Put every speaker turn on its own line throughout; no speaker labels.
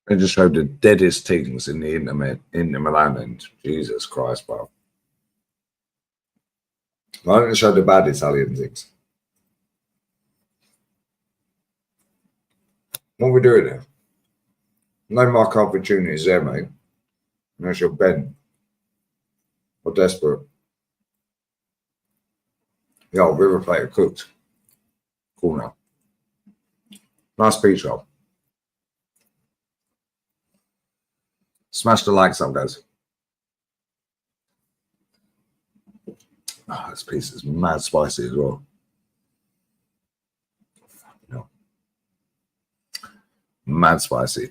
They just showed the deadest things in the internet in the Milan, and Jesus Christ, bro. Why don't they show the bad Italian things? What are we doing here? No mark opportunities there, mate. Unless you're bent or desperate. Yo, River Plate cooked. Cool now. Nice pizza. Smash the likes up, guys. Oh, this pizza is mad spicy as well. No. Mad spicy.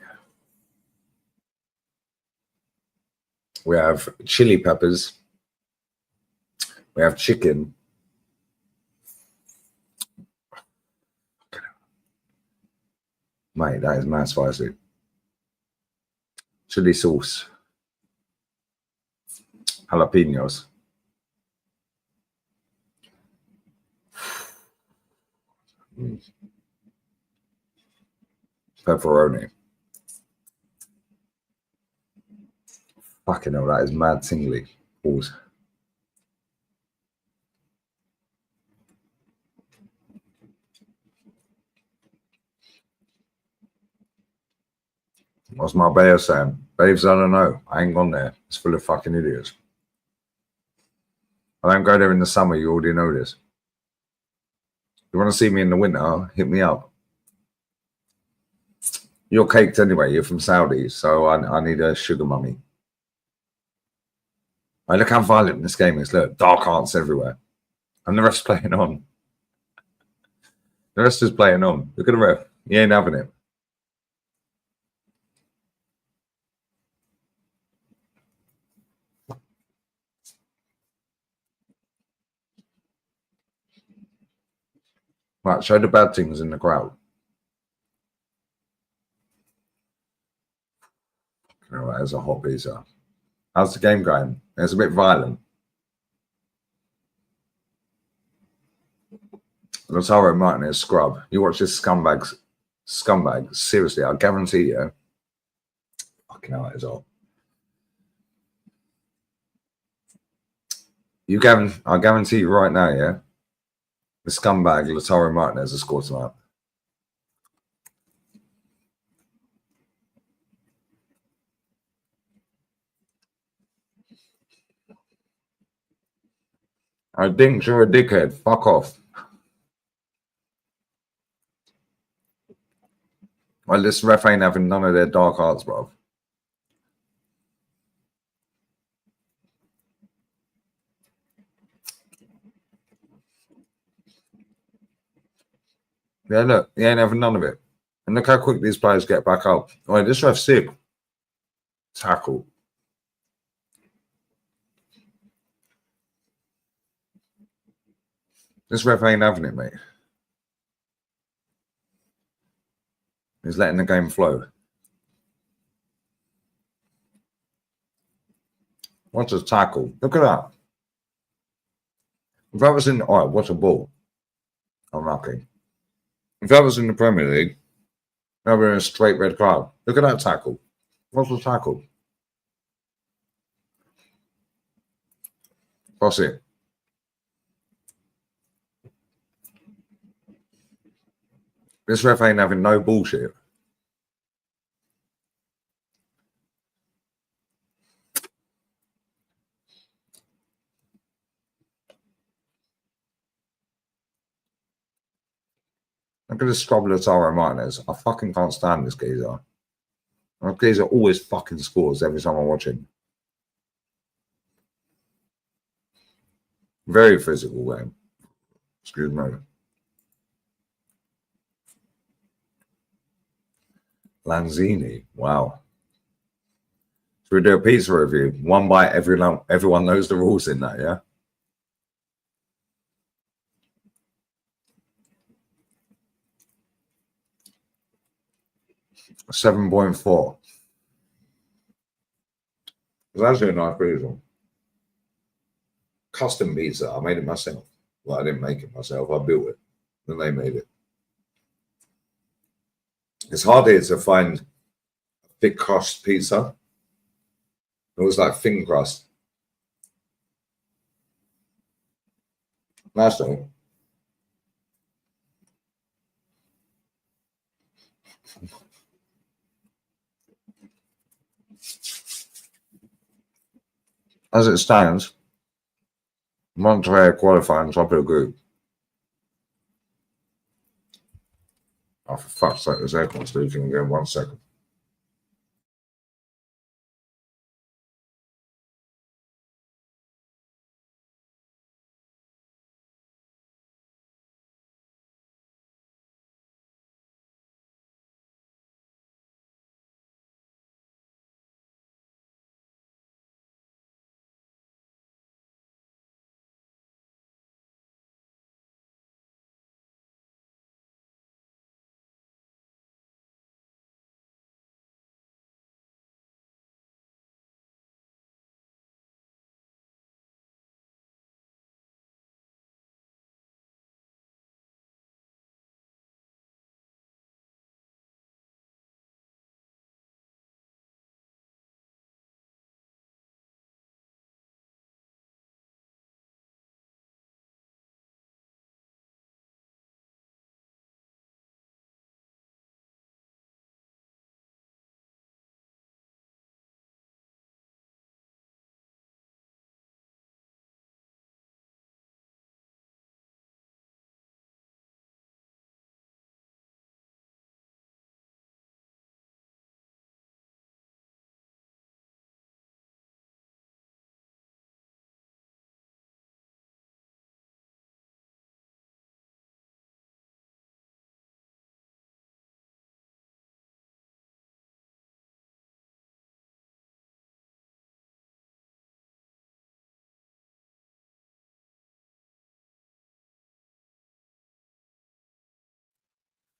We have chili peppers. We have chicken. Mate, that is mad spicy. Chili sauce. Jalapenos. Pepperoni. Fucking hell, that is mad tingly. Pause. What's my babe saying? Babes, I don't know. I ain't gone there. It's full of fucking idiots. I don't go there in the summer. You already know this. You want to see me in the winter? Hit me up. You're caked anyway. You're from Saudi, so I need a sugar mummy. Right, look how violent this game is. Look, dark arts everywhere. And the ref's playing on. The rest is playing on. Look at the ref. He ain't having it. Right, show the bad things in the crowd. Oh, there's a hot pizza. How's the game going? It's a bit violent. Lautaro Martinez scrub. You watch this scumbag. Seriously, I guarantee you. Fucking hell, it's all. I guarantee you right now, yeah. The scumbag Lautaro Martinez has scored tonight. I think you're a dickhead. Fuck off. Well, this ref ain't having none of their dark arts, bro. Yeah, look, he ain't having none of it. And look how quick these players get back up. All right, this ref's sick. Tackle. This ref ain't having it, mate. He's letting the game flow. What's a tackle? Look at that. If that was in... All right, what's a ball? Unlucky. If that was in the Premier League, that would be a straight red card. Look at that tackle. What's a tackle? Cross it. This ref ain't having no bullshit. Look at this scrub Lautaro Martinez. I fucking can't stand this geezer. This geezer always fucking scores every time I watch him. Very physical game. Excuse me. Lanzini. Wow. Should we do a pizza review? One bite, everyone knows the rules in that, yeah? $7.4. It's actually a nice pizza. Custom pizza. I made it myself. Well, I didn't make it myself. I built it. Then they made it. It's hard here to find a thick crust pizza. It was like thin crust. Nice though. As it stands, Monterey qualifying top of the group. Oh, for fuck's sake, this aircon's leaking again. 1 second.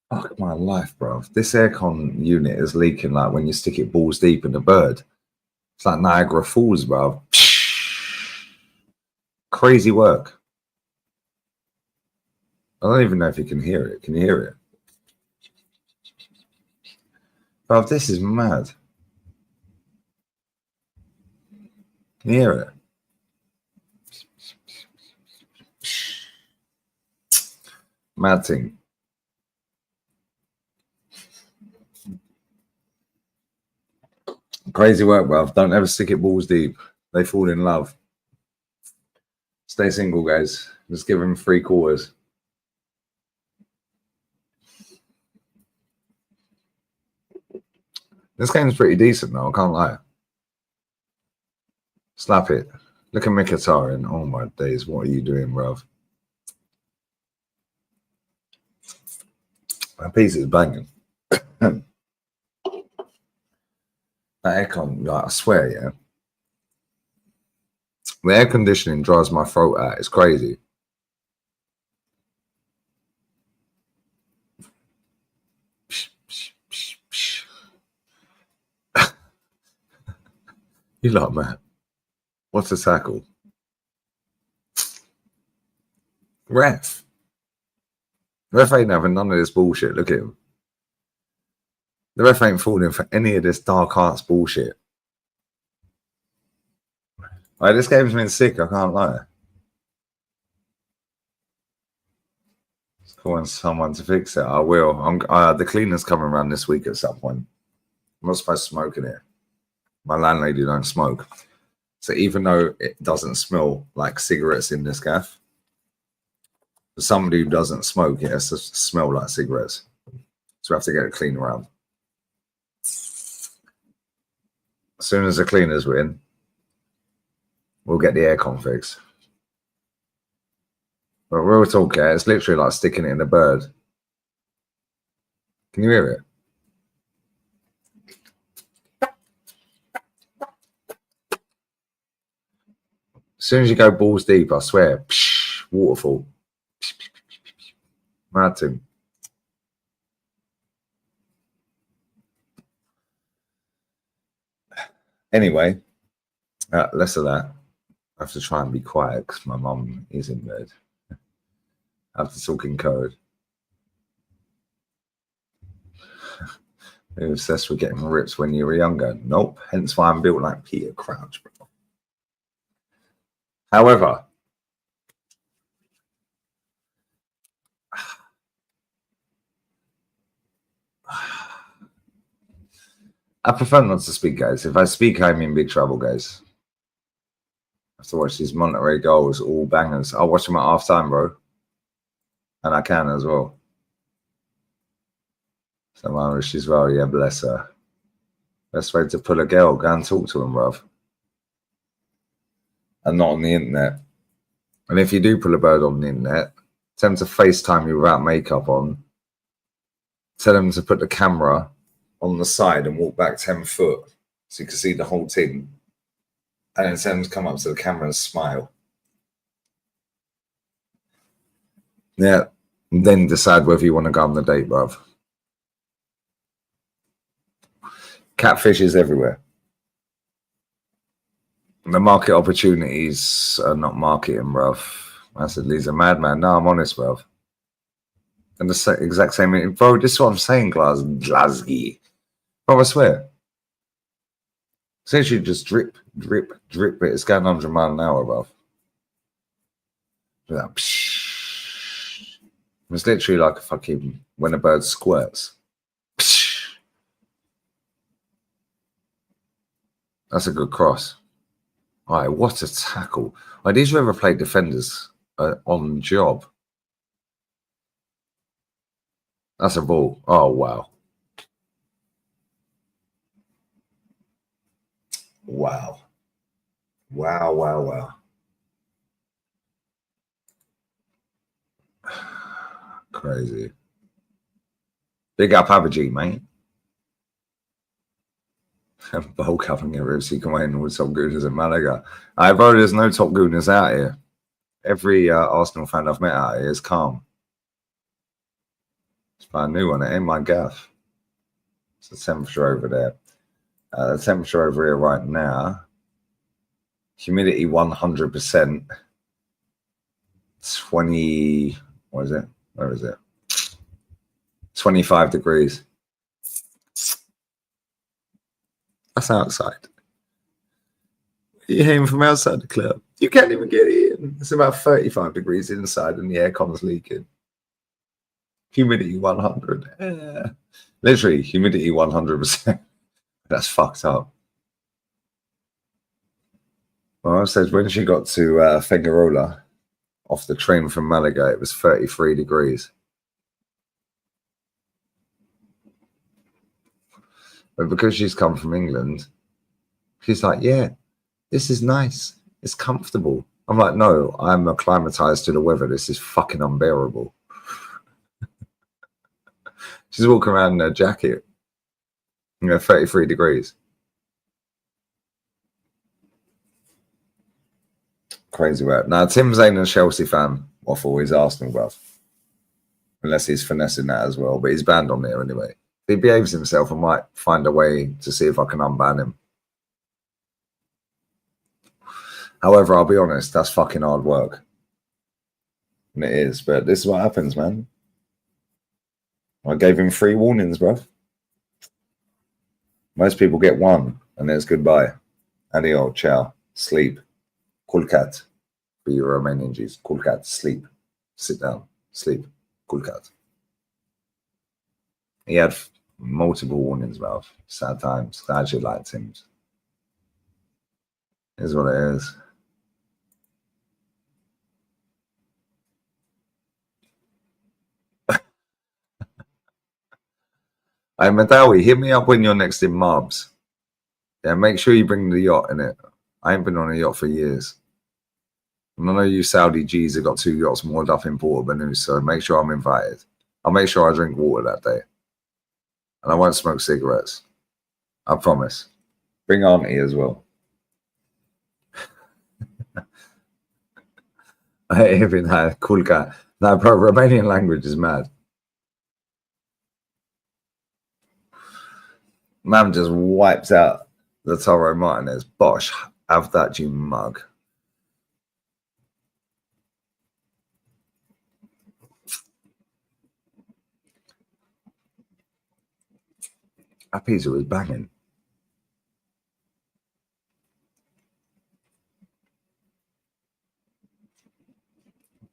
Fuck my life, bro. This aircon unit is leaking like when you stick it balls deep in a bird. It's like Niagara Falls, bro. Crazy work. I don't even know if you can hear it. Can you hear it? Bro, this is mad. Can you hear it? Mad thing. Crazy work, bruv. Don't ever stick it balls deep. They fall in love. Stay single, guys. Just give them 3 quarters. This game's pretty decent, though. I can't lie. Slap it. Look at Mkhitaryan. Oh, my days. What are you doing, bruv? That piece is banging. That aircon, like, I swear, yeah. The air conditioning dries my throat out. It's crazy. You lot, man. What's a tackle? Ref. Ref ain't having none of this bullshit. Look at him. The ref ain't falling for any of this dark arts bullshit. Like, this game's been sick, I can't lie. Calling someone to fix it. I will. The cleaner's coming around this week at some point. I'm not supposed to smoke in here. My landlady don't smoke. So even though it doesn't smell like cigarettes in this gaff, for somebody who doesn't smoke, it has to smell like cigarettes. So we have to get it cleaned around. As soon as the cleaners were in, we'll get the aircon fixed. But real talk, yeah, it's literally like sticking it in a bird. Can you hear it? As soon as you go balls deep, I swear, psh, waterfall. Mad thing. Anyway, less of that. I have to try and be quiet because my mum is in bed. I have to talk in code. You're obsessed with getting ripped when you were younger. Nope. Hence why I'm built like Peter Crouch, bro. However, I prefer not to speak, guys. If I speak, I'm in big trouble, guys. I have to watch these Monterey goals, all bangers. I'll watch them at half time, bro. And I can as well. So Irish as well, yeah, bless her. Best way to pull a girl, go and talk to him, bruv. And not on the internet. And if you do pull a bird on the internet, tell them to FaceTime you without makeup on. Tell them to put the camera on the side and walk back 10 foot so you can see the whole thing. And then tell them to come up to the camera and smile. Yeah. And then decide whether you want to go on the date, bruv. Catfish is everywhere. The market opportunities are not marketing, bruv. I said, Lee's a madman. No, I'm honest, bruv. And the exact same, bro, this is what I'm saying, Glasgow. Bro, I swear. Essentially just drip, drip, drip. It's going 100 miles an hour, bruv. Like, it's literally like a fucking, when a bird squirts. That's a good cross. All right, what a tackle. Like, these River Plate defenders are on job. That's a ball. Oh, wow. Wow. Wow, wow, wow. Crazy. Big up Average, mate. Bowl covering it so you can win with top gooners in Malaga. Bro, there's no top gooners out here. Every Arsenal fan I've met out here is calm. It's a new one. It ain't my gaff. It's the temperature over there. The temperature over here right now. Humidity 100%. 20. What is it? Where is it? 25 degrees. That's outside. You're hearing from outside the club. You can't even get in. It's about 35 degrees inside and the aircon's leaking. Humidity 100. Yeah. Literally, humidity 100%. That's fucked up. Well, I said when she got to Figueroa off the train from Malaga, it was 33 degrees. But because she's come from England, she's like, yeah, this is nice. It's comfortable. I'm like, no, I'm acclimatized to the weather. This is fucking unbearable. She's walking around in her jacket. 33 degrees. Crazy work. Now, Tim Zane and Chelsea fan, waffle is Arsenal, bruv. Unless he's finessing that as well. But he's banned on there anyway. If he behaves himself, I might find a way to see if I can unban him. However, I'll be honest, that's fucking hard work. And it is. But this is what happens, man. I gave him 3 warnings, bruv. Most people get 1, and then it's goodbye. Adio, ciao, sleep. Kulkat. For your Romanian Jews. Kulkat, sleep. Sit down, sleep. Kulkat. He had multiple warnings, bruv. Sad times. I actually liked him. Is what it is. Hey, Madawi, hit me up when you're next in Marbs. Yeah, make sure you bring the yacht in it. I ain't been on a yacht for years. And I know you Saudi G's have got 2 yachts moored up in Port Banús, so make sure I'm invited. I'll make sure I drink water that day. And I won't smoke cigarettes. I promise. Bring Auntie as well. Even that cool guy. No, bro, Romanian language is mad. Man just wipes out the Toro Martinez. Bosh, have that, you mug. That pizza was banging.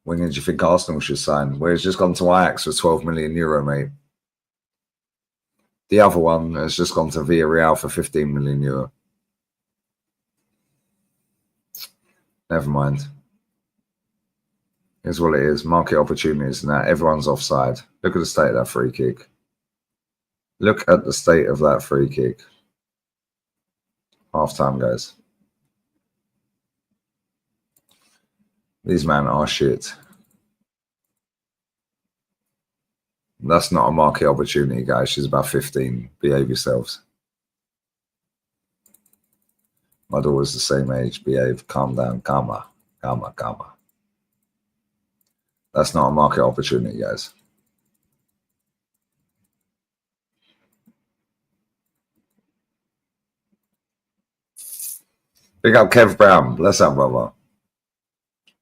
When did you think Arsenal should sign? Well, it's just gone to Ajax for 12 million euro, mate. The other one has just gone to Villarreal for 15 million euro. Never mind. Here's what it is. Market opportunities and that. Everyone's offside. Look at the state of that free kick. Look at the state of that free kick. Half time, guys. These men are shit. That's not a market opportunity, guys. She's about 15. Behave yourselves. My daughter's the same age. Behave. Calm down. Calma. Calma. Calma. That's not a market opportunity, guys. Big up Kev Brown. Bless up, brother.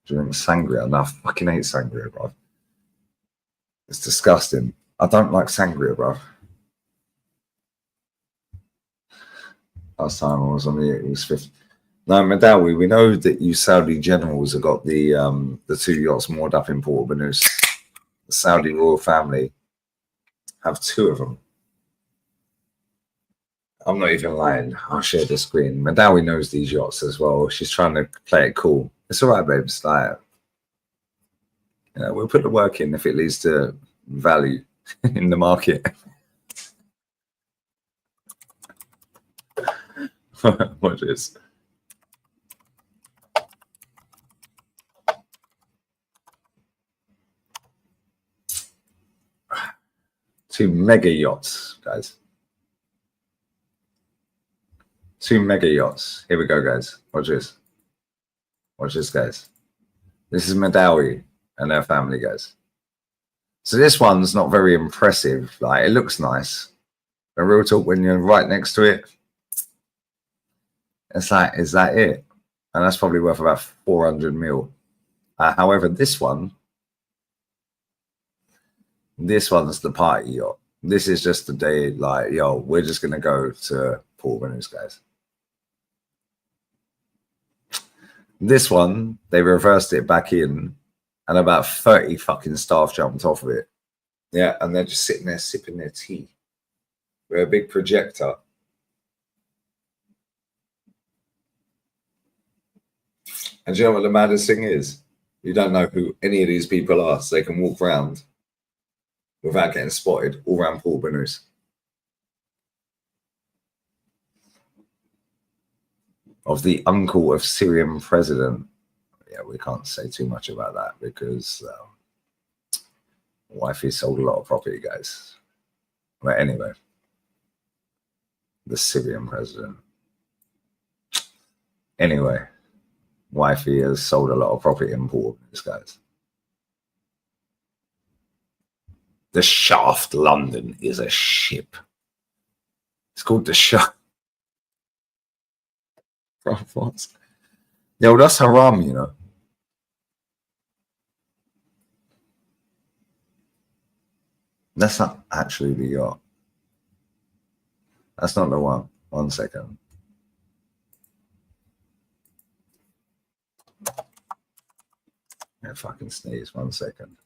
Drink sangria. No, I fucking hate sangria, bro. It's disgusting. I don't like sangria, bro. Last time I was on it was 50. No, Madawi, we know that you Saudi generals have got the 2 yachts moored up in Port Banus. The Saudi royal family have 2 of them. I'm not even lying. I'll share the screen. Madawi knows these yachts as well. She's trying to play it cool. It's all right, babes. Like, you know, we'll put the work in if it leads to value in the market. Watch this. Two mega yachts, guys. 2 mega yachts. Here we go, guys. Watch this. Watch this, guys. This is Madawi and their family, guys. So this one's not very impressive. Like, it looks nice. But real talk, when you're right next to it, it's like, is that it? And that's probably worth about 400 mil. However, this one's the party yacht. This is just the day, like, yo, we're just going to go to Port Banus, guys. This one, they reversed it back in, and about 30 fucking staff jumped off of it. Yeah, and they're just sitting there sipping their tea with a big projector. And do you know what the maddest thing is? You don't know who any of these people are, so they can walk around without getting spotted all around Port Banus. Of the uncle of Syrian president. Yeah, we can't say too much about that because wifey sold a lot of property, guys. But anyway, the Syrian president. Anyway, wifey has sold a lot of property in Port Banus, guys. The Shaft London is a ship. It's called the Shaft. Yo, that's haram, you know. That's not actually the yacht. That's not the one. 1 second. Yeah, fucking sneeze. 1 second.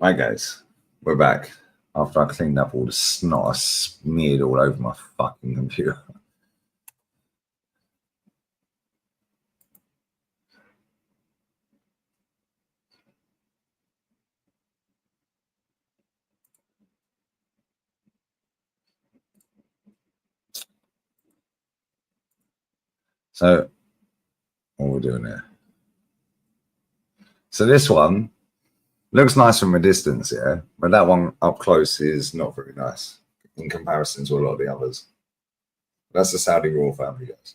Hi guys, we're back after I cleaned up all the snot I smeared all over my fucking computer. So, what we're doing here. So this one looks nice from a distance, yeah, but that one up close is not very nice in comparison to a lot of the others. That's the Saudi royal family, guys.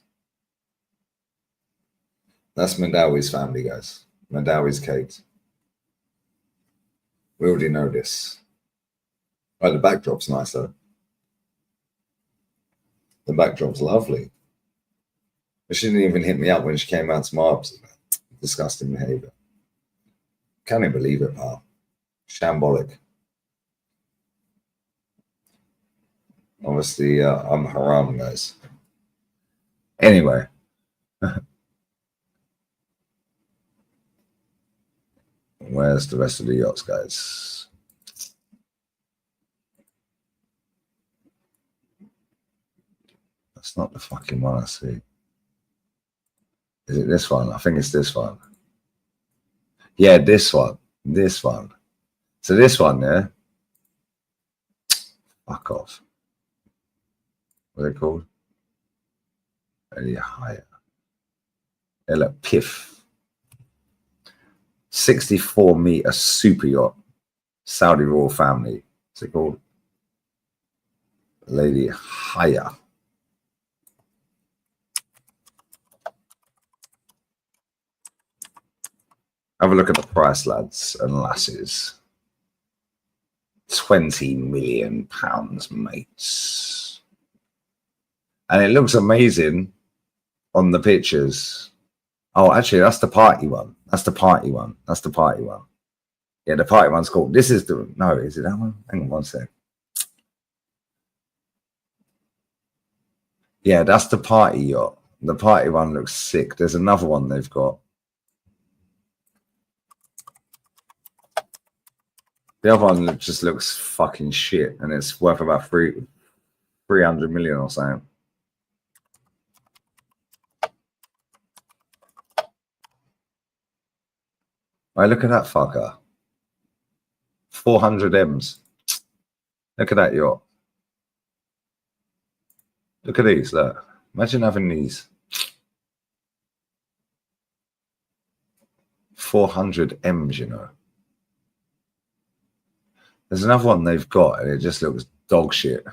That's Mandawi's family, guys. Mandawi's Kate. We already know this. Oh, the backdrop's nice though. The backdrop's lovely. But she didn't even hit me up when she came out to my office. Disgusting behavior. Can't even believe it, pal. Shambolic. Obviously, I'm haram, guys. Anyway. Where's the rest of the yachts, guys? That's not the fucking one I see. Is it this one? I think it's this one. Yeah, this one. This one. So this one, yeah? Fuck off. What are they called? Earlier higher. They look piff. 64-meter super yacht. Saudi royal family. What's it called? Lady Haya. Have a look at the price, lads and lasses. £20 million, mates. And it looks amazing on the pictures. Oh, actually, that's the party one. That's the party one. That's the party one. Yeah, the party one's called. This is the. No, is it that one? Hang on one sec. Yeah, that's the party yacht. The party one looks sick. There's another one they've got. The other one just looks fucking shit, and it's worth about 300 million or something. Right, look at that fucker. 400 M's. Look at that yacht. Look at these. Look. Imagine having these. 400 M's, you know. There's another one they've got, and it just looks dog shit.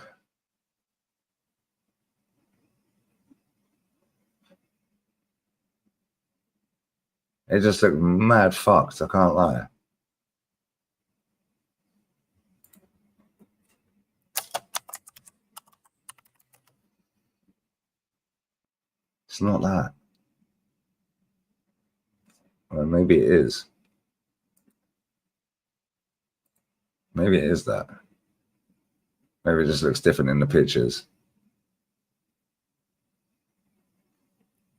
It just looked mad fucked, I can't lie. It's not that. Well, maybe it is. Maybe it is that. Maybe it just looks different in the pictures.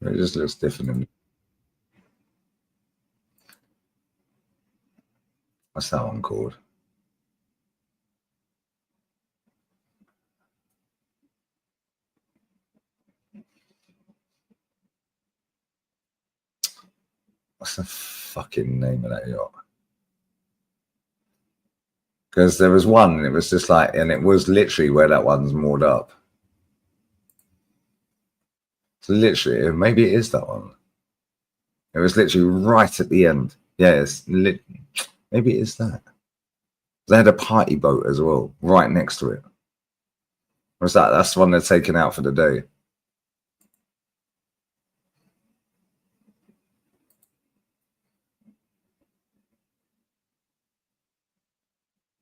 It just looks different in. What's that one called? What's the fucking name of that yacht? Because there was one, and it was just like, and it was literally where that one's moored up. So literally, maybe it is that one. It was literally right at the end. Yeah, maybe it is that. They had a party boat as well, right next to it. What's that? That's the one they're taking out for the day.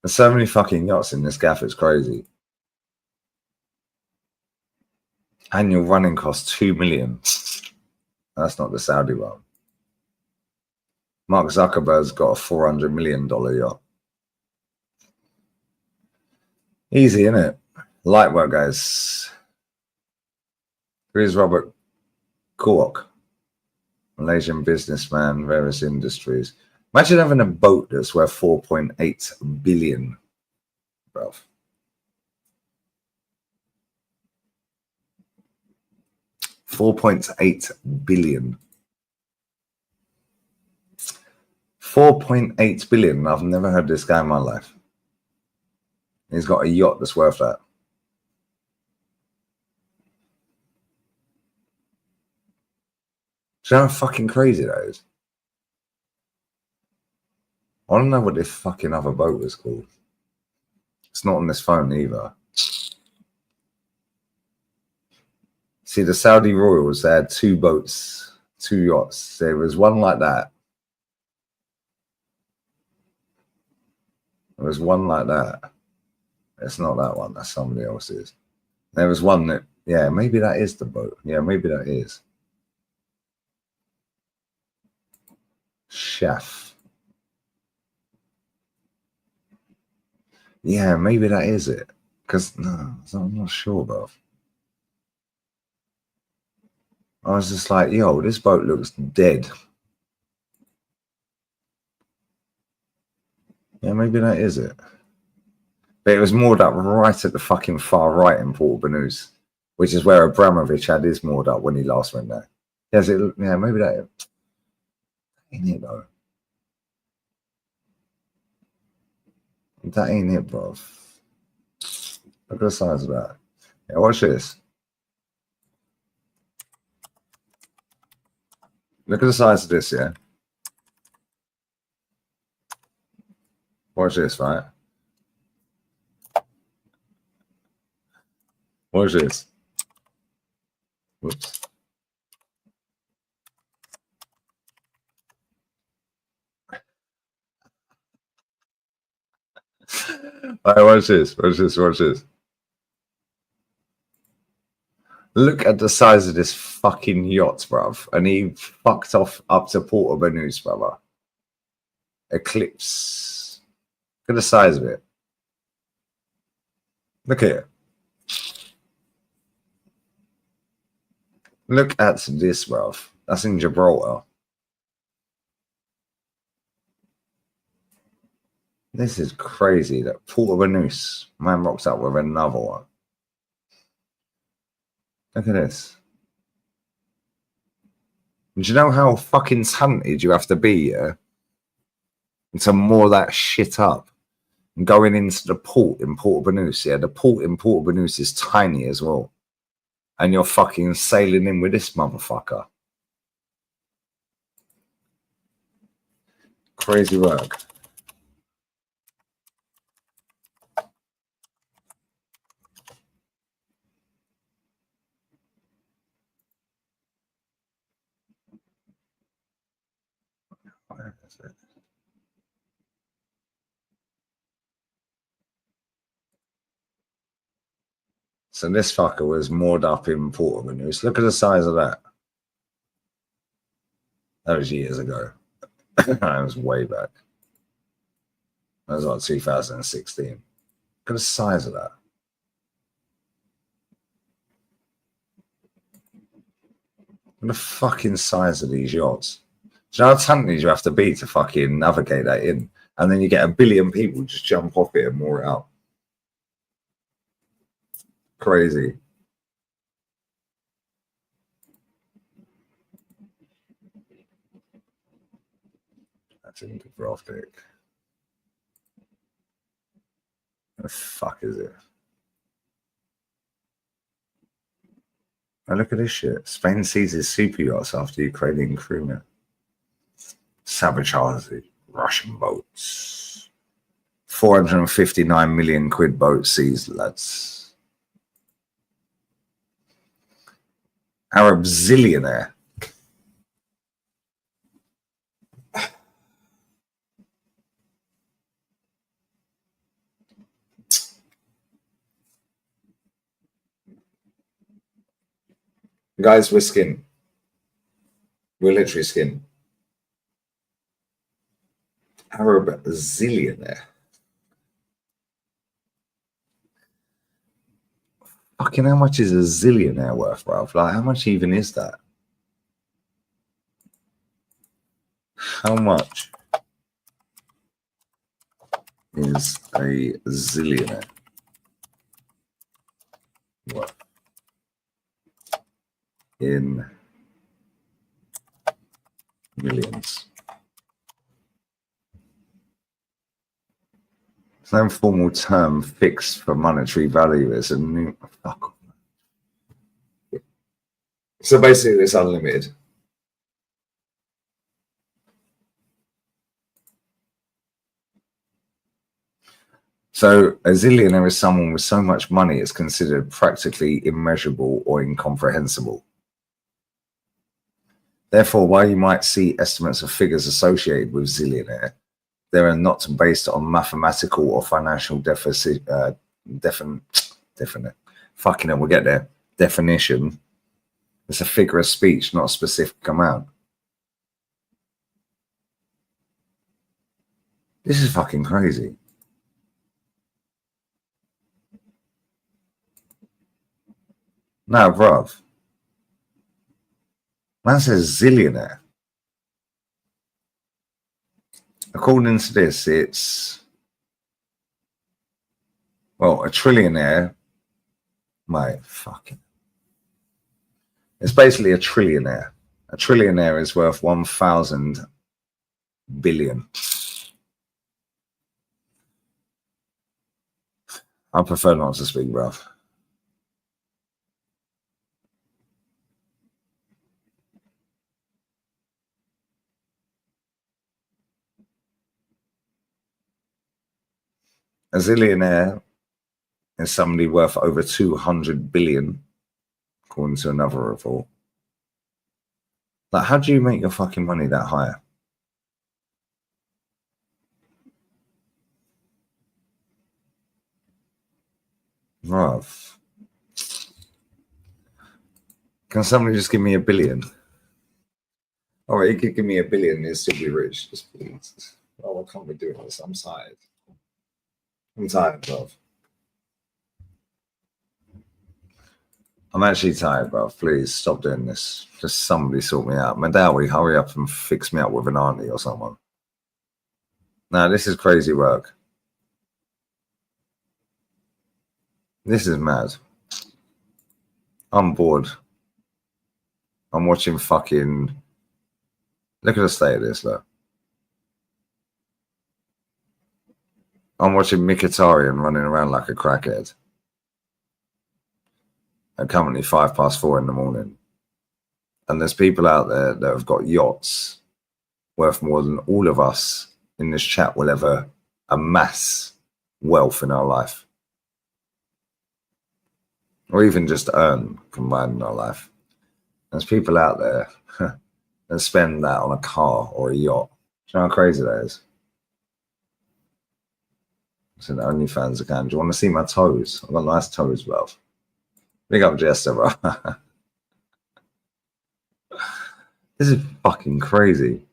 There's so many fucking yachts in this gaff, it's crazy. Annual running cost 2 million. That's not the Saudi one. Mark Zuckerberg's got a $400 million yacht. Easy, innit? Light work, guys. Here's Robert Kuok, Malaysian businessman, various industries. Imagine having a boat that's worth 4.8 billion, bruv. $4.8 billion. 4.8 billion. I've never heard this guy in my life. He's got a yacht that's worth that. Do you know how fucking crazy that is? I don't know what this fucking other boat was called. It's not on this phone either. See, the Saudi royals, they had 2 boats, 2 yachts. There was one like that. There was one like that. It's not that one. That's somebody else's. There was one that, yeah, maybe that is the boat. Yeah, maybe that is. Chef. Yeah, maybe that is it. Because, no, I'm not sure, bro. I was just like, yo, this boat looks dead. Yeah, maybe that is it. But it was moored up right at the fucking far right in Port Banús, which is where Abramovich had his moored up when he last went there. Yes, yeah, maybe that ain't it, though. That ain't it, bro. Look at the size of that. Yeah, watch this. Look at the size of this, yeah? Watch this, right? Watch this. Whoops. All right, watch this. Watch this. Watch this. Look at the size of this fucking yacht, bruv. And he fucked off up to Port Banús, brother. Eclipse. Look at the size of it. Look at it. Look at this, bruv. That's in Gibraltar. This is crazy. That Port Banús. Man rocks up with another one. Look at this. Do you know how fucking talented you have to be, yeah? To moor that shit up. And going into the port in Port Banús, yeah? The port in Port Banús is tiny as well. And you're fucking sailing in with this motherfucker. Crazy work. Where is it? So this fucker was moored up in Port Banús. Look at the size of that. That was years ago. That was way back. That was like 2016. Look at the size of that. Look at the fucking size of these yachts. Do you know how talented you have to be to fucking navigate that in? And then you get 1 billion people just jump off it and moor it up. Crazy. That's in Dubrovnik. What the fuck is it? Oh, look at this shit. Spain seizes super yachts after Ukrainian crewmen sabotage Russian boats. 459 million quid boat seized, lads. Arab zillionaire. Guys, we're skin. We're literally skin. Arab zillionaire. Fucking how much is a zillionaire worth, bro? Like, how much even is that? How much? is a zillionaire? What? In millions. There's no formal term fixed for monetary value. It's a new fuck. So basically, it's unlimited. So a zillionaire is someone with so much money it's considered practically immeasurable or incomprehensible. Therefore, while you might see estimates of figures associated with zillionaire, they are not based on mathematical or financial definition. It's a figure of speech, not a specific amount. This is fucking crazy. No, bruv. Man says zillionaire. According to this, it's, well, a trillionaire. My fucking. It's basically a trillionaire. A trillionaire is worth 1,000 billion. I prefer not to speak, bruv. A zillionaire is somebody worth over 200 billion, according to another report. Like, how do you make your fucking money that high? Bruv. Can somebody just give me a billion? All right, you could give me a billion, you'd still be rich. Just please. Oh, I can't be doing this. I'm tired. I'm tired, bruv. I'm actually tired, bruv. Please stop doing this. Just somebody sort me out. Madawi, hurry up and fix me up with an auntie or someone. Nah, this is crazy work. This is mad. I'm bored. I'm watching fucking. Look at the state of this, look. I'm watching Mkhitaryan running around like a crackhead. And currently 4:05 in the morning. And there's people out there that have got yachts worth more than all of us in this chat will ever amass wealth in our life. Or even just earn combined in our life. There's people out there that spend that on a car or a yacht. Do you know how crazy that is? It's an OnlyFans account. Do you want to see my toes? I've got nice toes, bro. Big up Jester, bro. This is fucking crazy.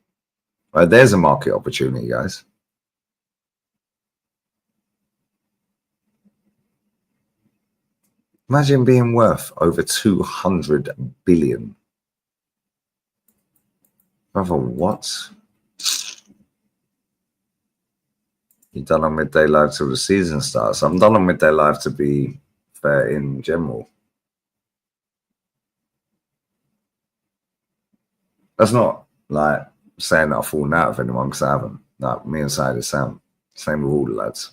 Right, there's a market opportunity, guys. Imagine being worth over 200 billion. Brother, what? You're done on midday live till the season starts. I'm done on midday live to be fair in general. That's not like saying that I've fallen out of anyone, because I haven't. Like, me and Side is Sam. Same with all the lads.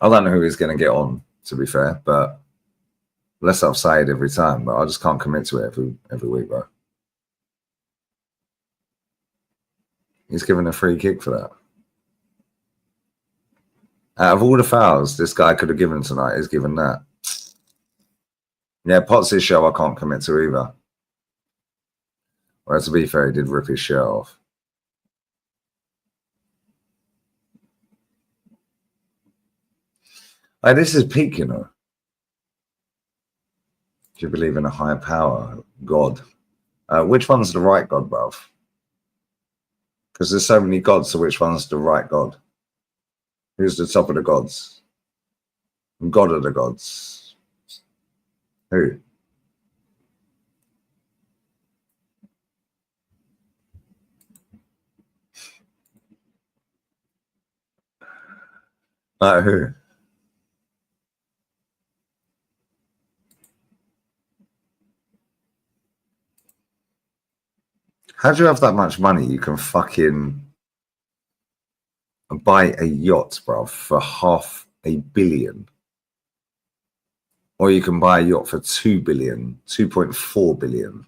I don't know who he's going to get on, to be fair, but let's have Side every time. But I just can't commit to it every week, bro. He's given a free kick for that. Out of all the fouls this guy could have given tonight, he's given that. Yeah, Potts' show I can't commit to either. Well, to be fair, he did rip his shirt off. Like, this is peak, you know. Do you believe in a higher power, God? Which one's the right God, bruv? Because there's so many gods, so which one's the right God? Who's the top of the gods? God of the gods. Who? Like who? How do you have that much money? You can fucking buy a yacht, bro, for $500 million. Or you can buy a yacht for 2 billion, 2.4 billion.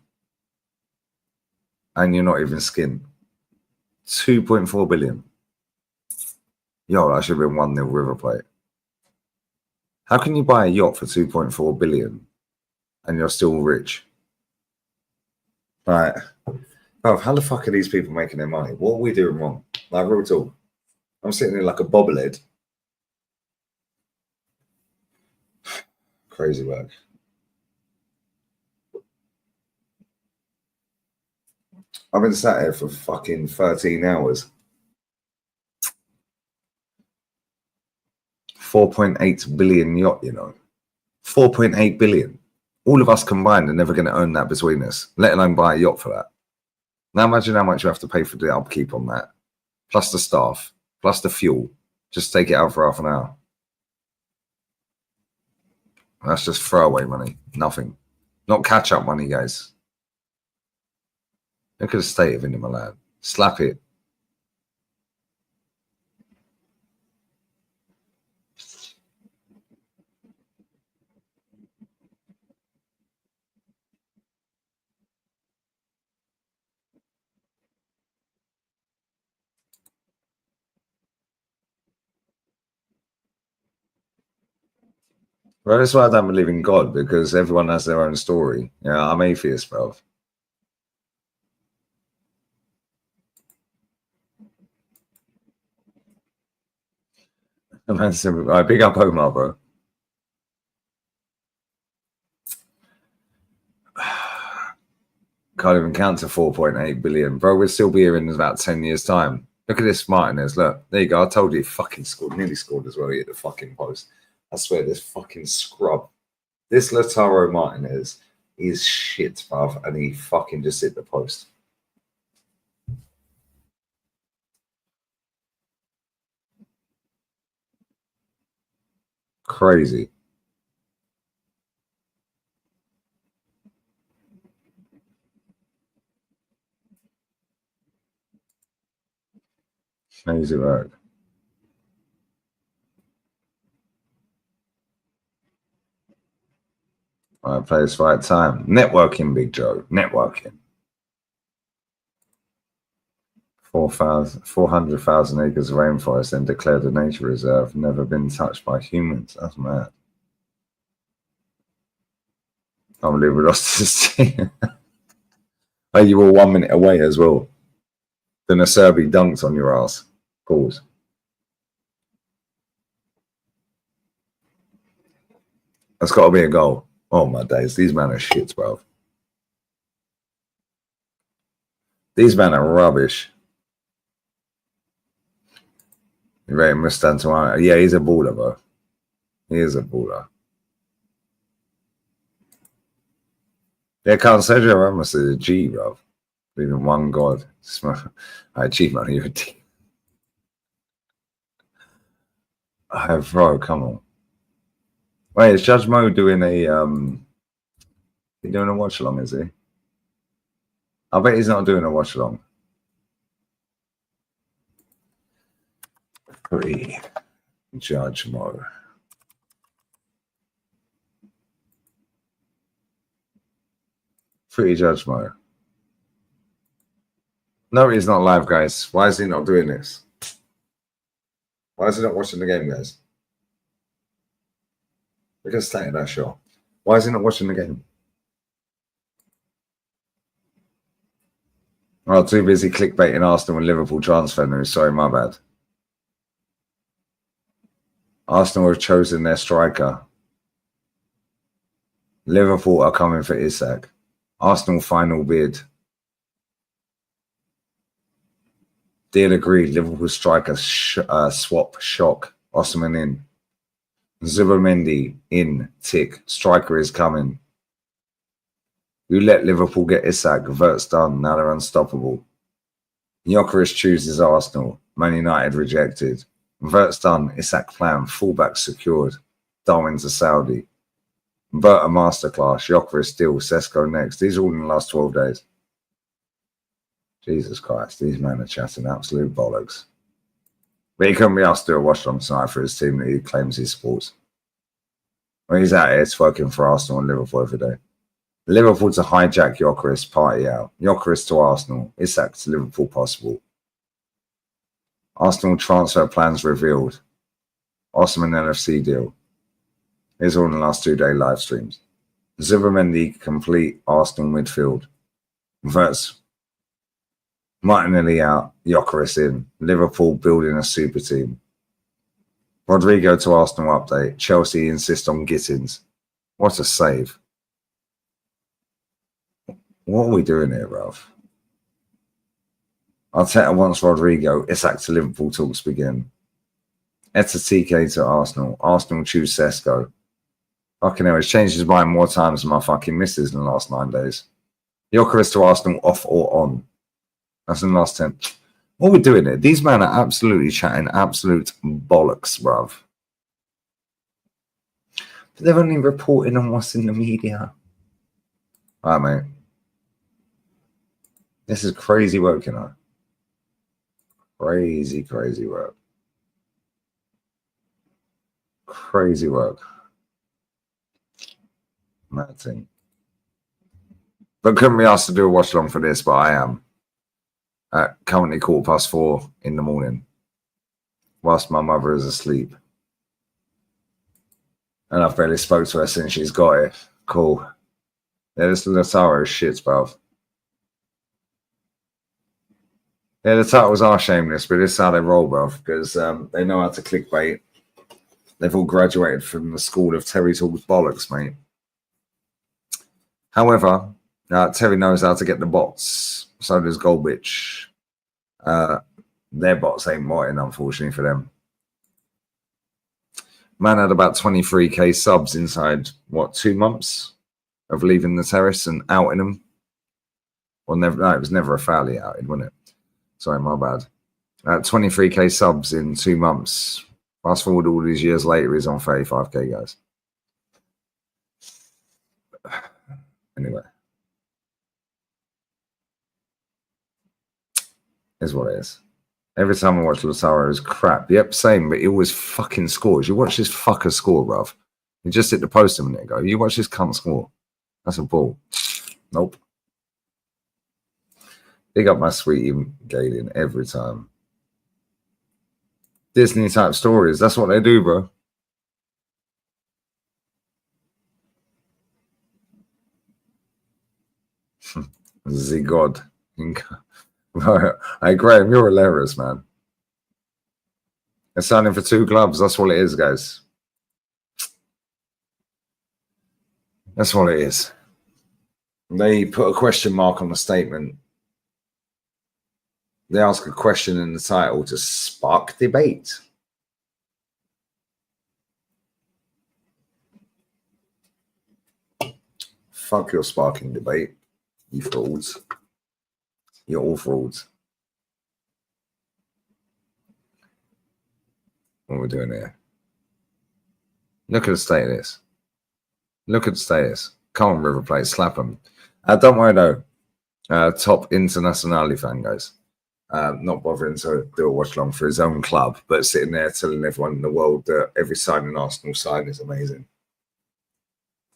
And you're not even skinned. 2.4 billion. Yo, that should have been 1-0 River Plate. How can you buy a yacht for 2.4 billion and you're still rich? Right. Oh, how the fuck are these people making their money? What are we doing wrong? Like, real talk. I'm sitting there like a bobblehead. Crazy work. I've been sat here for fucking 13 hours. 4.8 billion yacht, you know. 4.8 billion. All of us combined are never going to own that between us, let alone buy a yacht for that. Now imagine how much you have to pay for the upkeep on that, plus the staff, plus the fuel. Just take it out for half an hour. That's just throwaway money. Nothing. Not catch-up money, guys. Look at the state of Milan. Slap it. Well, that's why I don't believe in God, because everyone has their own story. Yeah, I'm atheist, bro. I big up Omar, bro. Can't even count to 4.8 billion, bro. We'll still be here in about 10 years' time. Look at this Martinez. Look, there you go. I told you, he fucking scored, nearly scored as well. He hit the fucking post. I swear, this fucking scrub. This Lautaro Martinez is shit, bruv, and he fucking just hit the post. Crazy. Crazy work. Right place, right time. Networking, Big Joe. Networking. 400,000 acres of rainforest then declared a nature reserve, never been touched by humans. That's mad. I believe we lost this team. Oh, you were 1 minute away as well. Then a Serbi dunked on your ass. Pause. That's got to be a goal. Oh my days, these men are shit, bro. These men are rubbish. You ready, Mr. Antoine? Yeah, he's a baller, bro. He is a baller. Yeah, can't say Sergio Ramos is a G, bro. Even one god. G, man, you're a T. Bro, come on. Wait, is Judge Mo doing a he doing a watch along, is he? I bet he's not doing a watch along. Free Judge Mo. Free Judge Mo. No, he's not live, guys. Why is he not doing this? Why is he not watching the game, guys? Look at the state of that shot. Why is he not watching the game? Oh, too busy clickbaiting Arsenal and Liverpool transfer news. Sorry, my bad. Arsenal have chosen their striker. Liverpool are coming for Isak. Arsenal final bid. Deal agreed. Liverpool striker swap shock. Osman in. Zubomendi in. Tick. Striker is coming. You let Liverpool get Isak. Vert's done. Now they're unstoppable. Gyökeres chooses Arsenal. Man United rejected. Vert's done. Isak plan. Fullback secured. Darwin to Saudi. Vert a masterclass. Gyökeres still. Sesko next. These are all in the last 12 days. Jesus Christ. These men are chatting absolute bollocks. But he couldn't be asked to do a watchalong tonight for his team that he claims he supports. When he's out here, it's working for Arsenal and Liverpool every day. Liverpool to hijack Gyökeres, party out. Gyökeres to Arsenal. Isak to Liverpool possible. Arsenal transfer plans revealed. Osman LFC deal. Here's all in the last 2-day live streams. Zubimendi complete Arsenal midfield. Verts Martinelli out. Gyökeres in. Liverpool building a super team. Rodrigo to Arsenal update. Chelsea insist on Gittins. What a save. What are we doing here, Ralph? Arteta wants Rodrigo. Isak to Liverpool talks begin. Etatike to Arsenal. Arsenal choose Sesko. Fucking hell, he's changed his mind more times than my fucking missus in the last 9 days. Gyökeres to Arsenal off or on. That's in the last 10. What are we doing here? These men are absolutely chatting absolute bollocks, bruv. But they're only reporting on what's in the media. All right, mate. This is crazy work, you know. Crazy, crazy work. Crazy work. Mad thing. But couldn't be asked to do a watch along for this, but I am. Currently 4:15 in the morning. Whilst my mother is asleep. And I've barely spoke to her since she's got it. Cool. Yeah, this Lataro is shit, bruv. Yeah, the titles are shameless, but this is how they roll, bruv, because they know how to clickbait. They've all graduated from the school of Terry Talks bollocks, mate. However, Terry knows how to get the bots. So does Goldwich. Their bots ain't modding, unfortunately, for them. Man had about 23k subs inside, what, 2 months of leaving the terrace and outing them? Well, never. No, it was never a foul he outed, wasn't it? Sorry, my bad. 23k subs in 2 months. Fast forward all these years later, he's on 35k, guys. Anyway. Is what it is. Every time I watch Lataro, it's crap. Yep, same, but he always fucking scores. You watch this fucker score, bruv. He just hit the post a minute ago. You watch this cunt score. That's a ball. Nope. Big up my sweetie Galen every time. Disney type stories. That's what they do, bro. Z-God. Hey, Graham, you're hilarious, man. They're signing for 2 gloves. That's what it is, guys. That's what it is. They put a question mark on the statement. They ask a question in the title to spark debate. Fuck your sparking debate, you frauds. You're all frauds. What are we doing here? Look at the state of this. Look at the status. Come on, River Plate, slap them. Don't worry though. Top Internazionale fan, guys. Not bothering to do a watch along for his own club, but sitting there telling everyone in the world that every sign in Arsenal side is amazing.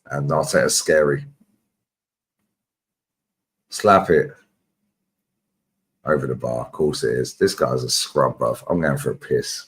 And Arteta's scary. Slap it. Over the bar. Of course it is. This guy's a scrub, bruv. I'm going for a piss.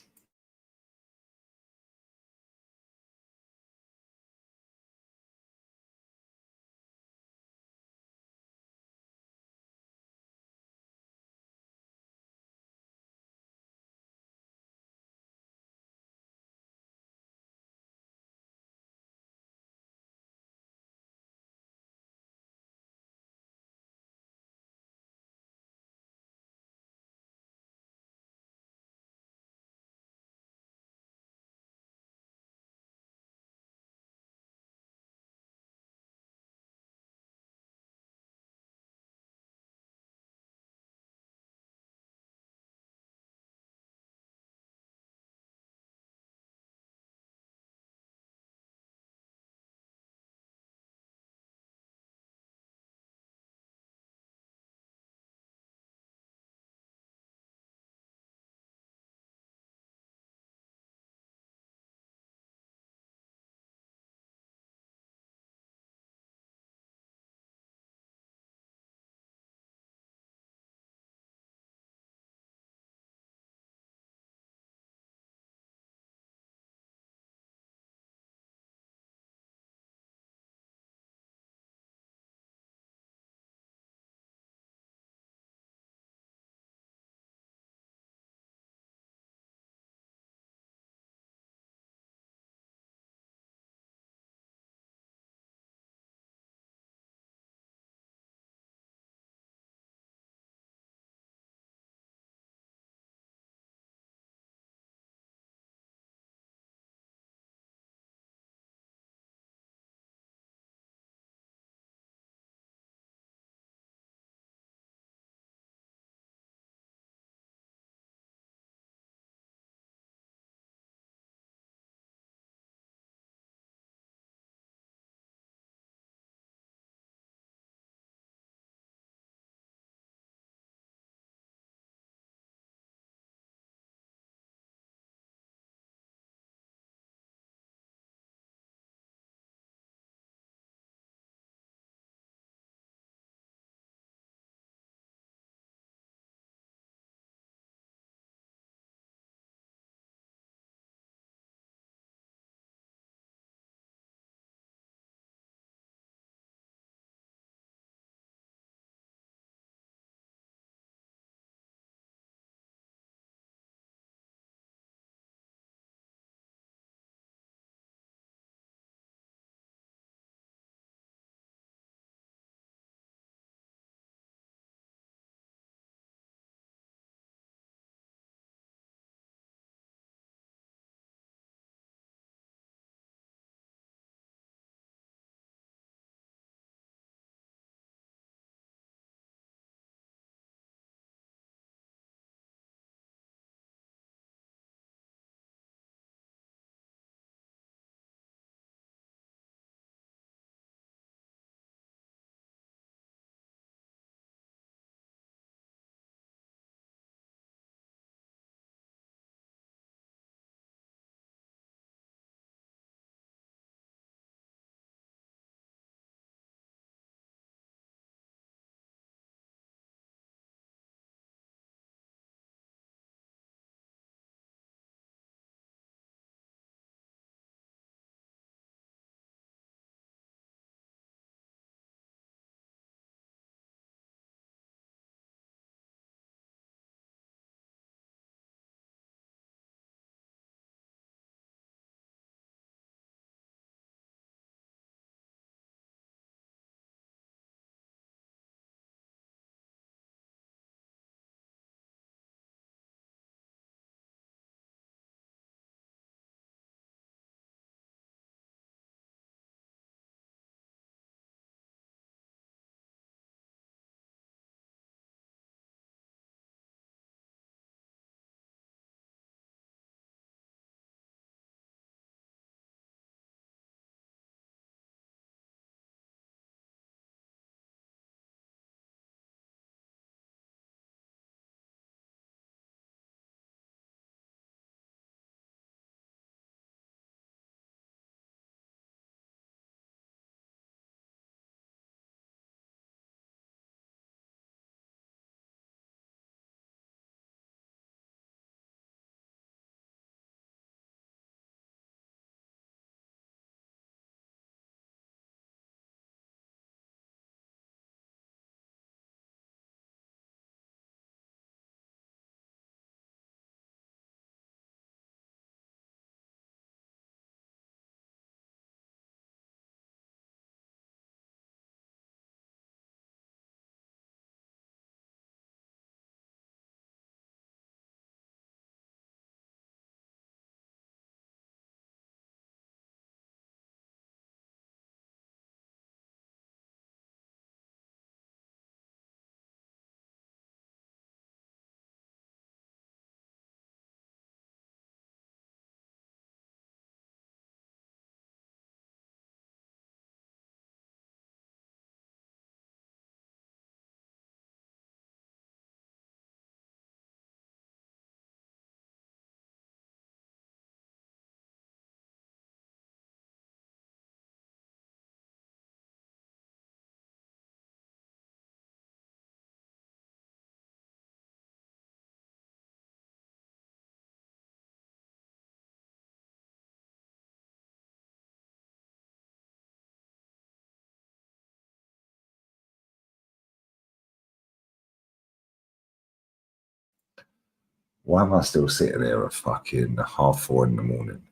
Why am I still sitting here at fucking 4:30 in the morning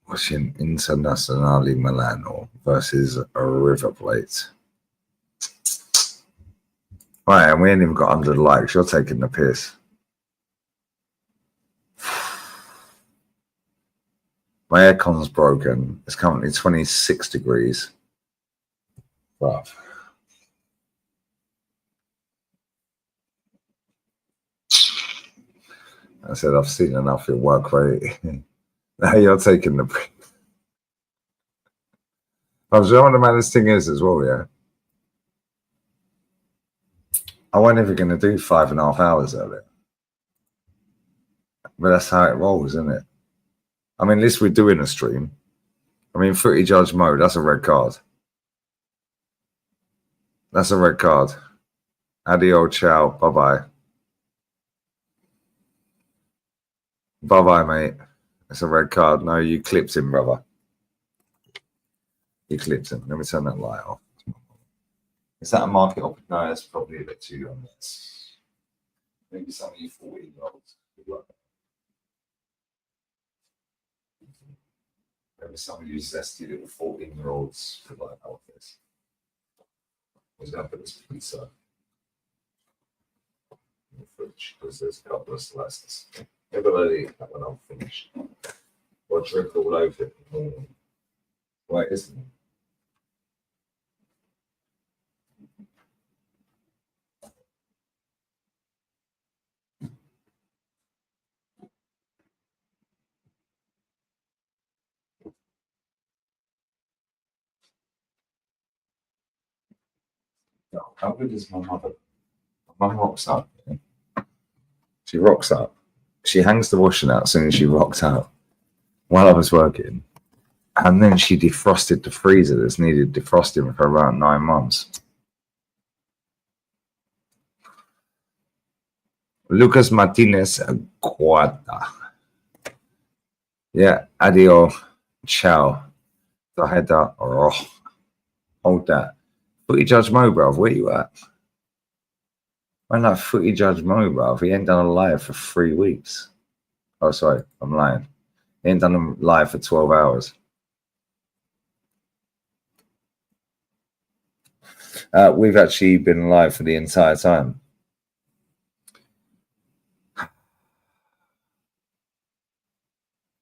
watching Internazionale Milano versus a River Plate? Right, and we ain't even got 100 likes. You're taking the piss. My aircon's broken. It's currently 26 degrees. Rough. I said, I've seen enough in work rate. Now you're taking the piss. I was wondering what this thing is as well, yeah? I wasn't ever going to do 5.5 hours of it. But that's how it rolls, isn't it? I mean, at least we're doing a stream. I mean, footy judge mode, that's a red card. That's a red card. Adio, ciao, bye-bye. Bye-bye, mate. It's a red card. No, you clipped him, brother. You clipped him. Let me turn that light off. Is that a market op? No, that's probably a bit too young. Maybe some of you 14-year-olds would like that. Maybe some of you zesty little 14-year-olds would like that with this. I was going to put this pizza in the fridge because there's a couple of slices. Maybe I'll eat that when I'm finished. Or drink all over it. Right, isn't it? How good is my mother? My mum rocks up. Yeah? She rocks up. She hangs the washing out as soon as she rocked out while I was working. And then she defrosted the freezer that's needed defrosting for around 9 months. Lucas Martinez Guada. Yeah, adio, ciao. Oh, hold that. Footy Judge Mo, bruv, where you at? Man, like Footy Judge Mo, bruv, he ain't done a live for 3 weeks. Oh, sorry, I'm lying. He ain't done a live for 12 hours. We've actually been live for the entire time.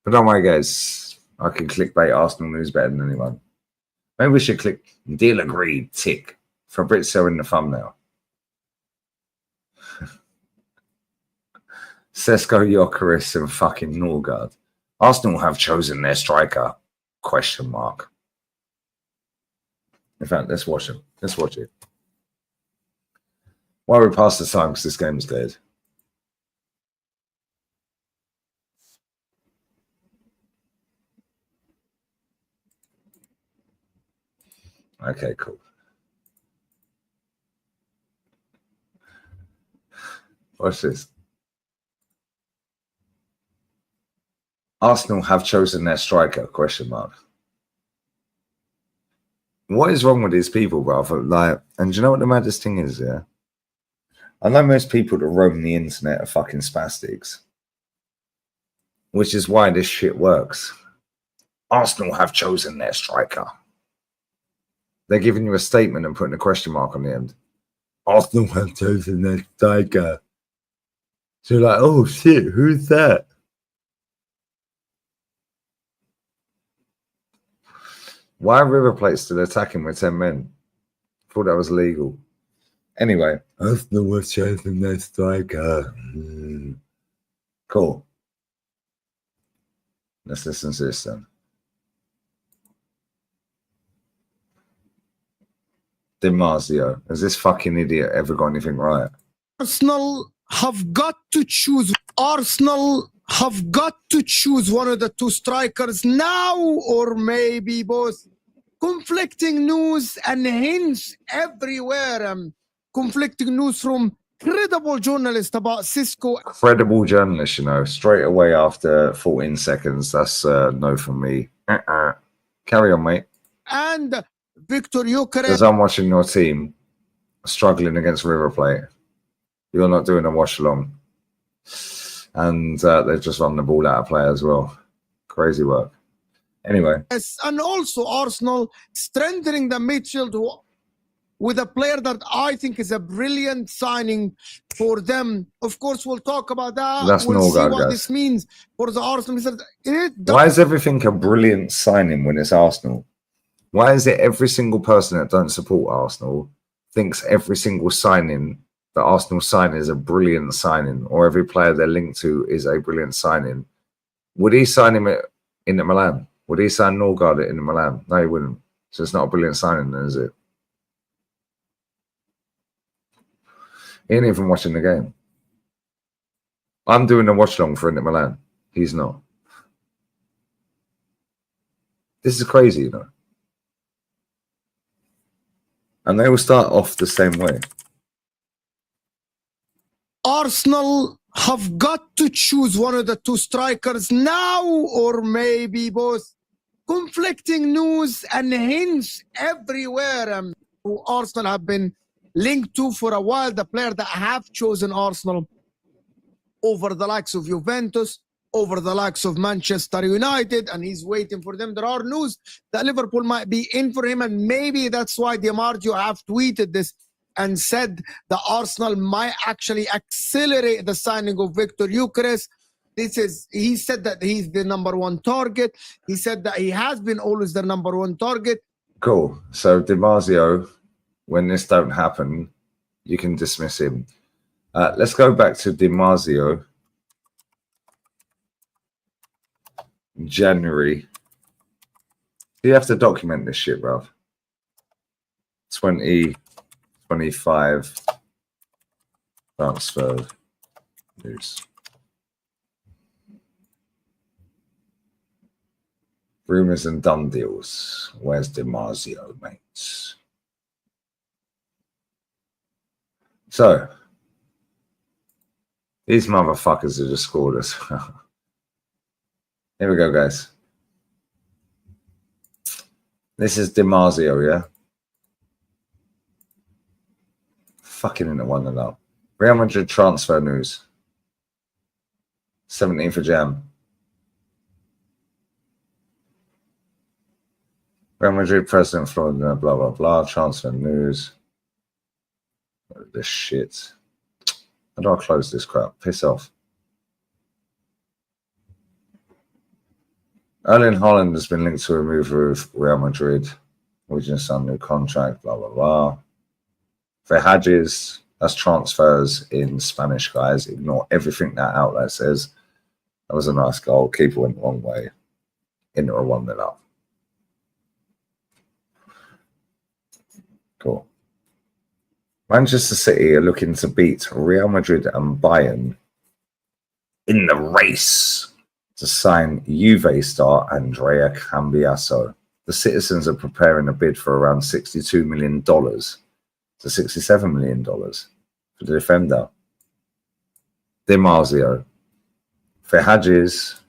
But don't worry, guys. I can clickbait Arsenal news better than anyone. Maybe we should click deal agreed, tick, for Britso in the thumbnail. Sesko, Jokeris and fucking Norgard. Arsenal have chosen their striker, question mark. In fact, let's watch it. Let's watch it. While we're past the time, because this game's dead. Okay, cool. Watch this. Arsenal have chosen their striker, question mark. What is wrong with these people, brother? Like, and do you know what the maddest thing is, yeah? I know most people that roam the internet are fucking spastics. Which is why this shit works. Arsenal have chosen their striker. They're giving you a statement and putting a question mark on the end. Arsenal have chosen their striker. So you're like, oh shit, who's that? Why are River Plate still attacking with 10 men? I thought that was legal. Anyway, Arsenal was chosen their striker. Cool. Let's listen to this then. DiMarzio, has this fucking idiot ever got anything right?
Arsenal have got to choose. Arsenal have got to choose one of the two strikers now, or maybe both. Conflicting news and hints everywhere. Conflicting news from credible journalists about Cisco.
Credible journalist, you know, straight away after 14 seconds. That's no from me. Carry on, mate.
And Victor Jokeris.
Because I'm watching your team struggling against River Plate. You're not doing a watch along. And they've just run the ball out of play as well. Crazy work. Anyway.
Yes, and also Arsenal strengthening the midfield with a player that I think is a brilliant signing for them. Of course, we'll talk about that.
That's
we'll see
Norgard,
what
guys.
this means for the Arsenal.
Why is everything a brilliant signing when it's Arsenal? Why is it every single person that don't support Arsenal thinks every single signing that Arsenal sign is a brilliant signing, or every player they're linked to is a brilliant signing? Would he sign him at Inter Milan? Would he sign Norgard at Inter Milan? No, he wouldn't. So it's not a brilliant signing, then, is it? He ain't even watching the game. I'm doing a watch along for Inter Milan. He's not. This is crazy, you know. And they will start off the same way.
Arsenal have got to choose one of the two strikers now, or maybe both. Conflicting news and hints everywhere who Arsenal have been linked to for a while. The player that have chosen Arsenal over the likes of Juventus, over the likes of Manchester United, and he's waiting for them. There are news that Liverpool might be in for him, and maybe that's why DiMarzio have tweeted this and said that Arsenal might actually accelerate the signing of Victor Gyökeres. He said that he's the number one target. He said that he has been always the number one target.
Cool. So DiMarzio, when this don't happen, you can dismiss him. Let's go back to DiMarzio. January. You have to document this shit, bruv. 2025 transfer news. Rumors and dumb deals. Where's DiMarzio, mates? So, these motherfuckers have just scored us. Here we go, guys. This is DiMarzio, yeah? Fucking in the one and up. Real Madrid transfer news. 17th of Jan. Real Madrid president Florida, blah, blah, blah. Transfer news. This shit. How do I close this crap? Piss off. Erling Haaland has been linked to a move with Real Madrid. We just signed a new contract, blah, blah, blah. For Hadges, that's transfers in Spanish, guys. Ignore everything that outlet says. That was a nice goal. Keeper went the wrong way. Inter 1-0 up. Cool. Manchester City are looking to beat Real Madrid and Bayern in the race to sign Juve star Andrea Cambiaso. The citizens are preparing a bid for around $62 million to $67 million for the defender. DiMarzio. For Hadges,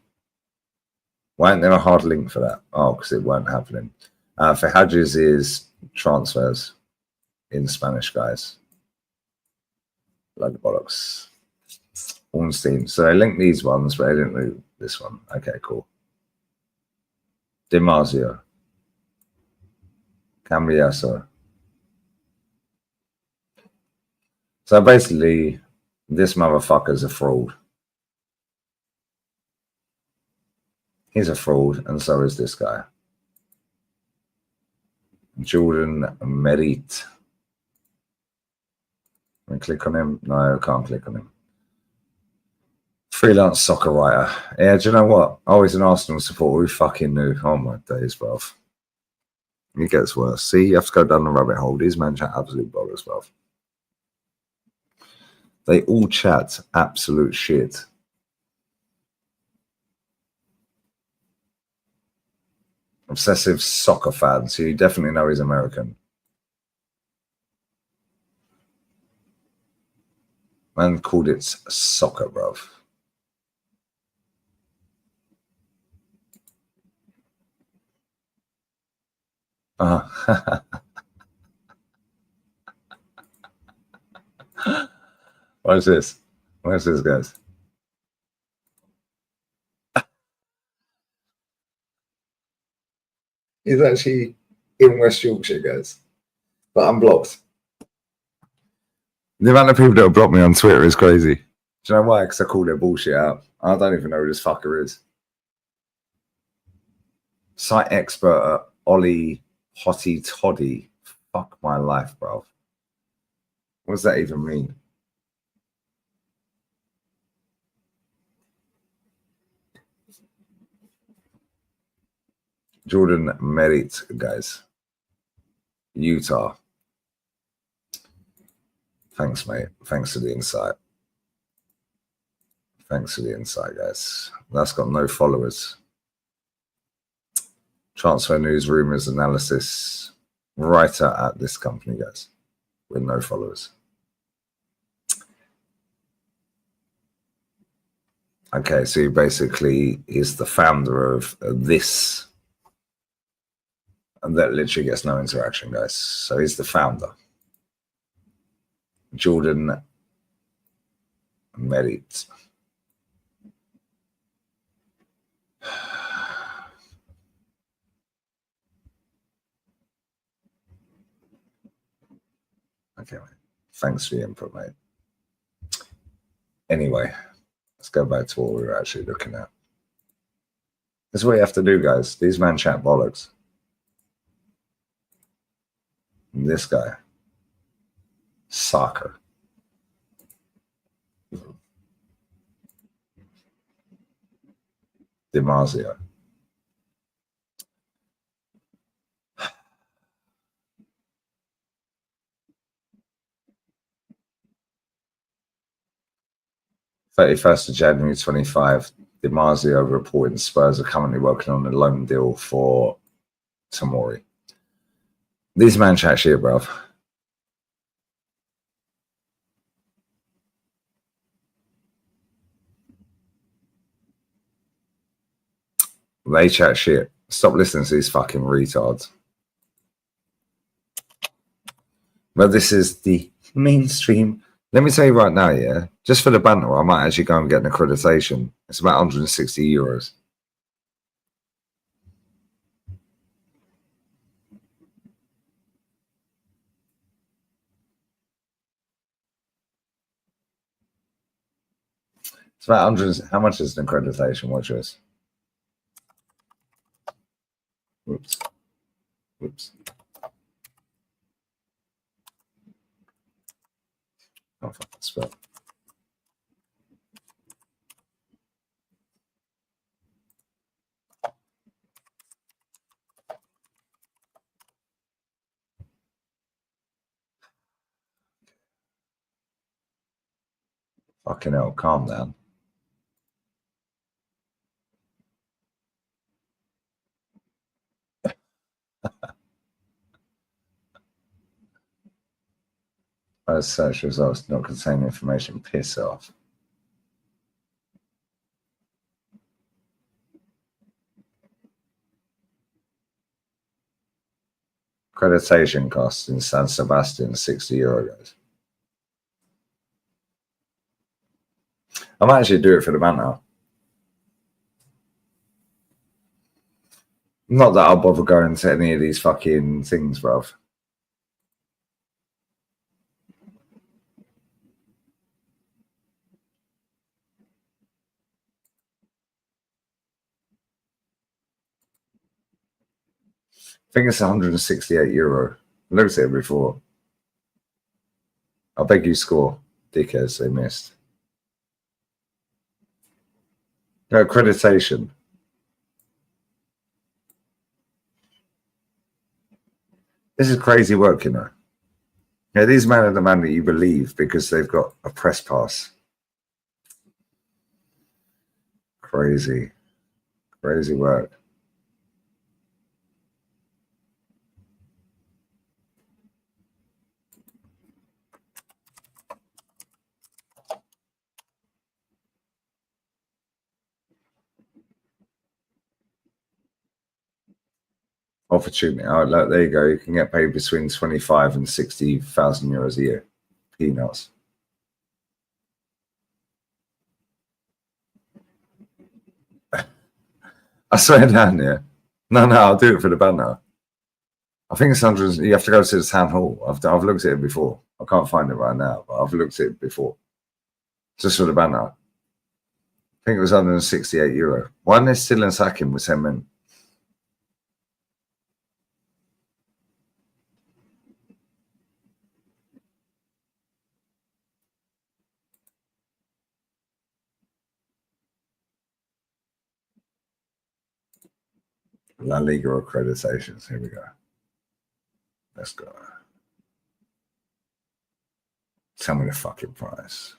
why ain't there a hard link for that? Oh, because it weren't happening. For Hadges is transfers in Spanish, guys. Load of bollocks. Ornstein. So they linked these ones, but they didn't link this one. Okay, cool. DiMarzio. Cambiaso. So basically, this motherfucker's a fraud. He's a fraud, and so is this guy. Jordan Merit. Can I click on him? No, I can't click on him. Freelance soccer writer. Yeah, do you know what? Oh, he's an Arsenal supporter. Who fucking knew? Oh my days, bruv. It gets worse. See, you have to go down the rabbit hole. These men chat absolute bollocks, bruv. They all chat absolute shit. Obsessive soccer fan, so you definitely know he's American. Man called it soccer, bruv. What is this? What is this, guys? He's actually in West Yorkshire, guys. But I'm blocked. The amount of people that have blocked me on Twitter is crazy. Do you know why? Because I call their bullshit out. I don't even know who this fucker is. Site expert Ollie Hottie Toddy. Fuck my life, bro. What does that even mean? Jordan Merritt, guys. Utah. Thanks, mate. Thanks for the insight. Thanks for the insight, guys. That's got no followers. Transfer news, rumors, analysis. Writer at this company, guys, with no followers. Okay, so he basically is the founder of this, and that literally gets no interaction, guys. So he's the founder. Jordan Merritt. Okay, mate. Thanks for the input, mate. Anyway, let's go back to what we were actually looking at. This is what you have to do, guys. These men chat bollocks. And this guy, soccer. DiMarzio. (31st of January 25). DiMarzio reporting Spurs are currently working on a loan deal for Tomori. These man chat shit, bruv. They chat shit. Stop listening to these fucking retards. But this is the mainstream. Let me tell you right now, yeah, just for the banter, I might actually go and get an accreditation. It's about 160 euros. It's about 100. How much is an accreditation? Watch this. Whoops. Whoops. Oh, fucking spell. Fucking hell, calm down. Search results not contain information. Piss off. Accreditation costs in San Sebastian, 60 euros. I might actually do it for the banter. Not that I'll bother going to any of these fucking things, bruv. I think it's 168 euro. I looked at it before. I beg you score, dickheads, they missed. No, accreditation. This is crazy work, you know. Yeah, these men are the man that you believe because they've got a press pass. Crazy. Crazy work. Opportunity. Oh, look, there you go. You can get paid between 25 and 60,000 euros a year. Peanuts. I swear down here. No, I'll do it for the banner. I think it's 100. You have to go to the town hall. I've looked at it before. I can't find it right now, but I've looked at it before. Just for the banner. I think it was €168. Why are they still in sacking with 10 men? La Liga accreditations. Here we go. Let's go. Tell me the fucking price.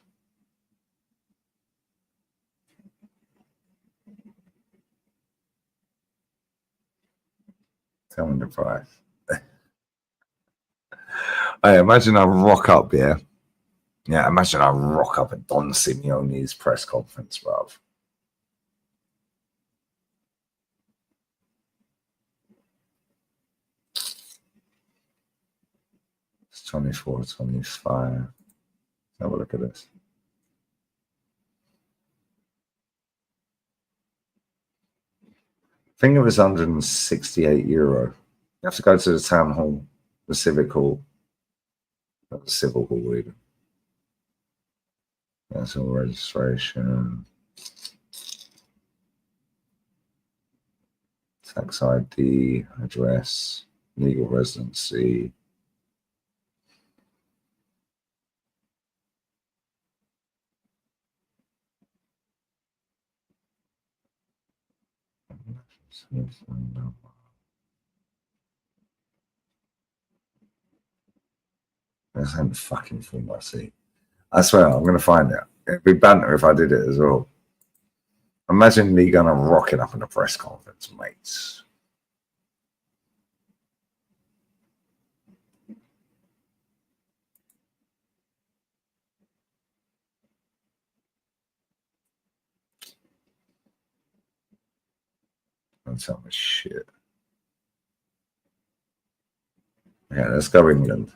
Tell me the price. Hey, imagine I rock up, yeah? Yeah, imagine I rock up at Don Simeone's press conference, bruv. It's 24, 25. Have a look at this. I think it was €168. You have to go to the town hall, the civic hall. Not the civil hall, even. That's all registration. Tax ID, address, legal residency. This ain't the fucking form I see. I swear, I'm going to find it. It'd be banter if I did it as well. Imagine me going to rock it up in a press conference, mates. Don't tell me shit. Yeah, let's go England.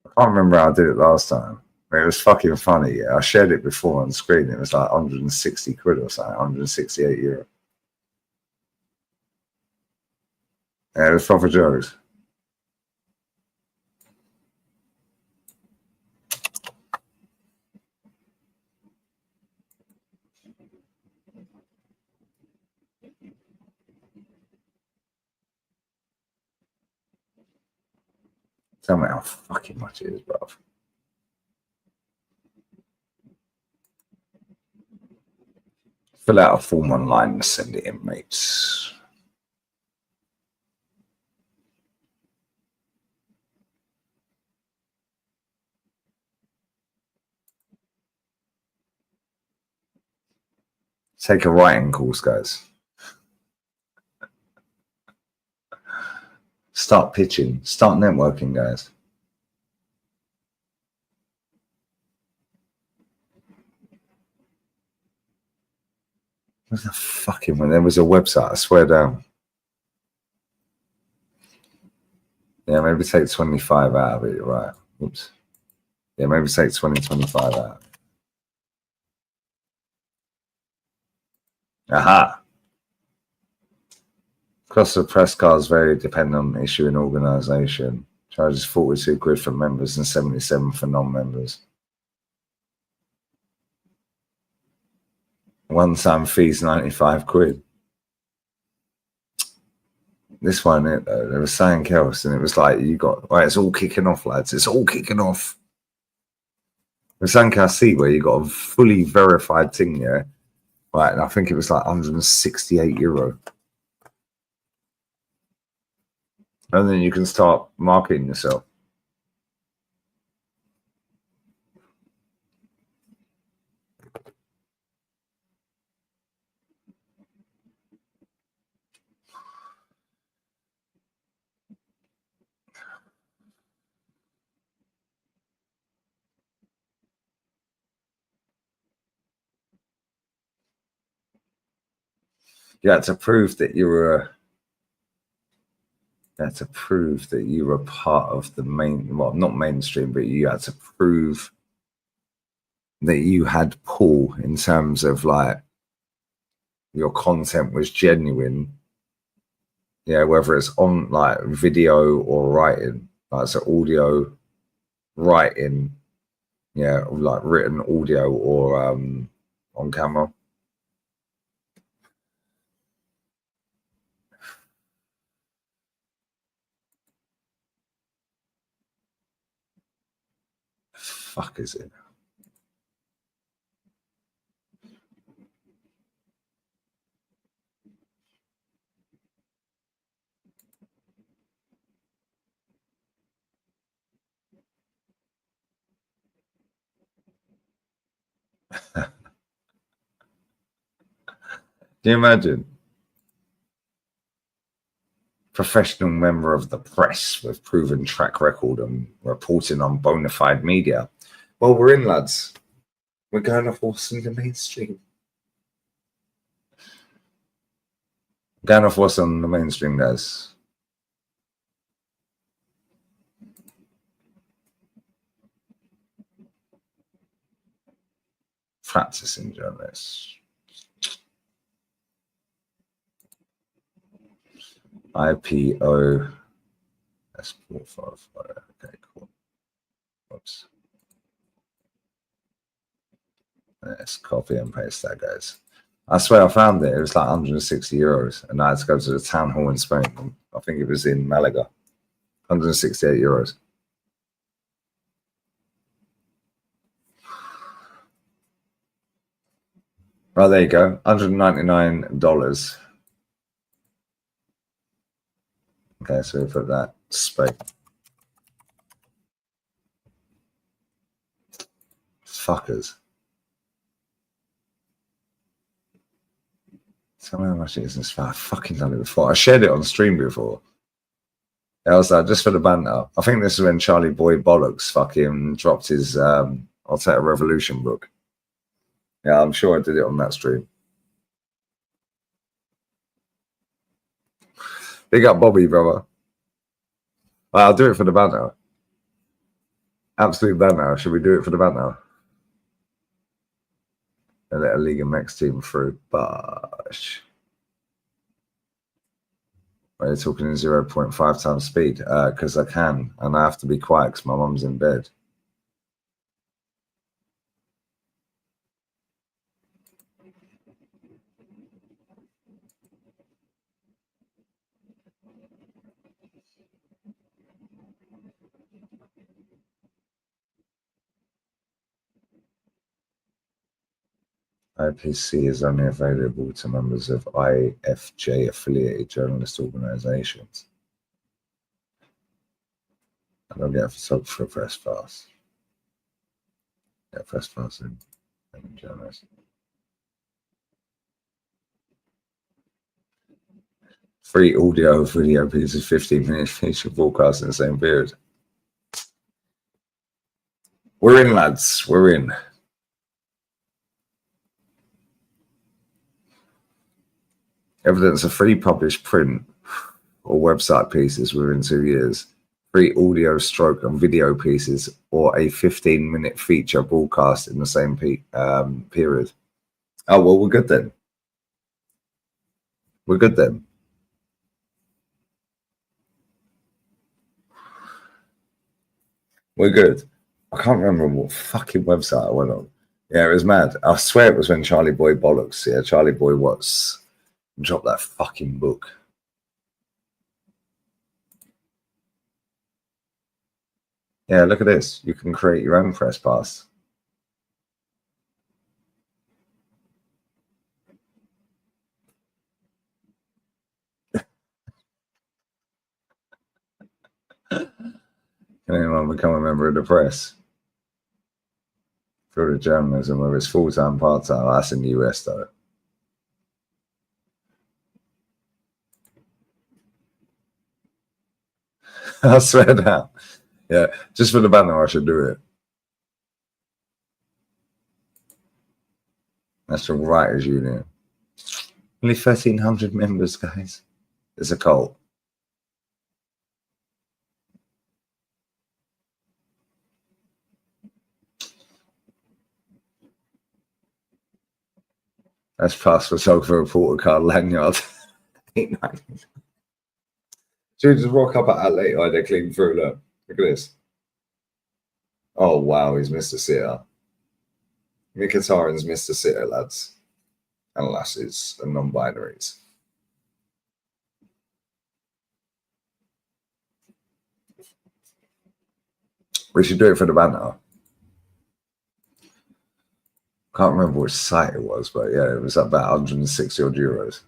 I can't remember how I did it last time. It was fucking funny. Yeah, I shared it before on screen. It was like 160 quid or something, €168. Yeah, it was proper jokes. Tell me how fucking much it is, bruv. Fill out a form online and send it in, mates. Take a writing course, guys. Start pitching. Start networking, guys. What's the fucking one? There was a website, I swear down. Yeah, maybe take 25 out of it, right? Oops. Yeah, maybe take 25 out. Aha. Cost of press cards vary depending on issue and organisation. Charges 42 quid for members and 77 for non-members. One-time fees 95 quid. This one, there was something else, and it was like, you got, right, it's all kicking off, lads. It's all kicking off. There's something I see where you got a fully verified thing, yeah? Right, and I think it was like €168. And then you can start marketing yourself. You had to prove that you were. You had to prove that you were part of the main, well, not mainstream, but you had to prove that you had pull in terms of like your content was genuine. Yeah, whether it's on like video or writing, like so audio, writing, yeah, like written audio or on camera. Fuck is it? Can you imagine? Professional member of the press with proven track record and reporting on bona fide media. Well, we're in, lads. We're going off what's in the mainstream. Going off what's on the mainstream, guys. Practicing journalists. IPO. That's 455. Okay, cool. Oops. Let's copy and paste that, guys. I swear I found it. It was like 160 euros. And I had to go to the town hall in Spain. I think it was in Malaga. 168 euros. Oh, there you go. $199. Okay, so we put that space. Fuckers. Tell me how much it is in this. I've fucking done it before. I shared it on stream before. I was like, just for the banter. I think this is when Charlie Boy Bollocks fucking dropped his I'll Take a Revolution book. Yeah, I'm sure I did it on that stream. Big up Bobby, brother. Well, I'll do it for the banter. Absolute banter. Should we do it for the banter? And let a League of Mex team through. Bosh. Are you talking in 0.5 times speed? Because I can, and I have to be quiet because my mum's in bed. IPC is only available to members of IFJ affiliated journalist organizations. I don't get a photographer press pass. Yeah, press pass in journalist. Free audio video pieces, 15 minutes feature broadcast in the same period. We're in, lads. We're in. Evidence of free published print or website pieces within 2 years. Free audio, stroke, and video pieces, or a 15-minute feature broadcast in the same period. Oh, well, we're good then. We're good then. We're good. I can't remember what fucking website I went on. Yeah, it was mad. I swear it was when Charlie Boy Bollocks, yeah, Charlie Boy Watts dropped that fucking book. Yeah, look at this. You can create your own press pass. Can anyone become a member of the press? Go to journalism, whether it's full-time, part-time. That's in the US, though. I swear down. Yeah, just for the banner, I should do it. National Writers Union. Only 1,300 members, guys. It's a cult. That's passports over a porter card lanyard. Should we just walk up at late? Oh, they're clean through. Look at this. Oh, wow. He's Mr. Sitter. Mkhitaryan's Mr. Sitter, lads and lasses and non-binaries. We should do it for the banner. Can't remember which site it was, but yeah, it was about 160 odd euros.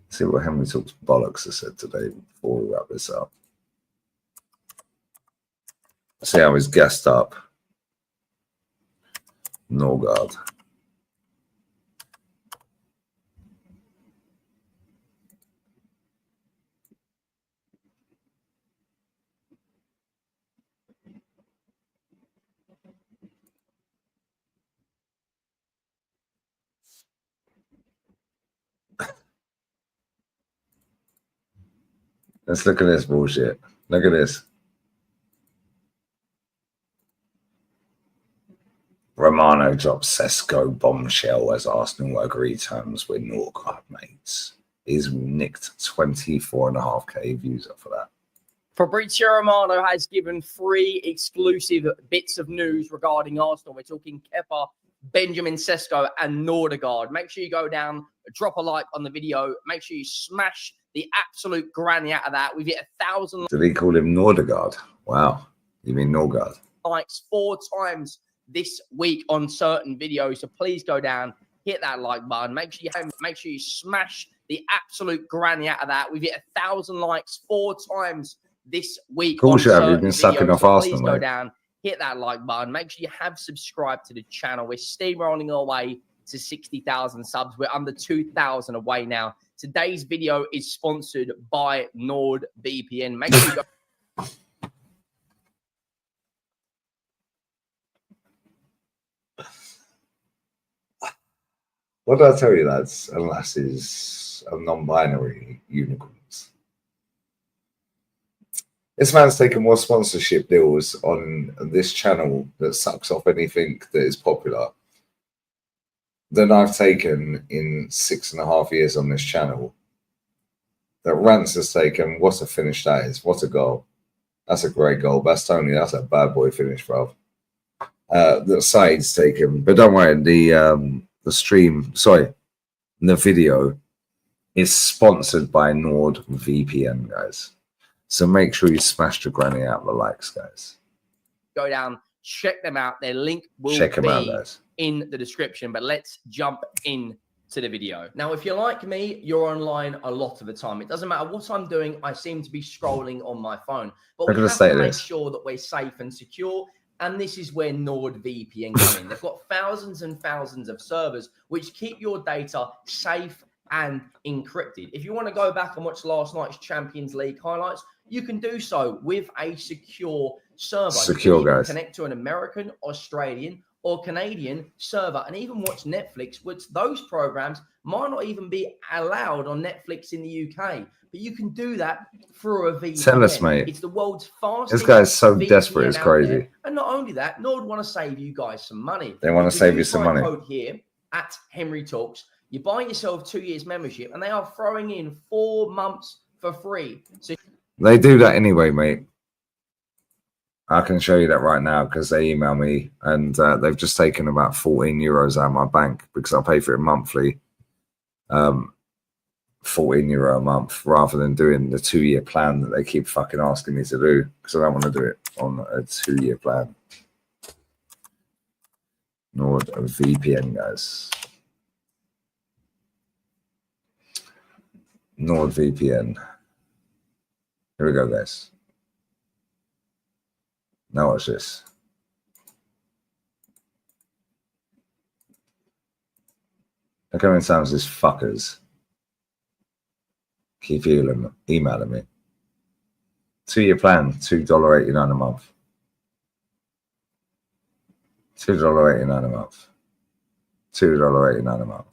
See what Henry Talks Bollocks has said today before we wrap this up. See how he's gassed up. Norgard. Let's look at this bullshit. Look at this. Romano drops Sesko bombshell as Arsenal agree terms with Norgard mates. He's nicked 24.5k views up for that.
Fabrizio Romano has given 3 exclusive bits of news regarding Arsenal. We're talking Kepa, Benjamin Sesko, and Nordegaard. Make sure you go down, drop a like on the video. Make sure you smash the absolute granny out of that. We've hit 1,000.
Did he call him Nordegaard? Wow. You mean Norgard?
Likes 4 times this week on certain videos. So please go down, hit that like button. Make sure you smash the absolute granny out of that. We've hit 1,000 likes 4 times this week.
Cool, you've been sucking off Arsenal.
Please go down, hit that like button. Make sure you have subscribed to the channel. We're steamrolling our way to 60,000 subs. We're under 2,000 away now. Today's video is sponsored by NordVPN. Make sure you go.
What did I tell you, lads and lasses of non-binary unicorns? This man's taken more sponsorship deals on this channel that sucks off anything that is popular than I've taken in 6.5 years on this channel. That Rance has taken. What a finish that is. What a goal. That's a great goal. Bastoni, that's a bad boy finish, bro. That Said's taken. But don't worry, the stream, sorry, the video is sponsored by NordVPN, guys. So make sure you smash the granny out of the likes, guys.
Go down, check them out. Their link will be in the description. But let's jump in to the video. Now, if you're like me, you're online a lot of the time. It doesn't matter what I'm doing. I seem to be scrolling on my phone. But we have to make sure that we're safe and secure. And this is where NordVPN come in. They've got thousands and thousands of servers which keep your data safe and encrypted. If you want to go back and watch last night's Champions League highlights, you can do so with a secure server.
Secure, guys.
Connect to an American, Australian, or Canadian server and even watch Netflix, which those programs might not even be allowed on Netflix in the UK. But you can do that through a VPN.
Tell us, mate.
It's the world's fastest.
This guy's so
VPN
desperate, it's crazy.
there. And not only that, Nord want to save you guys some money.
They want to save you some money.
Code here at Henry Talks. You buy yourself 2 years membership, and they are throwing in 4 months for free. So
they do that anyway, mate. I can show you that right now because they email me and they've just taken about 14 euros out of my bank because I pay for it monthly. 14 euro a month rather than doing the 2-year plan that they keep fucking asking me to do because I don't want to do it on a 2-year plan. NordVPN, guys. NordVPN. Here we go, guys. Now watch this. Look how many times these fuckers keep emailing me. 2-year plan, $2.89 a month. $2.89 a month. $2.89 a month.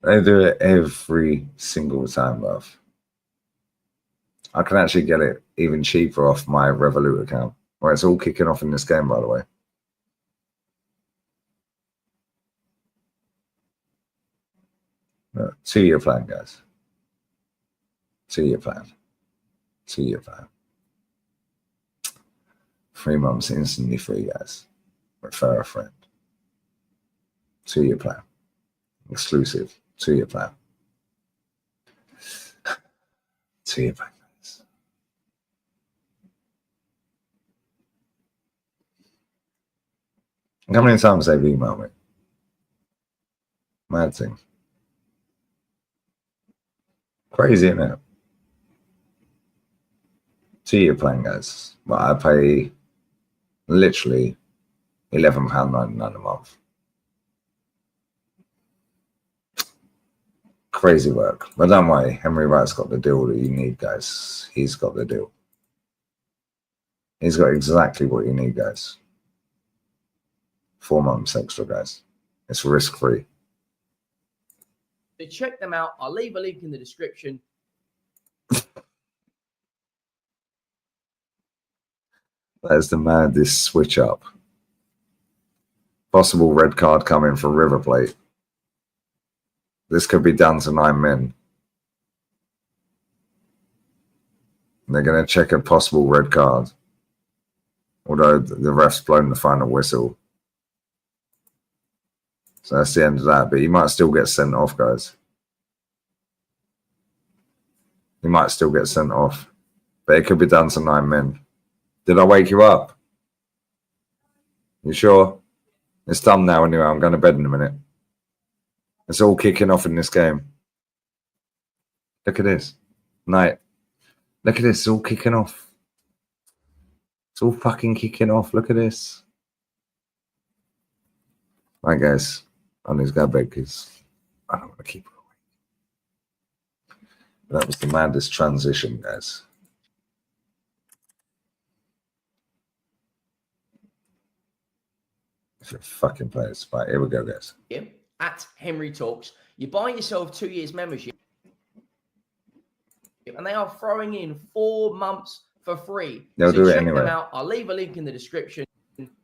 They do it every single time, bruv. I can actually get it even cheaper off my Revolut account. Well, it's all kicking off in this game, by the way. Look, 2-year plan, guys. 2-year plan. 2-year plan. 3 months instantly free, guys. Refer a friend. 2-year plan. Exclusive. 2-year plan. 2-year plan, guys. How many times they've emailed me? Mad thing. Crazy, isn't it? 2-year plan, guys. But I pay literally £11.99 a month. Crazy work. But don't worry, Henry Wright's got the deal that you need, guys. He's got the deal. He's got exactly what you need, guys. 4 months extra, guys. It's risk-free.
So check them out. I'll leave a link in the description.
That's the maddest switch up. Possible red card coming for River Plate. This could be down to 9 men. They're going to check a possible red card. Although the ref's blown the final whistle. So that's the end of that. But he might still get sent off, guys. He might still get sent off. But it could be down to 9 men. Did I wake you up? You sure? It's done now anyway. I'm going to bed in a minute. It's all kicking off in this game. Look at this. Night. Look at this. It's all kicking off. It's all fucking kicking off. Look at this. Right, guys. I need to go to bed because I don't want to keep her awake. That was the maddest transition, guys. Fucking players. Right, here we go, guys.
At Henry Talks, you buy yourself 2 years membership, and they are throwing in 4 months for free.
They'll do it anyway.
Check them out. I'll leave a link in the description.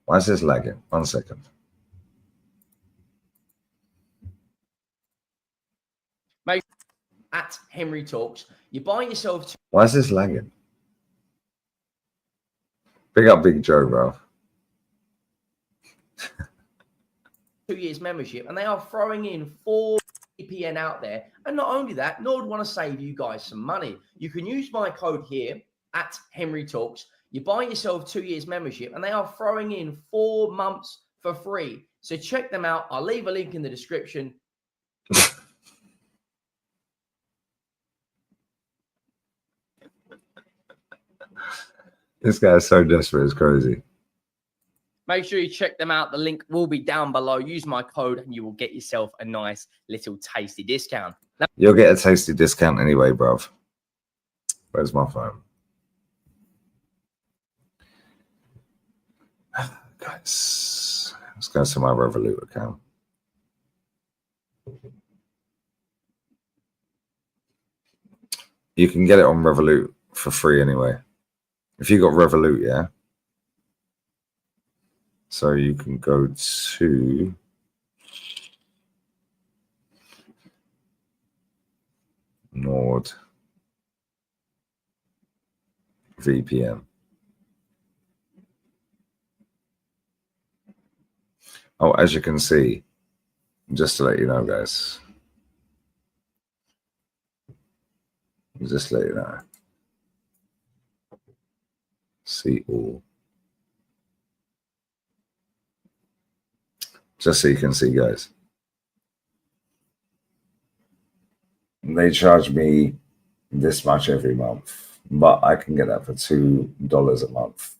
Why is this lagging? 1 second.
At Henry Talks, you buy yourself.
Why is this lagging? Big up Big Joe, bro.
2 years membership, and they are throwing in 4 VPN out there. And not only that, Nord want to save you guys some money. You can use my code here at Henry Talks. You buy yourself 2 years membership, and they are throwing in 4 months for free. So check them out. I'll leave a link in the description.
This guy's so desperate, it's crazy.
Make sure you check them out. The link will be down below. Use my code and you will get yourself a nice little tasty discount. Now,
you'll get a tasty discount anyway, bruv. Where's my phone? Guys, let's go to my Revolut account. You can get it on Revolut for free anyway. If you got Revolut, yeah. So you can go to Nord VPN. Oh, as you can see, just to let you know, guys. Just to let you know. See all. Just so you can see, guys. They charge me this much every month, but I can get that for $2 a month.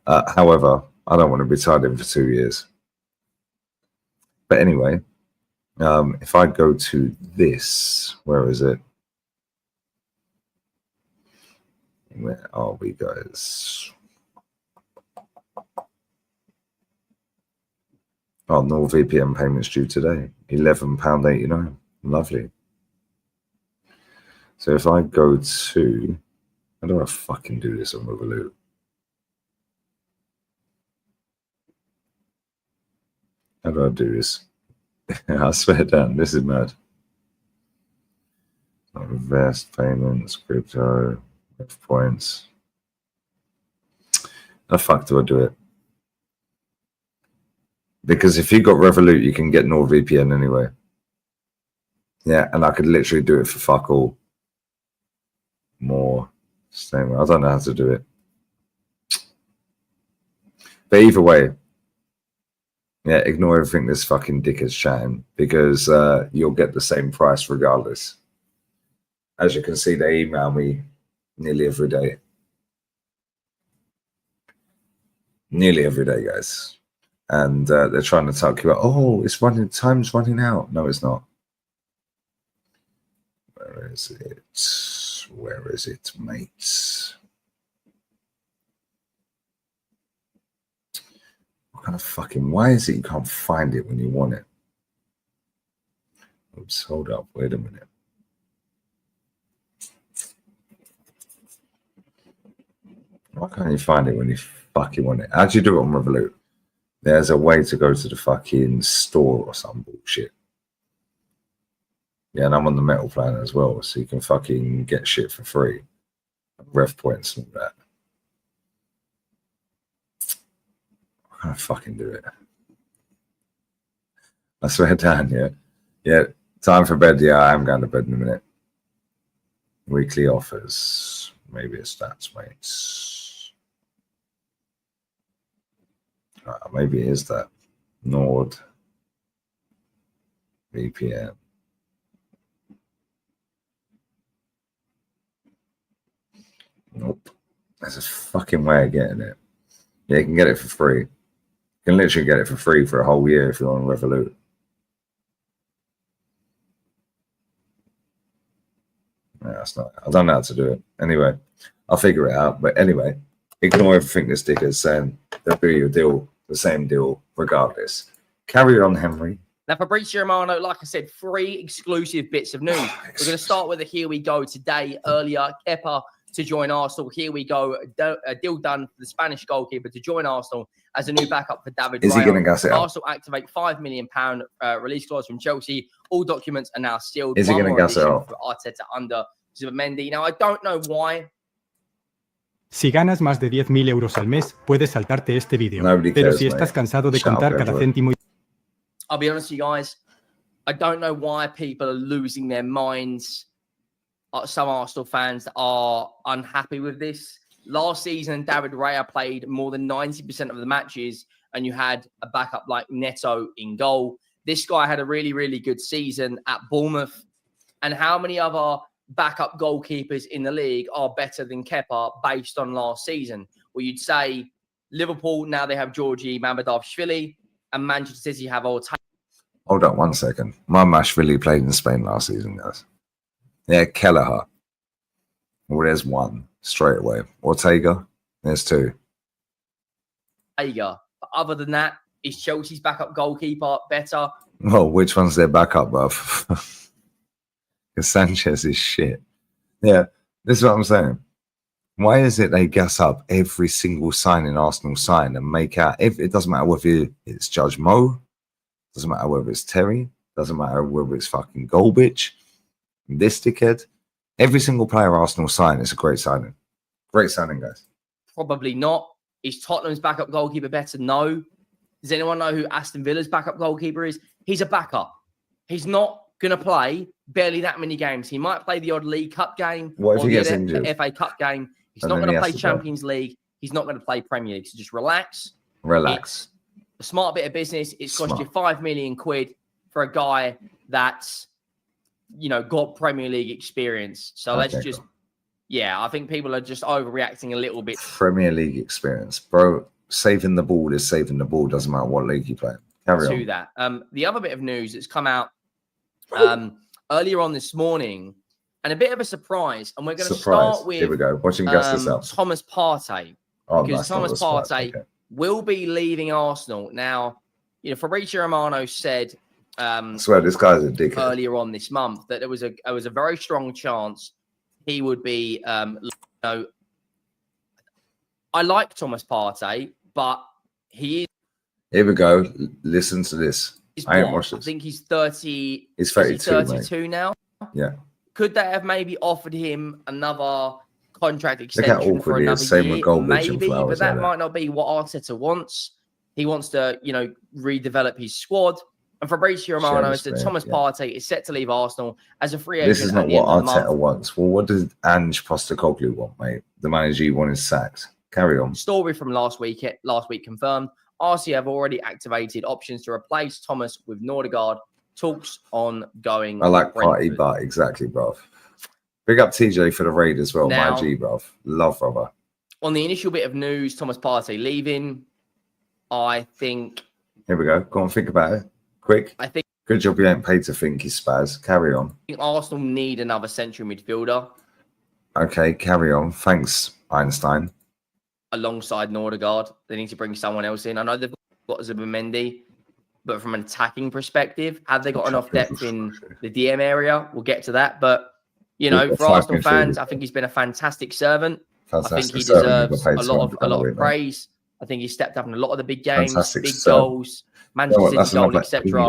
However, I don't want to be tied in for 2 years. But anyway, if I go to this, where is it? Where are we, guys? Oh, NordVPN payments due today. £11.89. Lovely. So if I go to, how do I fucking do this on Revolut? How do I do this? I swear down, this is mad. Invest, payments, crypto, points. How the fuck do I do it? Because if you got Revolut, you can get NordVPN anyway. Yeah, and I could literally do it for fuck all. More. Same. I don't know how to do it. But either way, yeah, ignore everything this fucking dick is chatting, because you'll get the same price regardless. As you can see, they email me nearly every day. Nearly every day, guys. And they're trying to talk you about, oh, it's running, time's running out. No, it's not. Where is it? Where is it, mates? What kind of fucking, why is it you can't find it when you want it? Oops, hold up, wait a minute. Why can't you find it when you fucking want it? How do you do it on Revolut? There's a way to go to the fucking store or some bullshit. Yeah, and I'm on the metal plan as well, so you can fucking get shit for free. Rev points and all that. I can't fucking do it. I swear down, yeah. Yeah, time for bed. Yeah, I am going to bed in a minute. Weekly offers. Maybe it's stats, mates. Maybe it is that. Nord VPN. Nope. There's a fucking way of getting it. Yeah, you can get it for free. You can literally get it for free for a whole year if you're on Revolut. No, that's not. I don't know how to do it. Anyway, I'll figure it out. But anyway, ignore everything this dick is saying. They'll do your deal, the same deal, regardless. Carry on, Henry.
Now, Fabrizio Romano, like I said, 3 exclusive bits of news. We're going to start with a here we go today. Earlier, Kepa to join Arsenal. Here we go. A deal done for the Spanish goalkeeper to join Arsenal as a new backup for David
Is
Raya.
he going to gas it up?
Arsenal activate £5 million release clause from Chelsea. All documents are now sealed.
Is he going to gas it up?
For Arteta under Zubimendi. Now, I don't know why.
Si ganas más de 10.000 euros al mes, puedes saltarte este vídeo. Pero si estás cansado de contar cada céntimo...
I'll be honest with you guys. I don't know why people are losing their minds. Some Arsenal fans are unhappy with this. Last season, David Raya played more than 90% of the matches, and you had a backup like Neto in goal. This guy had a really, really good season at Bournemouth. And how many other backup goalkeepers in the league are better than Kepa based on last season? Well, you'd say Liverpool, now they have Georgi Mamardashvili, and Manchester City have Ortega.
Hold on 1 second. Mamardashvili played in Spain last season, guys. Yeah, Kelleher. Well, there's 1 straight away. Ortega, there's 2.
But other than that, is Chelsea's backup goalkeeper better?
Well, which one's their backup, bruv? Because Sanchez is shit. Yeah, this is what I'm saying. Why is it they gas up every single signing Arsenal sign and make out? It doesn't matter whether it's Judge Mo, doesn't matter whether it's Terry, doesn't matter whether it's fucking Golbich, this dickhead. Every single player Arsenal sign is a great signing. Great signing, guys.
Probably not. Is Tottenham's backup goalkeeper better? No. Does anyone know who Aston Villa's backup goalkeeper is? He's a backup. He's not going to play barely that many games. He might play the odd League Cup game
or
the FA Cup game. He's not going to play Champions League. He's not going to play Premier League. So just relax.
Relax.
It's a smart bit of business. It's cost you £5 million for a guy that's, you know, got Premier League experience. So let's just, I think people are just overreacting a little bit.
Premier League experience, bro. Saving the ball is saving the ball. Doesn't matter what league you play. Carry on.
That. The other bit of news that's come out earlier on this morning and a bit of a surprise. And we're going to
Surprise.
start with
Here we go. Watching gas this up.
Thomas Partey.
Oh,
Because
that's not
Thomas
the surprise.
Partey
Okay.
will be leaving Arsenal. Now, you know, Fabrizio Romano said
I swear this guy's a dickhead.
earlier on this month that there was a very strong chance he would be, you know, I like Thomas Partey, but he is.
Here we go. Listen to this. I ain't watched
I
this.
think he's 30.
He's 32,
is he 32 now.
Yeah.
Could they have maybe offered him another contract
Look
extension
how
for
awkward he
another
is. Same
year?
with Goldbridge and
Maybe,
Flowers
but that
like
might not be what Arteta wants. He wants to, you know, redevelop his squad. And Fabrizio Romano said Thomas Partey is set to leave Arsenal as a free agent.
This is not what Arteta wants. Well, what does Ange Postecoglou want, mate? The manager you want is sacked. Carry on.
Story from last week confirmed. RC have already activated options to replace Thomas with Nordegaard. Talks ongoing.
I like Partey, but exactly, bruv. Big up TJ for the raid as well.
Now,
my G, bruv. Love, brother.
On the initial bit of news, Thomas Partey leaving, I think.
Here we go. Go on, think about it. Quick.
I think.
Good job you ain't paid to think, you spaz. Carry on.
I think Arsenal need another central midfielder.
Okay, carry on. Thanks, Einstein.
Alongside Nordegaard, they need to bring someone else in. I know they've got Zubimendi, but from an attacking perspective, have they got enough depth in the DM area? We'll get to that. But, you know, for Arsenal fans, I think he's been a fantastic servant. I think he deserves a lot of praise. I think he stepped up in a lot of the big games, big goals, Manchester City goal, etc.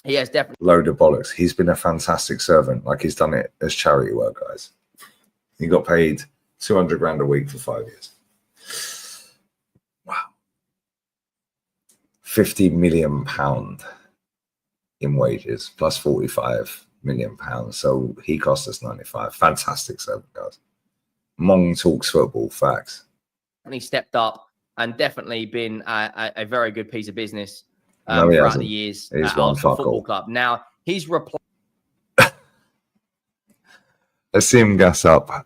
He has definitely
load of bollocks. He's been a fantastic servant. Like, he's done it as charity work, guys. He got paid 200 grand a week for 5 years. Wow. £50 million in wages plus £45 million. So he cost us 95. Fantastic servant, guys. Mong talks football, facts.
And he stepped up and definitely been a very good piece of business throughout the years at Arsenal Football Club. Now, he's replaced.
Let's see him gas up.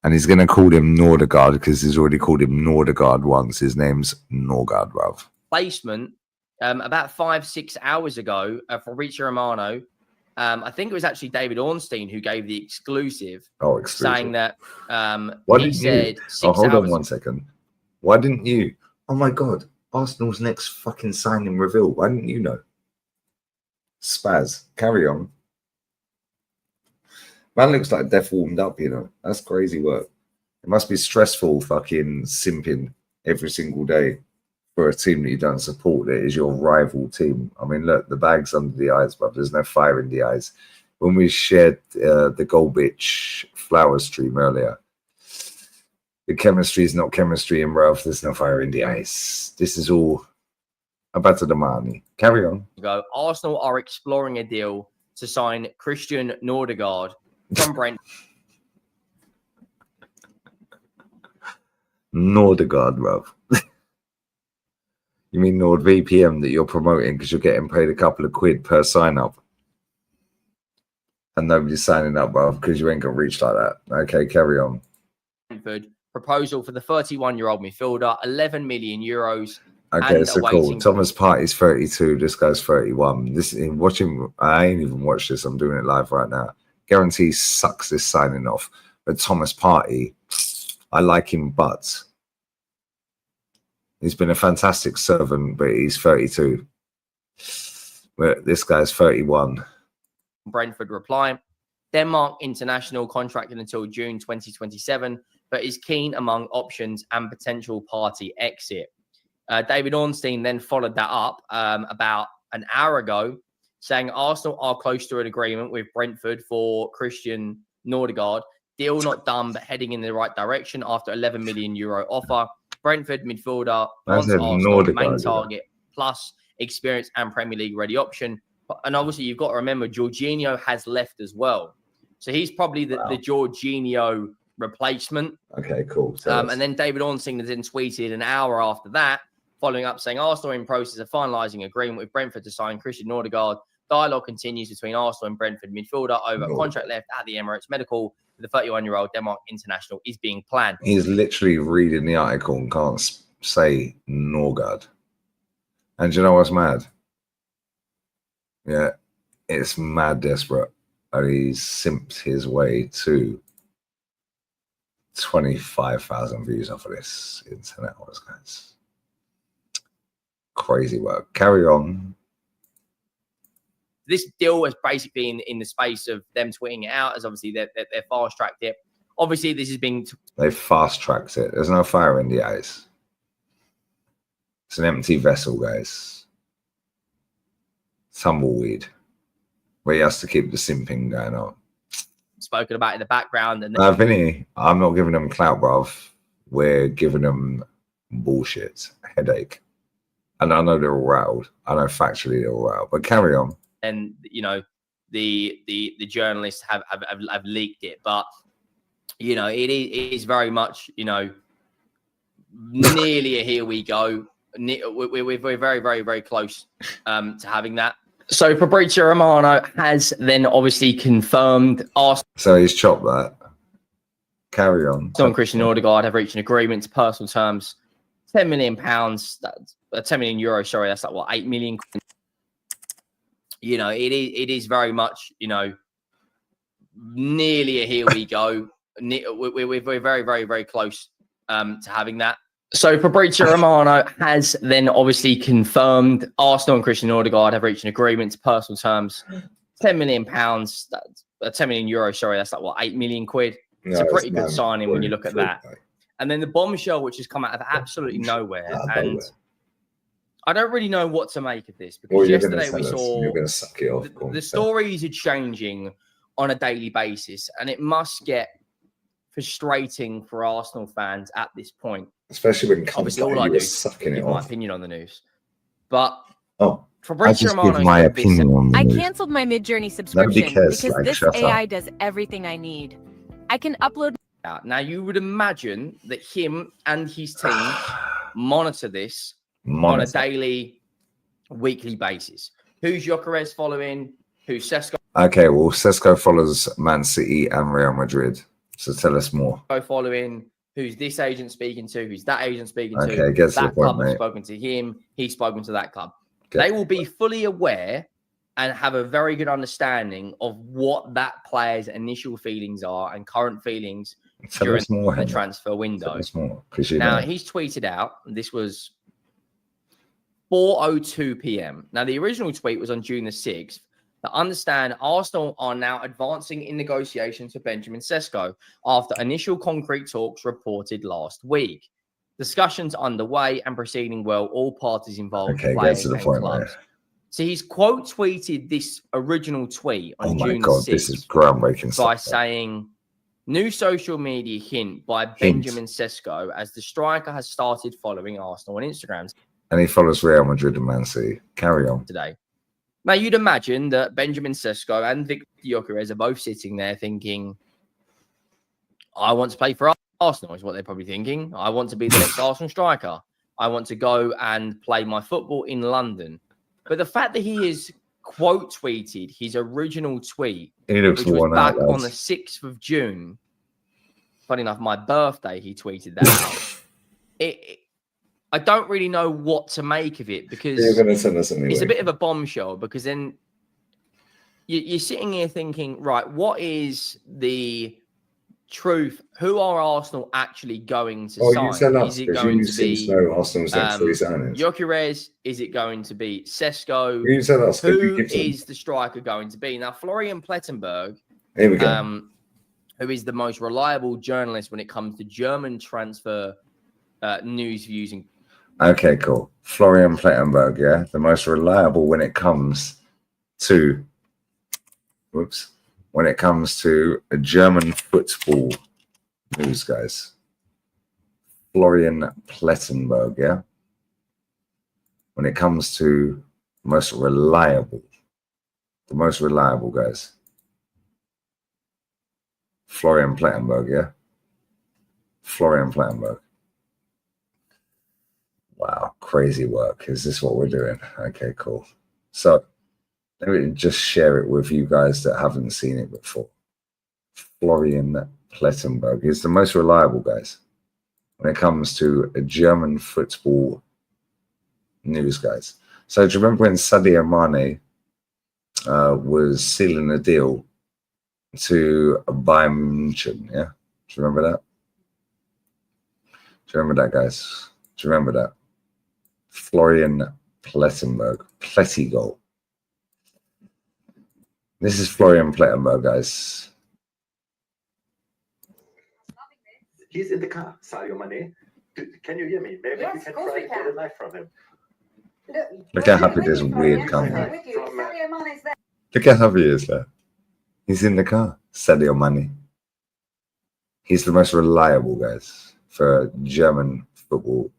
And he's going to call him Nordegaard because he's already called him Nordegaard once. His name's Norgard, bruv.
Placement about 5-6 hours ago for Fabrizio Romano. I think it was actually David Ornstein who gave the exclusive.
Oh, exclusive.
Saying that
he said 6 hours. Hold on 1 second. Why didn't you? Oh, my God. Arsenal's next fucking signing reveal. Why didn't you know? Spaz. Carry on. Man looks like death warmed up, you know. That's crazy work. It must be stressful fucking simping every single day for a team that you don't support that is your rival team. I mean, look, the bag's under the eyes, but there's no fire in the eyes. When we shared the Goldbitch flower stream earlier, the chemistry is not chemistry, and bruv, there's no fire in the eyes. This is all about the money. Carry on.
Arsenal are exploring a deal to sign Christian Nordegaard from Brent.
Nordegaard, bruv. You mean NordVPN that you're promoting because you're getting paid a couple of quid per sign up? And nobody's signing up, bruv, because you ain't going to reach like that. Okay, carry on.
Brentford proposal for the 31-year-old midfielder, 11 million euros.
Okay, so cool. Thomas Partey's 32. This guy's 31. I ain't even watched this. I'm doing it live right now. Guarantee sucks this signing off. But Thomas Partey, I like him, but he's been a fantastic servant, but he's 32. But this guy's 31.
Brentford reply. Denmark international contracted until June 2027, but is keen among options and potential party exit. David Ornstein then followed that up about an hour ago, saying Arsenal are close to an agreement with Brentford for Christian Nordegaard. Deal not done, but heading in the right direction after 11 million euro offer. Brentford midfielder wants Arsenal main target plus experience and Premier League ready option. And obviously, you've got to remember, Jorginho has left as well. So he's probably the Jorginho replacement.
Okay, cool.
And then David Ornstein then tweeted an hour after that, following up saying Arsenal in process of finalising agreement with Brentford to sign Christian Nordegaard. Dialogue continues between Arsenal and Brentford midfielder over contract left at the Emirates Medical. The 31-year-old Denmark international is being planned.
He's literally reading the article and can't say Norgard. And do you know what's mad? Yeah, it's mad desperate. and he's simped his way to 25,000 views off of this in 10 hours, guys. Crazy work. Carry on.
This deal was basically in the space of them tweeting it out, as obviously they're fast-tracked it. Obviously, this is being...
They fast-tracked it. There's no fire in the eyes. It's an empty vessel, guys. Tumbleweed. Where he has to keep the simping going on.
Spoken about in the background. And
Vinny, I'm not giving them clout, bruv. We're giving them bullshit. Headache. And I know they're all rattled. I know factually they're all rattled. But carry on.
And, you know, the journalists have leaked it. But, you know, it is very much, you know, nearly a here we go. We're very, very, very close to having that. So Fabrizio Romano has then obviously confirmed Arsenal.
So he's chopped that. Carry on.
And Christian Odegaard have reached an agreement to personal terms. £10 million. That's 10 million euros. Sorry, that's like what, 8 million. You know, it is very much, you know, nearly a here we go. We're very, very, very close to having that. So Fabrizio Romano has then obviously confirmed Arsenal and Christian Odegaard have reached an agreement to personal terms. £10 million. That's 10 million euros. Sorry, that's like what, 8 million quid. It's a pretty good signing when you look at that. And then the bombshell, which has come out of absolutely nowhere. And I don't really know what to make of this, because yesterday we saw the stories are changing on a daily basis, and it must get frustrating for Arsenal fans at this point.
Especially when
obviously all I do is give my opinion on the news. But
Fabrizio Romano, my opinion on the news.
I canceled my Mid-Journey subscription because this AI does everything I need. I can upload.
Now you would imagine that him and his team monitor this on a daily, weekly basis. Who's Gyökeres following? Who's Sesko?
Okay, well, Sesko follows Man City and Real Madrid. So tell us more.
Following, who's this agent speaking to? Who's that agent speaking to?
Okay, gets
that
the point,
club has spoken to him. He's spoken to that club. They will be fully aware and have a very good understanding of what that player's initial feelings are and current feelings during the transfer window. Now, he's tweeted out, this was 4:02 p.m. Now, the original tweet was on June the 6th. To understand, Arsenal are now advancing in negotiations for Benjamin Sesko after initial concrete talks reported last week. Discussions underway and proceeding well. All parties involved.
Okay, get to the point, man.
So he's quote tweeted this original tweet on June the 6th.
This is groundbreaking
by saying, new social media hint by Benjamin Sesko as the striker has started following Arsenal on Instagram.
And he follows Real Madrid and Man City. Carry on.
Today. Now, you'd imagine that Benjamin Sesko and Victor Gyökeres are both sitting there thinking, I want to play for Arsenal, is what they're probably thinking. I want to be the next Arsenal striker. I want to go and play my football in London. But the fact that he is quote tweeted his original tweet, which was back on the 6th of June, funny enough, my birthday, he tweeted that out. I don't really know what to make of it, because it's a bit of a bombshell, because then you're sitting here thinking, right, what is the truth? Who are Arsenal actually going to sign? Is it going to be Gyökeres? Is it going to be Sesko? Who is the striker going to be? Now, Florian Plettenberg, who is the most reliable journalist when it comes to German transfer news, views, and
okay, cool. Florian Plettenberg, yeah, the most reliable when it comes to, when it comes to a German football news, guys. Florian Plettenberg, yeah. When it comes to the most reliable, guys. Florian Plettenberg, yeah. Florian Plettenberg. Wow, crazy work. Is this what we're doing? Okay, cool. So let me just share it with you guys that haven't seen it before. Florian Plettenberg is the most reliable, guys, when it comes to a German football news, guys. So do you remember when Sadio Mane was sealing a deal to Bayern München. Yeah, do you remember that? Do you remember that, guys? Do you remember that? Florian Plettenberg, Plettigol. This is Florian Plettenberg, guys.
He's in the car, Sadio Mane. Can you hear me? Maybe we can try to get a knife from him.
Look how happy this weird company. Look how happy he is there. He's in the car, Sadio Mane. He's the most reliable, guys, for German football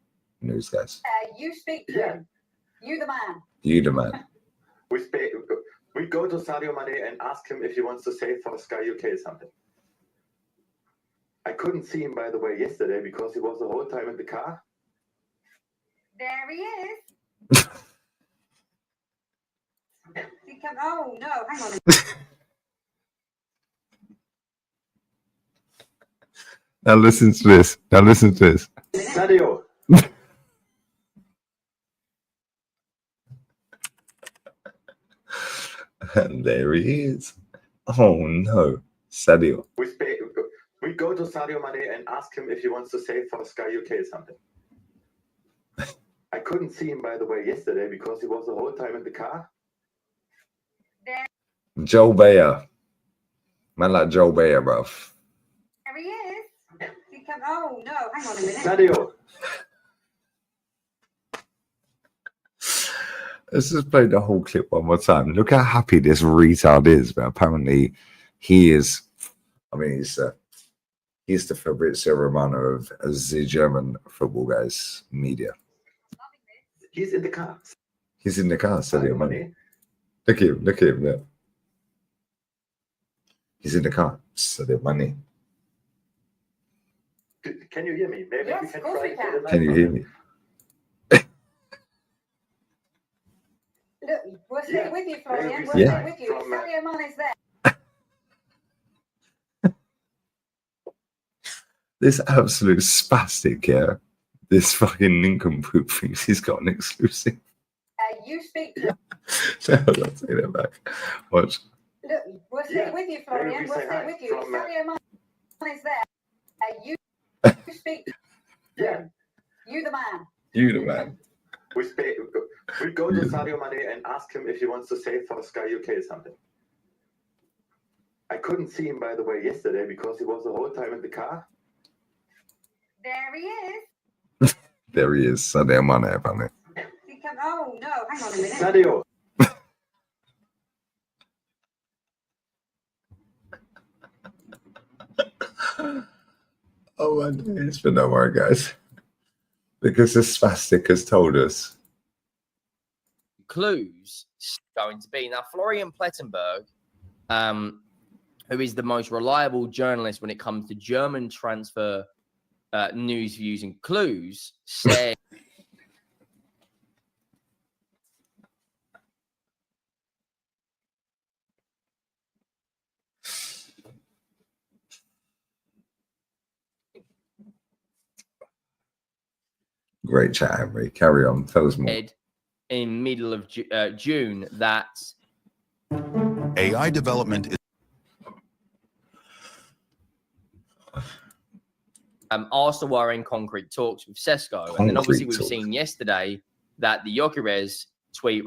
news, guys.
You speak to him. You the man.
You the man.
We go to Sadio Mane and ask him if he wants to say for Sky UK something. I couldn't see him, by the way, yesterday because he was the whole time in the car.
There he is. Oh, no, hang on.
Now listen to this. Now listen to this.
Sadio.
And there he is. Oh no, Sadio.
We go to Sadio Mane and ask him if he wants to say for Sky UK something. I couldn't see him, by the way, yesterday because he was the whole time in the car.
Joe Bayer. Man like Joe Bayer, bro.
There he is. Oh, no, hang on a minute.
Sadio.
Let's just play the whole clip one more time. Look how happy this retard is, but apparently he is. I mean, he's the Fabrizio Romano of the German football guys media.
He's in the car.
He's in the car, Sadio Mane. Look at him, look at him there. He's in the car, Sadio Mane.
Can you hear me? Maybe
Yes,
we can
of course
try
we
to get
can.
a
Can you hear me?
Look, we'll stay with you, Florian. We'll
Yeah.
stay with you. Sadio Mane's there.
This absolute spastic, yeah. This fucking nincompoop thinks he's got an exclusive.
You speak to
So I'll take that back. Watch.
Look, we'll stay with you, Florian. We'll stay with you. Sadio Mane's there. You speak to him. You the man.
You the man.
We go to Sadio Mane and ask him if he wants to say for Sky UK something. I couldn't see him, by the way, yesterday because he was the whole time in the car.
There he is.
There he is, Sadio Mane, apparently.
Oh, no, hang on a minute.
Sadio.
Oh my days, but don't worry, guys. Because the spastic has told us.
Clues going to be. Now, Florian Plettenberg, who is the most reliable journalist when it comes to German transfer news, views, and clues, said
Great chat, Henry. Carry on. Tell us more.
In middle of June that
AI development is
Arsenal were in concrete talks with Sesko. And then obviously we've seen yesterday that the Gyökeres tweet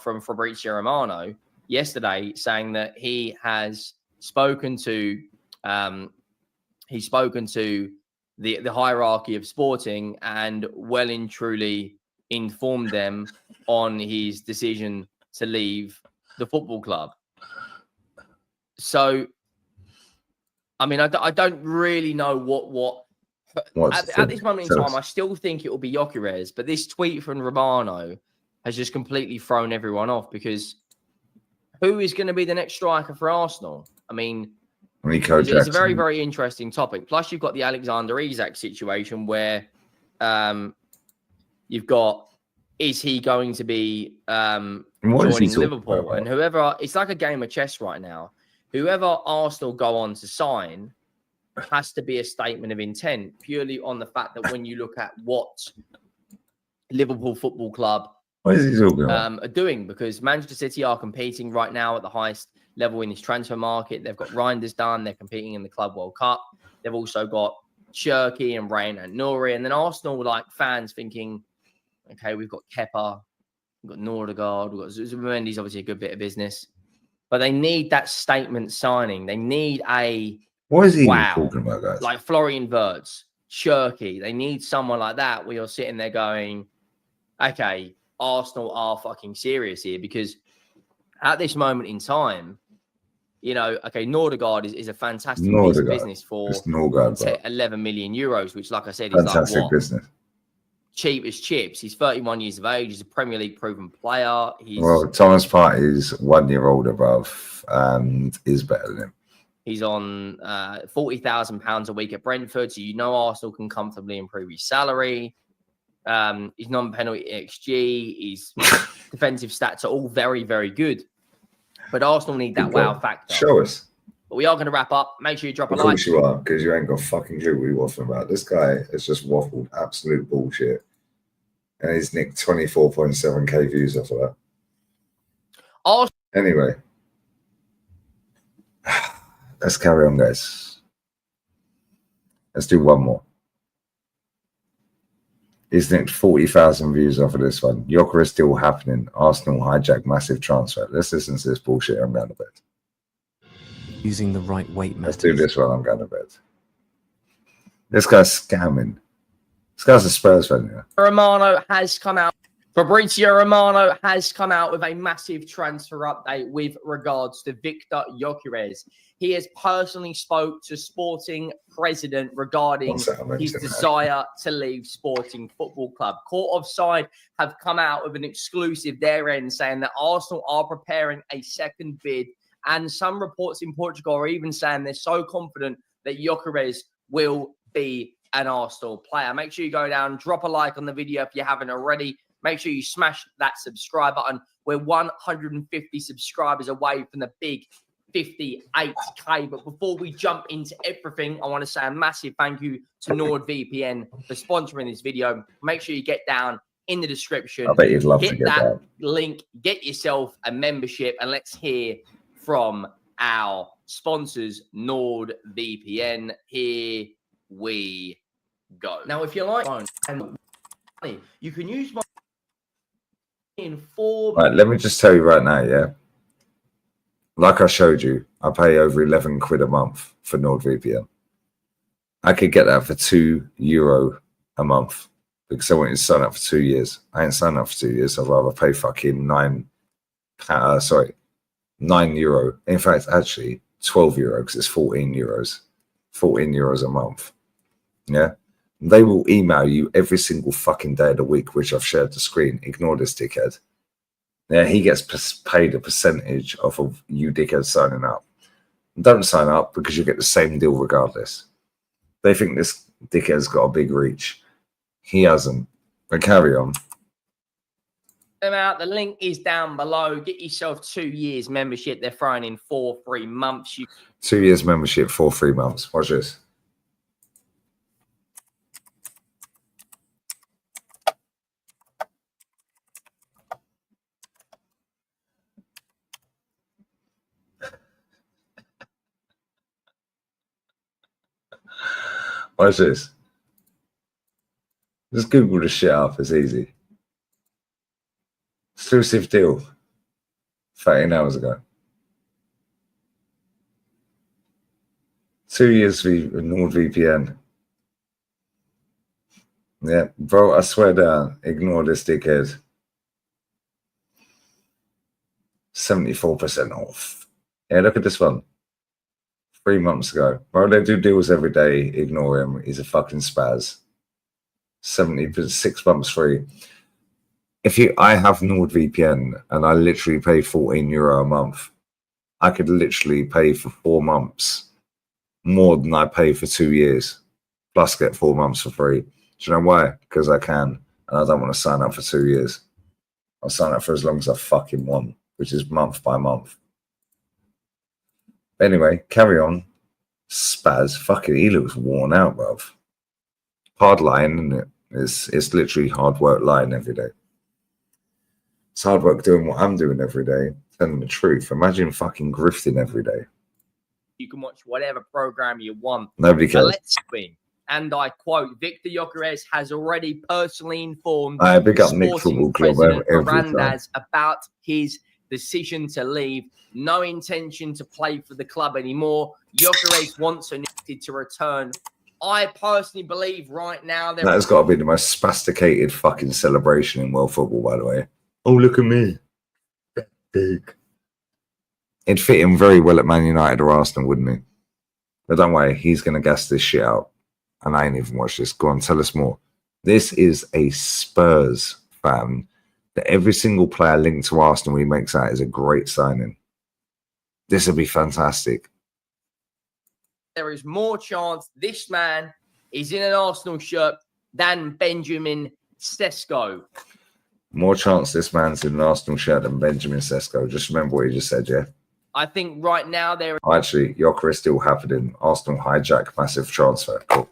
from Fabrizio Romano yesterday saying that he has spoken to the hierarchy of Sporting and well and truly informed them on his decision to leave the football club. So, I mean, I don't really know what at this moment in time, I still think it will be Gyökeres, but this tweet from Romano has just completely thrown everyone off because who is going to be the next striker for Arsenal? I mean, it's a very, very interesting topic. Plus, you've got the Alexander Isak situation where you've got, is he going to be joining Liverpool? And whoever, it's like a game of chess right now. Whoever Arsenal go on to sign has to be a statement of intent purely on the fact that when you look at what Liverpool Football Club are doing, because Manchester City are competing right now at the highest level in this transfer market. They've got Reinders done. They're competing in the Club World Cup. They've also got Cherki and Rain and Nouri. And then Arsenal, like fans thinking, okay, we've got Kepa, we've got Nordegaard, we've got Zubimendi's obviously a good bit of business. But they need that statement signing. They need a
what is he talking about, guys?
Like Florian Wirtz, Cherki. They need someone like that where you're sitting there going, okay, Arsenal are fucking serious here, because at this moment in time, you know, okay, Nordegaard is a fantastic piece of business for 11 million euros, which, like I said, is fantastic, like what?
Business.
Cheap as chips. He's 31 years of age. He's a Premier League proven player.
Well, Thomas Partey's 1 year old above and is better than him.
He's on £40,000 a week at Brentford, so you know Arsenal can comfortably improve his salary. His non-penalty XG, his defensive stats are all very, very good. But Arsenal need that wow factor.
Show us.
But we are going to wrap up. Make sure you drop a like.
Of course you are, because you ain't got fucking clue what you're waffling about. This guy has just waffled absolute bullshit. And he's nicked 24.7k views off of that. Anyway. Let's carry on, guys. Let's do one more. He's nicked 40,000 views off of this one. Jokeris still happening. Arsenal hijack massive transfer. Let's listen to this bullshit. I'm going to bed.
Using the right weight method.
Let's do this one. I'm going to bed. This guy's scamming. This guy's a Spurs fan. Yeah.
Romano has come out. Fabrizio Romano has come out with a massive transfer update with regards to Victor Jokeris. He has personally spoke to Sporting president regarding his desire to leave Sporting Football Club. Court Offside have come out with an exclusive their end saying that Arsenal are preparing a second bid, and some reports in Portugal are even saying they're so confident that Jokeris will be an Arsenal player. Make sure you go down, drop a like on the video if you haven't already. Make sure you smash that subscribe button. We're 150 subscribers away from the big 58k. But before we jump into everything, I want to say a massive thank you to NordVPN for sponsoring this video. Make sure you get down in the description.
I bet you'd love to get that
link. Get yourself a membership, and let's hear from our sponsors, NordVPN. Here we go. Now, if you like, you can use my in 4.
Right, let me just tell you right now, yeah. Like I showed you, I pay over 11 quid a month for NordVPN. I could get that for €2 a month because I wanted to sign up for 2 years. I ain't signed up for 2 years. I'd rather pay fucking €9. In fact, actually, €12 because it's €14. €14 a month. Yeah. They will email you every single fucking day of the week, which I've shared the screen. Ignore this dickhead. Yeah, he gets paid a percentage off of you dickheads signing up. Don't sign up because you get the same deal regardless. They think this dickhead's got a big reach. He hasn't. But carry on.
Them out. The link is down below. Get yourself 2 years membership. They're throwing in 4 free months.
2 years membership, 4 free months. Watch this. Watch this. Just Google this shit up. It's easy. Exclusive deal. 13 hours ago. 2 years with NordVPN. Yeah, bro, I swear down. Ignore this dickhead. 74% off. Yeah, look at this one. 3 months ago. Bro, they do deals every day. Ignore him. He's a fucking spaz. 6 months free. I have NordVPN and I literally pay €14 a month, I could literally pay for 4 months more than I pay for 2 years, plus get 4 months for free. Do you know why? Because I can, and I don't want to sign up for 2 years. I'll sign up for as long as I fucking want, which is month by month. Anyway, carry on. Spaz, fucking, he looks worn out, bruv. Hard lying, isn't it? It's literally hard work lying every day. It's hard work doing what I'm doing every day, Telling the truth. Imagine fucking grifting every day.
You can watch whatever program you want.
Nobody cares.
Let's win. And I quote, Victor Gyökeres has already personally informed
big up Nick
Sporting
Football Club
President
every time.
Mirandas about his decision to leave. No intention to play for the club anymore. Gyökeres wants United to return. I personally believe right now
that has got to be the most spasticated fucking celebration in world football, by the way. Oh, look at me. Big. It'd fit him very well at Man United or Arsenal, wouldn't he? But don't worry, he's going to gas this shit out. And I ain't even watched this. Go on, tell us more. This is a Spurs fan that every single player linked to Arsenal he makes out is a great signing. This would be fantastic.
There is more chance this man is in an Arsenal shirt than Benjamin Sesko.
More chance this man's in an Arsenal shirt than Benjamin Sesko. Just remember what he just said, yeah?
I think right now there...
Actually, Gyökeres still happening. Arsenal hijack massive transfer. Cool.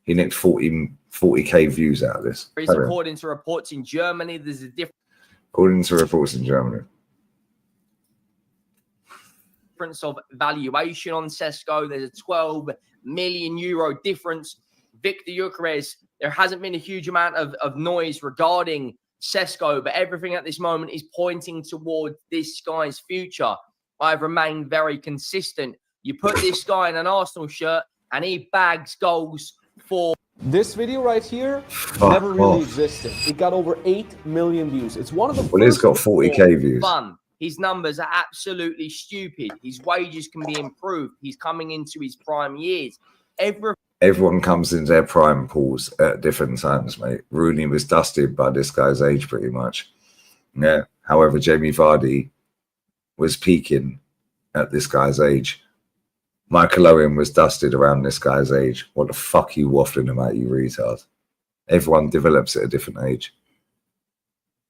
He nicked 40k views out of this.
According to reports in Germany, there's a difference.
According to reports in Germany.
Of valuation on Sesko. There's a 12 million euro difference. Victor Gyökeres, there hasn't been a huge amount of noise regarding Sesko, but everything at this moment is pointing towards this guy's future. I've remained very consistent. You put this guy in an Arsenal shirt and he bags goals for...
This video right here never really existed. It got over 8 million views. It's one of the...
Well, it's got 40k views.
Fun. His numbers are absolutely stupid. His wages can be improved. He's coming into his prime years.
Everyone comes into their prime pools at different times, mate. Rooney was dusted by this guy's age pretty much. Yeah. However, Jamie Vardy was peaking at this guy's age. Michael Owen was dusted around this guy's age. What the fuck are you waffling about, you retard? Everyone develops at a different age.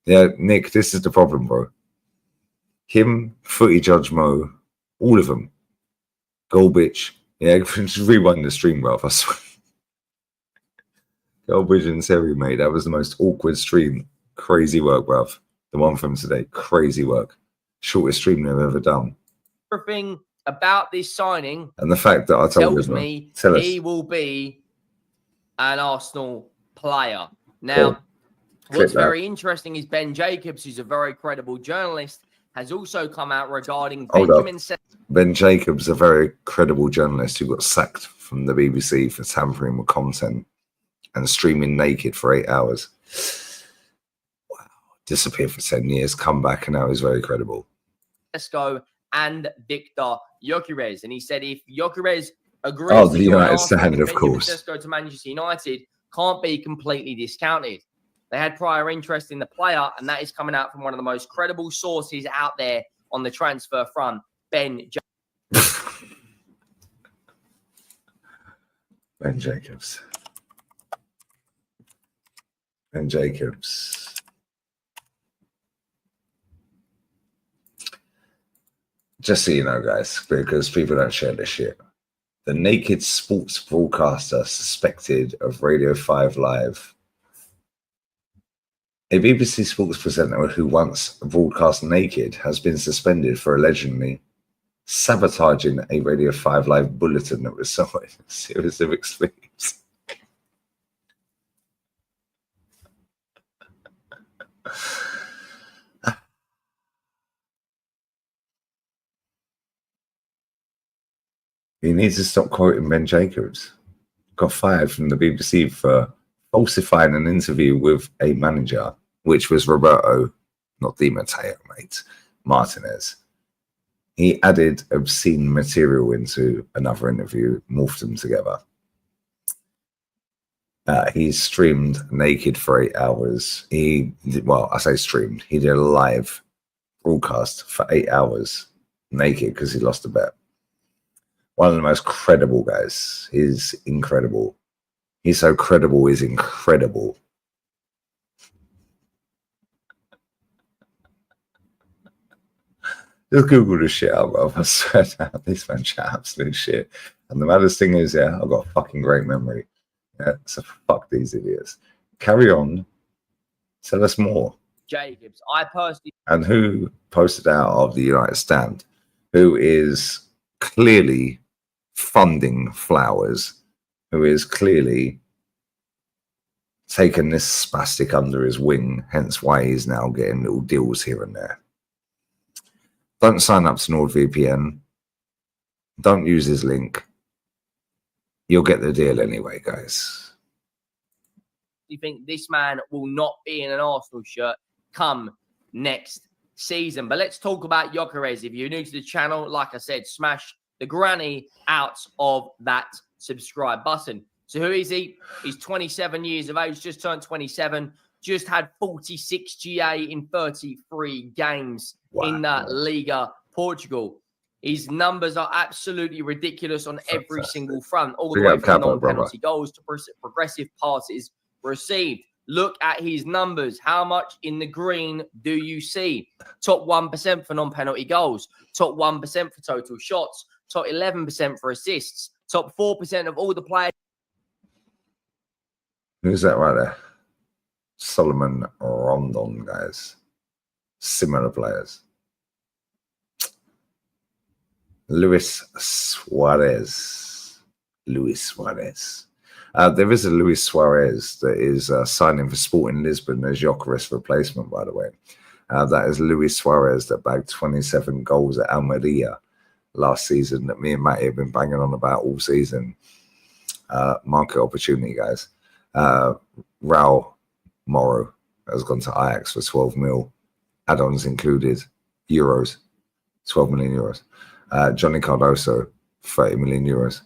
Yeah, Nick, this is the problem, bro. Him, Footy Judge Mo, all of them. Goldbitch. Yeah, just rewind the stream, bro. I swear. Goldbitch and Seri, mate. That was the most awkward stream. Crazy work, bruv. The one from today. Crazy work. Shortest stream I've ever done.
Everything about this signing
and the fact that I told
tells me he will be an Arsenal player. Now, what's very interesting is Ben Jacobs, who's a very credible journalist, has also come out regarding Benjamin Sesko.
Ben Jacobs, a very credible journalist who got sacked from the BBC for tampering with content and streaming naked for 8 hours. Wow. Disappeared for 10 years, come back, and now he's very credible.
Sesko and Victor Gyökeres. And he said if Gyökeres agrees
the United stand, of course.
Sesko to Manchester United can't be completely discounted. They had prior interest in the player, and that is coming out from one of the most credible sources out there on the transfer front, Ben
Jacobs. Ben Jacobs. Just so you know, guys, because people don't share this shit. The naked sports broadcaster suspected of Radio 5 Live. A BBC sports presenter who once broadcast naked has been suspended for allegedly sabotaging a Radio 5 Live bulletin that was somewhat in a series of extremes. You need to stop quoting Ben Jacobs. Got fired from the BBC for falsifying an interview with a manager, which was Roberto, not Di Matteo, mate, Martinez. He added obscene material into another interview, morphed them together. He streamed naked for 8 hours. I say streamed. He did a live broadcast for 8 hours naked because he lost a bet. One of the most credible guys. He's incredible. He's so credible, he's incredible. Just Google this shit out, bro. I swear down, this man chat absolute shit. And the maddest thing is, I've got a fucking great memory. Yeah, so fuck these idiots. Carry on. Tell us more.
Jacobs. I personally.
And who posted out of the United Stand, who is clearly funding Flowers, who is clearly taken this spastic under his wing, hence why he's now getting little deals here and there. Don't sign up to NordVPN. Don't use his link. You'll get the deal anyway, guys.
You think this man will not be in an Arsenal shirt come next season? But let's talk about Gyökeres. If you're new to the channel, like I said, smash the granny out of that subscribe button. So who is he? He's 27 years of age, just turned 27, just had 46 GA in 33 games in the Liga Portugal. His numbers are absolutely ridiculous on every single front, all the way from non-penalty goals to progressive passes received. Look at his numbers. How much in the green do you see? Top 1% for non-penalty goals, top 1% for total shots, top 11% for assists, top 4% of all the players.
Who's that right there? Solomon Rondon, guys. Similar players. Luis Suarez. There is a Luis Suarez that is signing for Sporting Lisbon as Gyökeres replacement, by the way. That is Luis Suarez that bagged 27 goals at Almeria last season that me and Matty have been banging on about all season. Market opportunity, guys. Raul Moro has gone to Ajax for 12 mil. Add-ons included. Euros. 12 million euros. Johnny Cardoso, 30 million euros.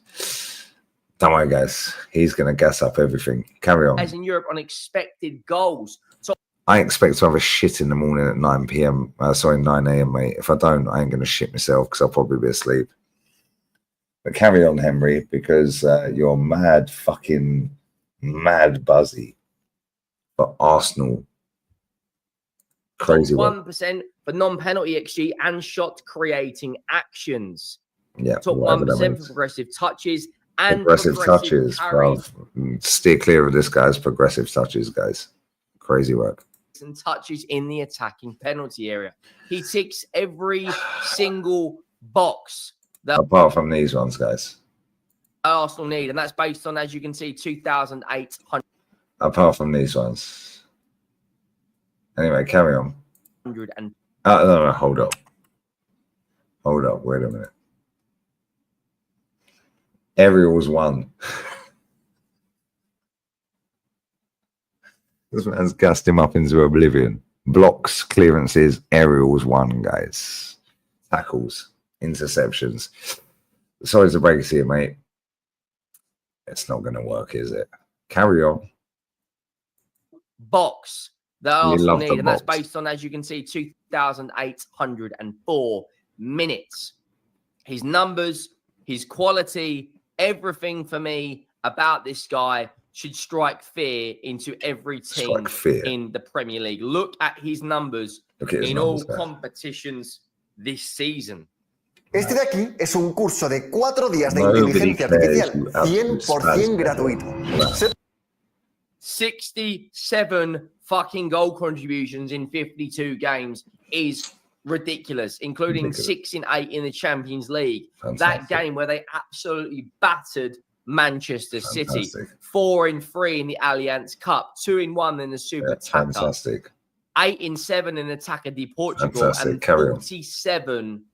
Don't worry, guys. He's going to gas up everything. Carry on.
As in Europe, on expected goals. So
I expect to have a shit in the morning at 9 p.m. 9 a.m., mate. If I don't, I ain't going to shit myself because I'll probably be asleep. But carry on, Henry, because you're mad buzzy for Arsenal. Crazy
1% for non-penalty XG and shot creating actions.
Yeah,
top 1% for progressive touches and
progressive touches. Bro. Steer clear of this, guys. Progressive touches, guys. Crazy work.
And touches in the attacking penalty area. He ticks every single box that
apart from these ones, guys.
Arsenal need, and that's based on, as you can see, 2,800.
Apart from these ones. Anyway, carry on.
No,
hold up. Wait a minute. Ariel's won. This man's gassed him up into oblivion. Blocks, clearances, Ariel's won, guys. Tackles, interceptions. Sorry to break it to you, mate. It's not going to work, is it? Carry on.
Box that Arsenal need, and that's based on, as you can see, 2,804 minutes. His numbers, his quality, everything for me about this guy should strike fear into every team in the Premier League. Look at his numbers in all competitions this season.
Este de aquí es un curso de 4 días de inteligencia artificial, 100% gratuito.
67 fucking goal contributions in 52 games is ridiculous, including 6 in 8 in the Champions League. That game where they absolutely battered Manchester City. 4 in 3 in the Allianz Cup, 2 in 1 in the Super Taca. 8 in 7 in the Taca de Portugal, and 47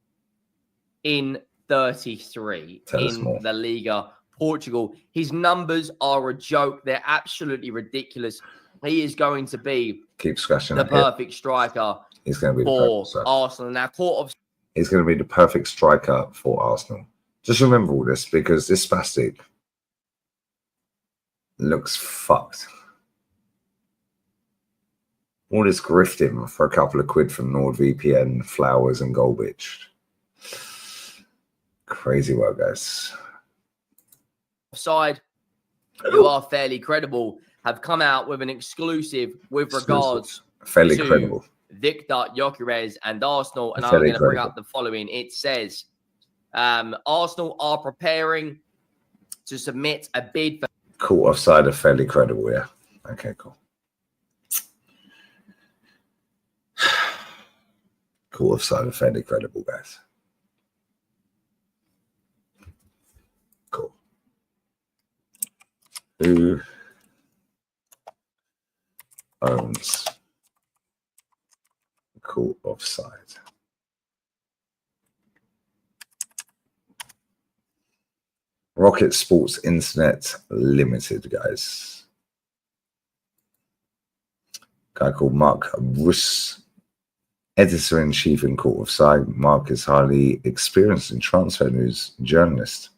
in 33 in the Liga Portugal. His numbers are a joke. They're absolutely ridiculous. He is going to be the perfect striker.
He's going to be
for Arsenal. Now,
he's going to be the perfect striker for Arsenal. Just remember all this, because this spastic looks fucked. All this grifting for a couple of quid from NordVPN, Flowers, and Golbich. Crazy work, guys.
Side, who are fairly credible, have come out with an exclusive with regards to Victor Gyökeres and Arsenal, and I'm going to bring up the following. It says Arsenal are preparing to submit a bid for
caught offside of fairly credible. Yeah, okay, cool. call offside are fairly credible, guys. Cool. Who owns call offside? Rocket Sports Internet Limited, guys. Guy called Mark Russ, editor-in-chief in Court of Side. Mark is highly experienced in transfer news journalist,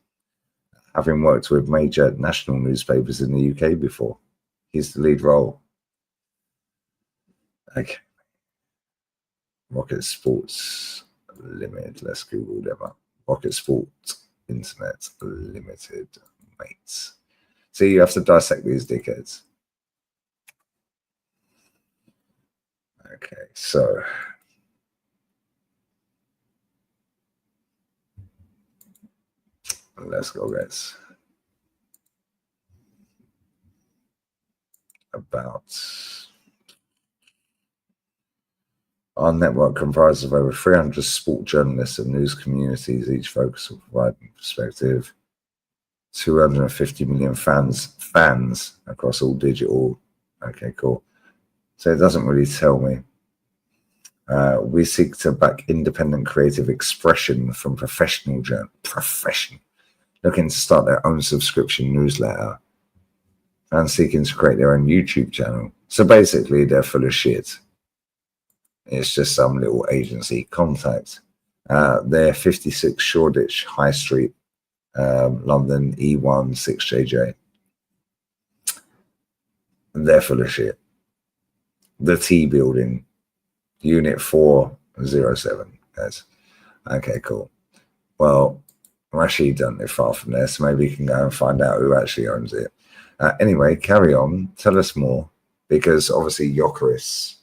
having worked with major national newspapers in the UK before. He's the lead role. Okay. Rocket Sports Limited. Let's Google them up. Rocket Sports Internet Limited, mates. See, you have to dissect these dickheads. Okay, so let's go, guys. About our network comprises of over 300 sport journalists and news communities, each focused on providing perspective. 250 million fans across all digital. Okay, cool. So it doesn't really tell me. We seek to back independent creative expression from professional looking to start their own subscription newsletter and seeking to create their own YouTube channel. So basically, they're full of shit. It's just some little agency contact. They're 56 Shoreditch High Street, London, E1 6JJ. They're full of shit. The T building, Unit 407. Yes. Okay, cool. Well, Rashid don't live far from there, so maybe you can go and find out who actually owns it. Anyway, carry on. Tell us more, because obviously Gyökeres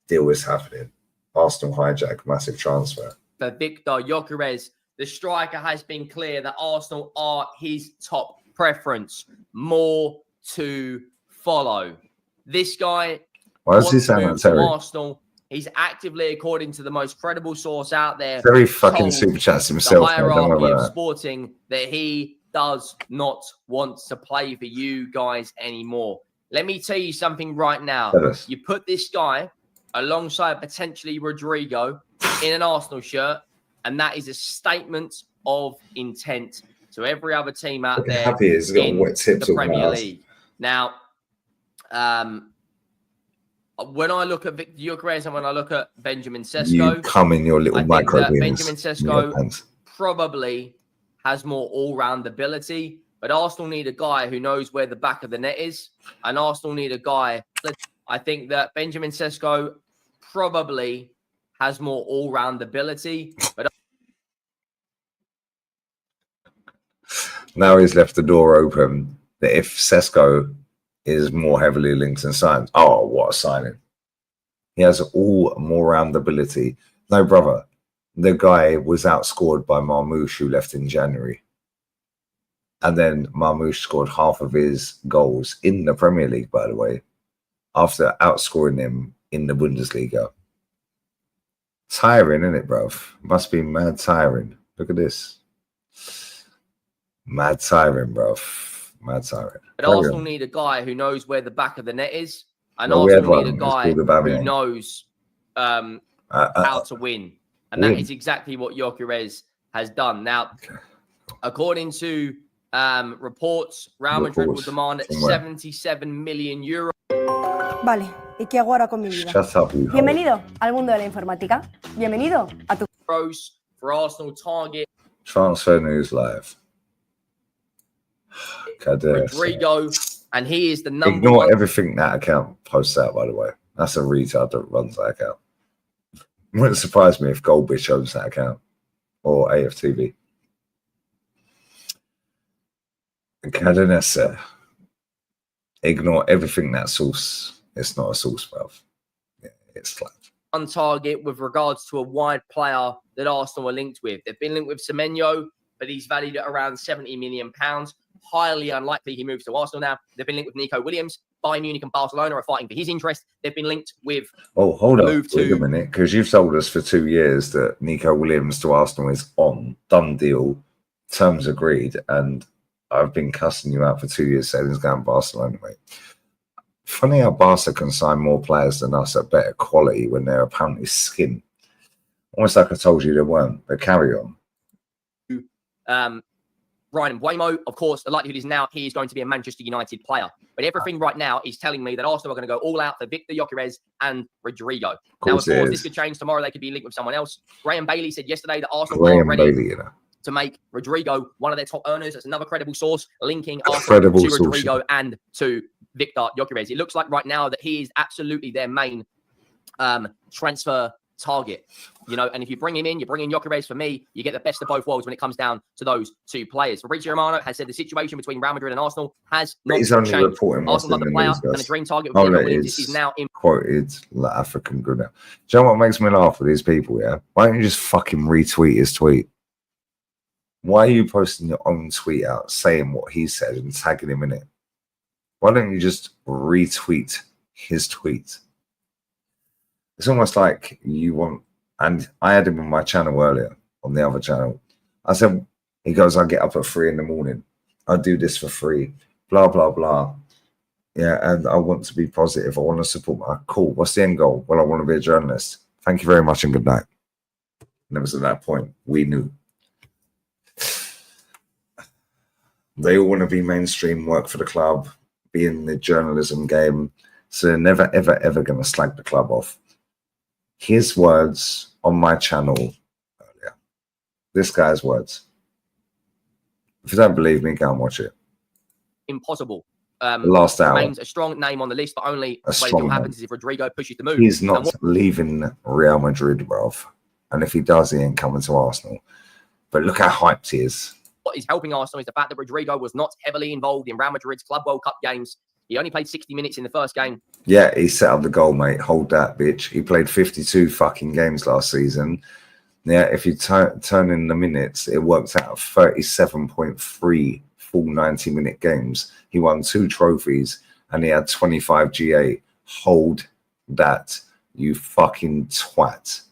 deal is happening. Arsenal hijack, massive transfer.
For Victor Gyökeres, the striker has been clear that Arsenal are his top preference. More to follow. This guy
Why does he sound like Terry?
Arsenal. He's actively, according to the most credible source out there,
Terry fucking super chats himself.
The hierarchy of Sporting that he does not want to play for you guys anymore. Let me tell you something right now. You put this guy alongside potentially Rodrigo in an Arsenal shirt, and that is a statement of intent to every other team out there in the Premier League. Now, when I look at Victor Gyökeres and when I look at Benjamin Sesko,
you come in your little micro beans.
Benjamin Sesko probably has more all-round ability, but Arsenal need a guy who knows where the back of the net is, and Arsenal need a guy. I think that Benjamin Sesko probably has more all-round ability, but
now he's left the door open that if Sesko is more heavily linked and signed, oh, what a signing. He has all more round ability. No, brother, the guy was outscored by Marmoush, who left in January. And then Marmoush scored half of his goals in the Premier League, by the way, after outscoring him in the Bundesliga. Tiring, isn't it, bruv? Must be mad tiring. Look at this. Mad tiring, bruv. Mad tiring.
But Arsenal need a guy who knows where the back of the net is. And Arsenal need a guy who knows how to win. And that is exactly what Gyökeres has done. Now, according to reports, Real Madrid will demand 77 million euros.
Vale, ¿y qué hago ahora con mi vida? Bienvenido al mundo de la informática. Bienvenido a tu...
For Arsenal target.
Transfer News Live.
Rodrigo, and he is the number
Ignore
one.
Everything that account posts out, by the way. That's a retard that runs that account. It wouldn't surprise me if Goldbitch owns that account or AFTV. Cadenessa. Ignore everything that source. It's not a source, bruv. Yeah, it's flat.
On target with regards to a wide player that Arsenal are linked with. They've been linked with Semenyo, but he's valued at around £70 million. Highly unlikely he moves to Arsenal now. They've been linked with Nico Williams. Bayern Munich and Barcelona are fighting for his interest. They've been linked with.
Oh, hold on. Wait a minute, because you've told us for 2 years that Nico Williams to Arsenal is on, done deal, terms agreed, and I've been cussing you out for 2 years saying he's going to Barcelona, mate. Funny how Barca can sign more players than us at better quality when they're apparently skin. Almost like I told you they weren't, but carry on.
Ryan Mbeumo, of course, the likelihood is now he is going to be a Manchester United player. But everything right now is telling me that Arsenal are going to go all out for Victor Gyökeres and Rodrigo. Now, of course, this could change tomorrow. They could be linked with someone else. Graham Bailey said yesterday that Arsenal are ready to make Rodrigo one of their top earners. That's another credible source linking Arsenal to Rodrigo and to Victor Gyökeres. It looks like right now that he is absolutely their main transfer target, you know, and if you bring him in, you bring in Gyökeres, for me, you get the best of both worlds when it comes down to those two players. Fabrizio Romano has said the situation between Real Madrid and Arsenal has not changed. Arsenal love the player and a dream target with Williams is now in
quoted like African good now. Do you know what makes me laugh with these people? Yeah, why don't you just fucking retweet his tweet? Why are you posting your own tweet out saying what he said and tagging him in it? Why don't you just retweet his tweet? It's almost like you want, and I had him on my channel earlier, on the other channel. I said, he goes, I get up at 3 a.m. I do this for free, blah, blah, blah. Yeah, and I want to be positive. I want to support my cool. What's the end goal? Well, I want to be a journalist. Thank you very much and good night. And it was at that point, we knew. They all want to be mainstream, work for the club, be in the journalism game. So they're never, ever, ever going to slag the club off. His words on my channel earlier. This guy's words. If you don't believe me, go and watch it.
Impossible.
The last hour.
Remains a strong name on the list, but only what happens is if Rodrigo pushes the move.
He's not leaving Real Madrid, bruv. And if he does, he ain't coming to Arsenal. But look how hyped he is.
What is helping Arsenal is the fact that Rodrigo was not heavily involved in Real Madrid's Club World Cup games. He only played 60 minutes in the first game.
Yeah, he set up the goal, mate. Hold that, bitch. He played 52 fucking games last season. Yeah, if you turn in the minutes, it worked out 37.3 full 90-minute games. He won 2 trophies and he had 25 GA. Hold that, you fucking twat.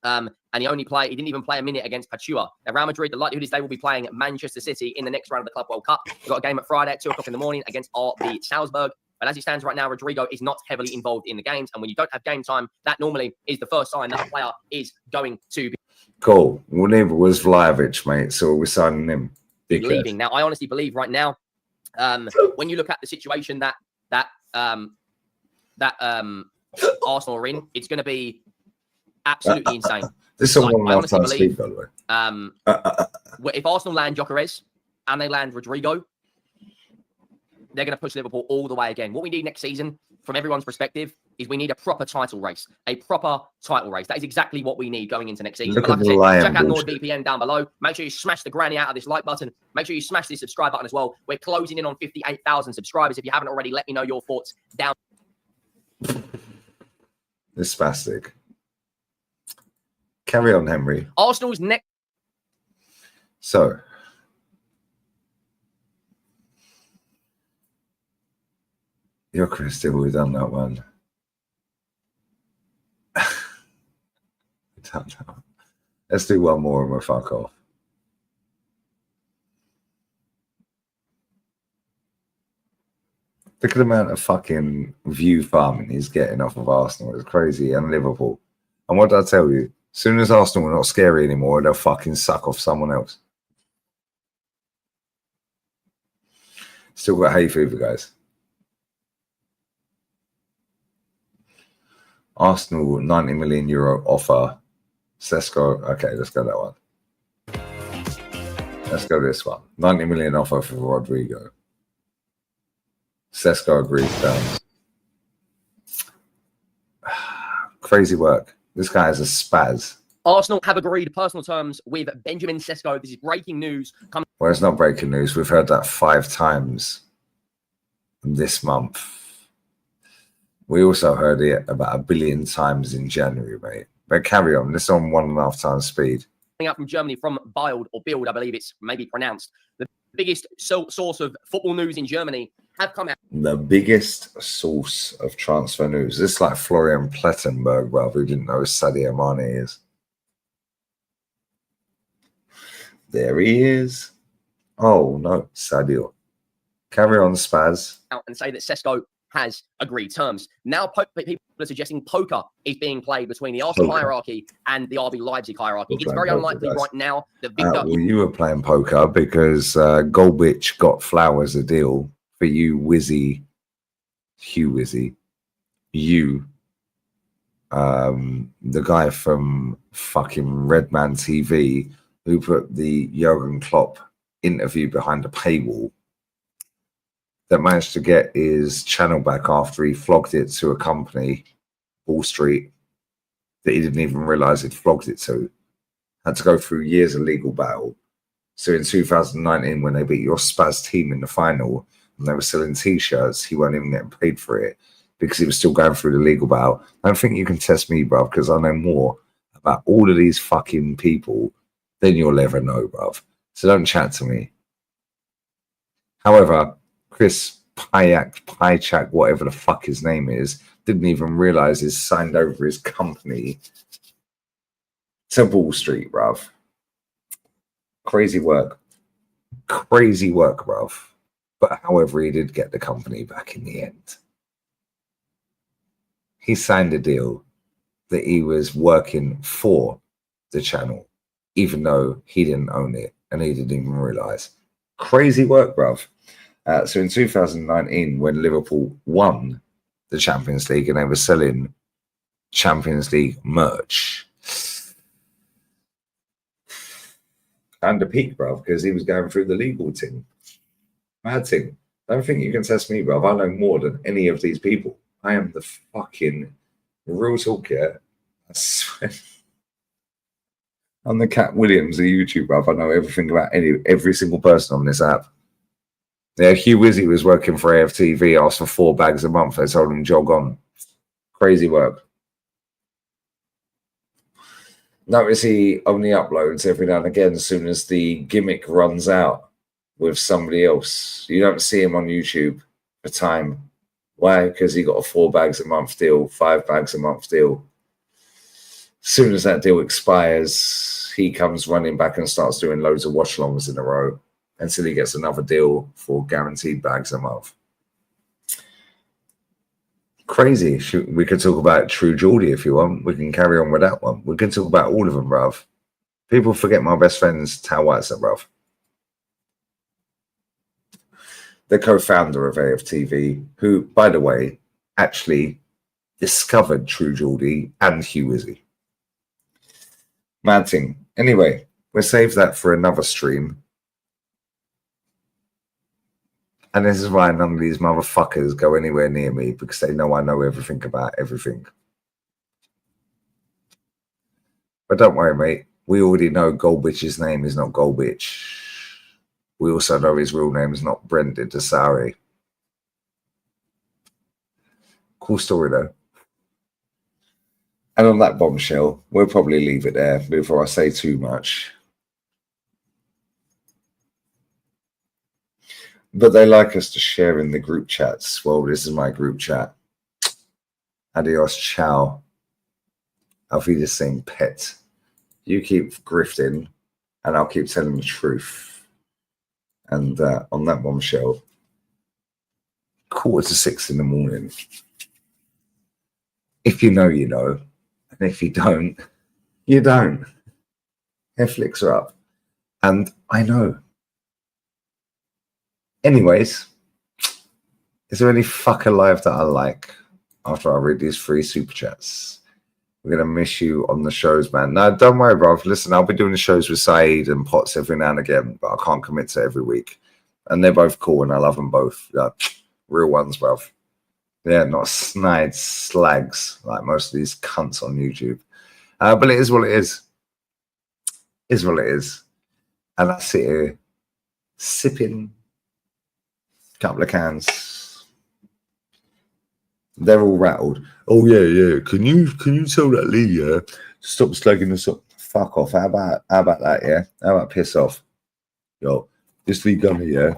And he didn't even play a minute against Pachua. Now, Real Madrid, the likelihood is they will be playing Manchester City in the next round of the Club World Cup. They've got a game at Friday at 2 o'clock in the morning against RB Salzburg. But as it stands right now, Rodrigo is not heavily involved in the games. And when you don't have game time, that normally is the first sign that a player is going to be
cool. Well, neither was Vlahovic, mate. So we're signing him.
Leaving. Now, I honestly believe right now, when you look at the situation that Arsenal are in, it's going to be absolutely insane.
This is one last time speak, by the
way. If Arsenal land Gyökeres and they land Rodrigo, they're going to push Liverpool all the way again. What we need next season, from everyone's perspective, is we need a proper title race. A proper title race. That is exactly what we need going into next season.
Look at the lion.
Check out NordVPN down below. Make sure you smash the granny out of this like button. Make sure you smash the subscribe button as well. We're closing in on 58,000 subscribers. If you haven't already, let me know your thoughts down.
It's spastic. Carry on, Henry.
Arsenal's next.
So, Gyökeres still we've done that one. I don't know. Let's do one more and we'll fuck off. Look at the amount of fucking view farming he's getting off of Arsenal. It's crazy. And Liverpool. And what did I tell you? As soon as Arsenal are not scary anymore, they'll fucking suck off someone else. Still got hay fever, guys. Arsenal, €90 million offer. Sesko. Okay, let's go that one. Let's go this one. 90 million offer for Rodrigo. Sesko agrees terms. Crazy work. This guy is a spaz.
Arsenal have agreed personal terms with Benjamin Sesko. This is breaking news.
Well, it's not breaking news. We've heard that 5 times this month. We also heard it about 1 billion times in January, mate. But carry on. This is on 1.5 times speed.
out from Germany, from Bild, or Bild, I believe it's maybe pronounced. The biggest source of football news in Germany have come out.
The biggest source of transfer news. This is like Florian Plettenberg, well, who didn't know who Sadio Mane is. There he is. Oh, no, Sadio. Carry on, Spaz.
Out and say that Sesko has agreed terms. Now people are suggesting poker is being played between the Arsenal hierarchy and the RB Leipzig hierarchy. It's very unlikely right now that Victor...
well, you were playing poker because Golbich got Flowers a deal for you, Hugh Wizzy. You, the guy from fucking Redman TV who put the Jurgen Klopp interview behind a paywall, that managed to get his channel back after he flogged it to a company, Wall Street, that he didn't even realize he'd flogged it to. Had to go through years of legal battle. So in 2019, when they beat your Spaz team in the final and they were selling T-shirts, he weren't even getting paid for it because he was still going through the legal battle. I don't think you can test me, bruv, because I know more about all of these fucking people than you'll ever know, bruv. So don't chat to me. However, Chris Pychak, whatever the fuck his name is, didn't even realize he's signed over his company to Wall Street, bruv. Crazy work. Crazy work, bruv. But however, he did get the company back in the end. He signed a deal that he was working for the channel, even though he didn't own it and he didn't even realize. Crazy work, bruv. So in 2019, when Liverpool won the Champions League and they were selling Champions League merch, and a peak, bruv, because he was going through the legal thing. Mad thing. Don't think you can test me, bruv. I know more than any of these people. I am the fucking real talk here. I swear. I'm the Cat Williams of YouTube, bruv. I know everything about every single person on this app. Yeah, Hugh Wizzy was working for AFTV, asked for 4 bags a month. They told him jog on. Crazy work. Notice he only uploads every now and again as soon as the gimmick runs out with somebody else. You don't see him on YouTube for time. Why? Because he got a 4 bags a month deal, 5 bags a month deal. As soon as that deal expires, he comes running back and starts doing loads of watch-alongs in a row until he gets another deal for guaranteed bags a month. Crazy. We could talk about True Geordie if you want. We can carry on with that one. We can talk about all of them, bruv. People forget my best friend's Tao White's, bruv. The co-founder of AFTV, who, by the way, actually discovered True Geordie and Hugh Wizzy. Mad thing. Anyway, we'll save that for another stream. And this is why none of these motherfuckers go anywhere near me, because they know I know everything about everything. But don't worry, mate. We already know Golbich's name is not Golbich. We also know his real name is not Brendan Desari. Cool story, though. And on that bombshell, we'll probably leave it there before I say too much. But they like us to share in the group chats. Well, this is my group chat. Adios, ciao. Auf Wiedersehen, pet. You keep grifting, and I'll keep telling the truth. And on that bombshell, 5:45 in the morning. If you know, you know. And if you don't, you don't. Netflix are up. And I know. Anyways, is there any fucker live that I like after I read these 3 super chats? We're going to miss you on the shows, man. No, don't worry, bro. Listen, I'll be doing the shows with Saeed and Potts every now and again, but I can't commit to every week. And they're both cool, and I love them both. Real ones, bro. Yeah, not snide slags like most of these cunts on YouTube. But it is what it is. It is what it is. And I sit here sipping a couple of cans. They're all rattled. Oh yeah. Can you tell that Lee to stop slagging us up? fuck off. How about that, yeah? How about piss off? Yo, this league gunner, yeah?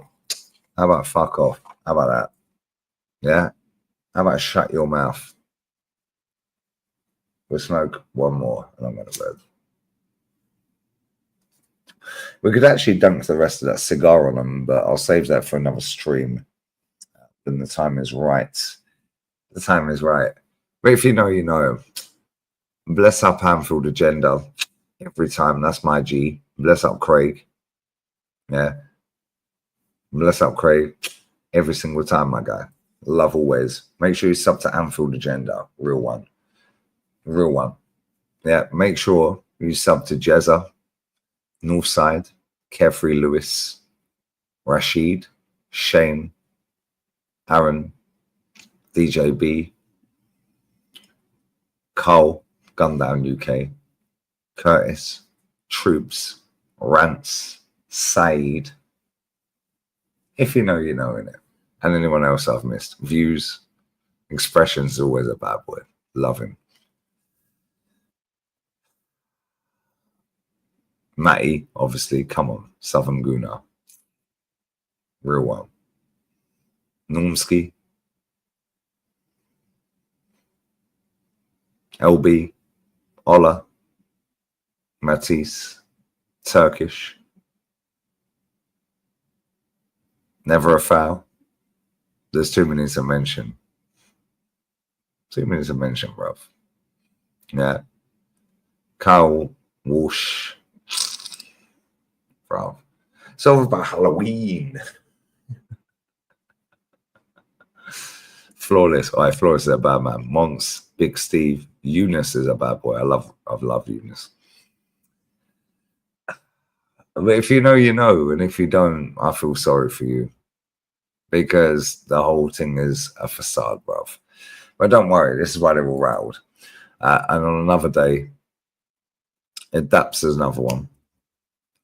How about fuck off? How about that? Yeah? How about shut your mouth? We'll smoke one more and I'm going to bed. We could actually dunk the rest of that cigar on them, but I'll save that for another stream. Then the time is right. The time is right. But if you know, you know. Bless up Anfield agenda every time. That's my G. Bless up Craig. Yeah. Bless up Craig every single time, my guy. Love always. Make sure you sub to Anfield agenda. Real one. Real one. Yeah. Make sure you sub to Jezza, Northside, Carefree Lewis, Rashid, Shane, Aaron, DJ B, Carl, Gundown UK, Curtis, Troops, Rants, Said. If you know, you know, innit? And anyone else I've missed. Views, Expressions is always a bad boy. Love him. Matty, obviously, come on. Southern Guna. Real one. Normski. LB. Ola. Matisse. Turkish. Never a foul. There's too many to mention. Too many to mention, bruv. Yeah. Kyle Walsh. Bruv. It's all about Halloween. Flawless. All right, Flawless is a bad man. Monks, Big Steve, Eunice is a bad boy. I love Eunice. But if you know, you know, and if you don't, I feel sorry for you. Because the whole thing is a facade, bruv. But don't worry, this is why they're all rattled. And on another day, Daps is another one.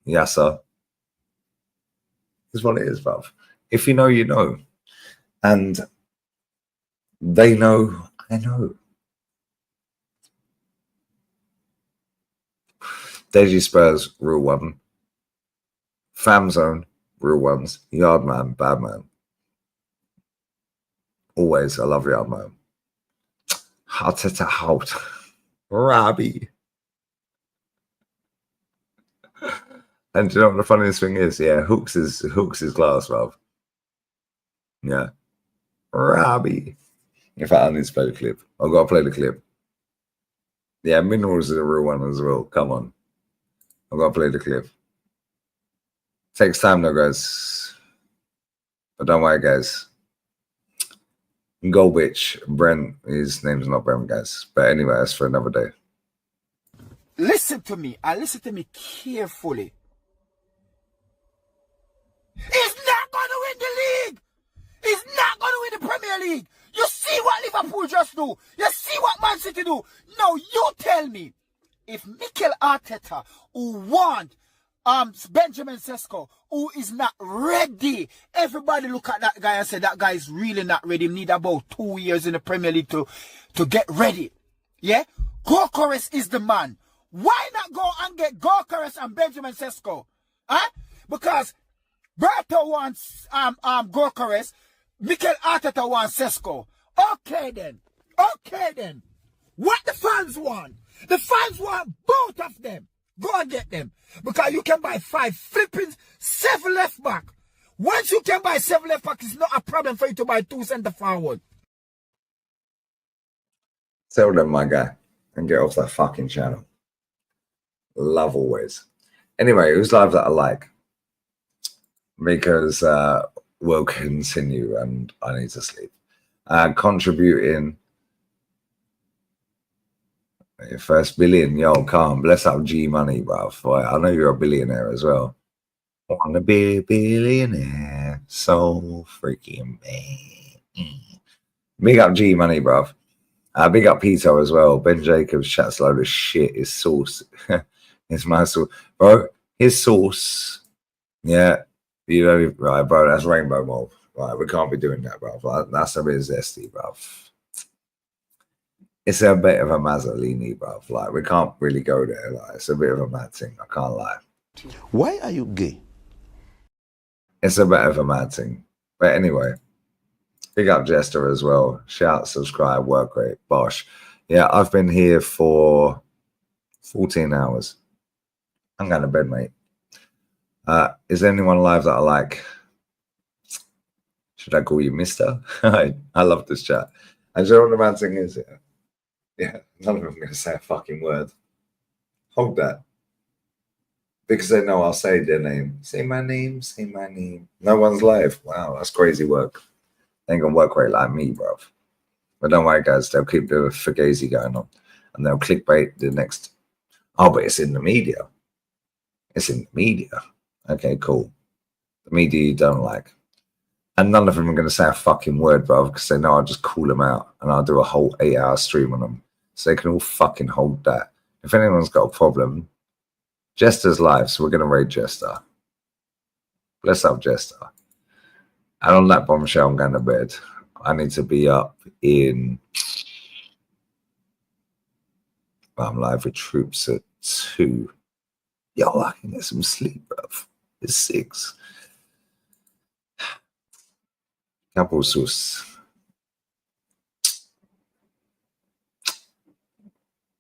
Yasser. Is what it is, bruv. If you know, you know. And they know, I know. Deji Spurs, real one. Fam Zone, real ones. Yardman, bad man. Always, I love Yardman. Hout. Robbie. And do you know what the funniest thing is? Yeah, Hooks is glass, bruv. Yeah. Robbie. In fact, I need to play the clip. I've got to play the clip. Yeah, Minerals is a real one as well. Come on. I've got to play the clip. Takes time though, guys. But don't worry, guys. Goldwitch, Brent, his name's not Brent, guys. But anyway, that's for another day.
Listen to me. Listen to me carefully. He's not going to win the league. He's not going to win the Premier League. You see what Liverpool just do. You see what Man City do. Now you tell me, if Mikel Arteta, who want Benjamin Sesko, who is not ready, everybody look at that guy and say that guy is really not ready. Need about 2 years in the Premier League to get ready. Yeah? Gorkores is the man. Why not go and get Gorkores and Benjamin Sesko? Huh? Because Berto wants Gorkores, Mikel Arteta wants Sesko. Okay then. What the fans want? The fans want both of them. Go and get them. Because you can buy 7 left back. Once you can buy 7 left back, it's not a problem for you to buy 2 centre forward.
Tell them, my guy, and get off that fucking channel. Love always. Anyway, it was live that I like. Because we'll continue and I need to sleep. Contributing first billion, yo, calm. Bless up G Money, bruv. Boy, I know you're a billionaire as well. Wanna be a billionaire, so freaking bad. Big up G Money, bruv. Big up Pito as well. Ben Jacobs chats a load of shit. His sauce, it's my sauce, bro. His sauce, yeah. You know, right, bro. That's rainbow mold. Right, we can't be doing that, bro. That's a bit zesty, bro. It's a bit of a Mazzolini, bruv. Like, we can't really go there. Like, it's a bit of a mad thing. I can't lie.
Why are you gay?
It's a bit of a mad thing. But anyway, big up Jester as well. Shout, subscribe, work rate, bosh. Yeah, I've been here for 14 hours. I'm going to bed, mate. Is there anyone live that I like? Should I call you Mister? I love this chat. And you know what the mad thing is? Yeah, none of them are going to say a fucking word. Hold that. Because they know I'll say their name. Say my name, say my name. No one's live. Wow, that's crazy work. They ain't going to work right like me, bruv. But don't worry, guys. They'll keep the fugazi going on. And they'll clickbait the next. Oh, but it's in the media. It's in the media. Okay, cool. The media you don't like. And none of them are going to say a fucking word, bruv, because they know I'll just call them out and I'll do a whole 8-hour stream on them. So they can all fucking hold that. If anyone's got a problem, Jester's live, so we're going to raid Jester. Bless up, Jester. And on that bombshell, I'm going to bed. I need to be up in... I'm live with troops at 2. Yo, I can get some sleep, bruv. It's 6. Couple sus.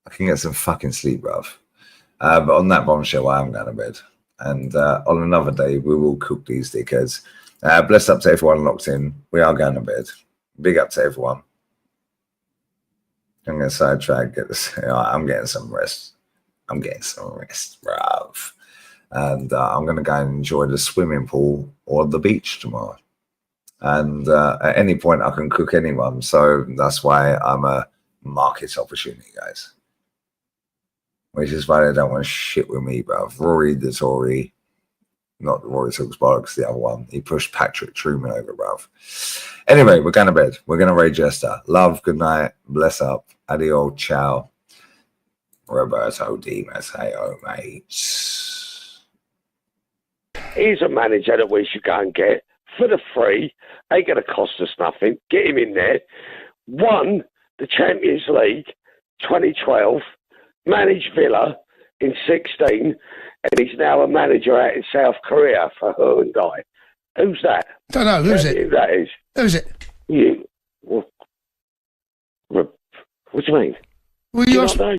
I can get some fucking sleep, bruv. But on that bombshell, I am going to bed. And on another day, we will cook these dickheads. Bless up to everyone locked in. We are going to bed. Big up to everyone. I'm going to sidetrack. I'm getting some rest. I'm getting some rest, bruv. And I'm going to go and enjoy the swimming pool or the beach tomorrow. And at any point, I can cook anyone. So that's why I'm a market opportunity, guys. Which is why they don't want to shit with me, bruv. Rory the Tory, not Rory Talks Bollocks, the other one. He pushed Patrick Truman over, bruv. Anyway, we're going to bed. We're going to raid Jester. Love, good night, bless up, adio, ciao. Roberto Di Matteo, mates.
Here's a manager that we should go and get for the free. Ain't going to cost us nothing. Get him in there. Won the Champions League 2012. Managed Villa in 16, and he's now a manager out in South Korea for Hyundai. Who's that?
Don't know. Who's it?
Who that is?
Who's it?
You. What do you mean?
Well,
Do you not know?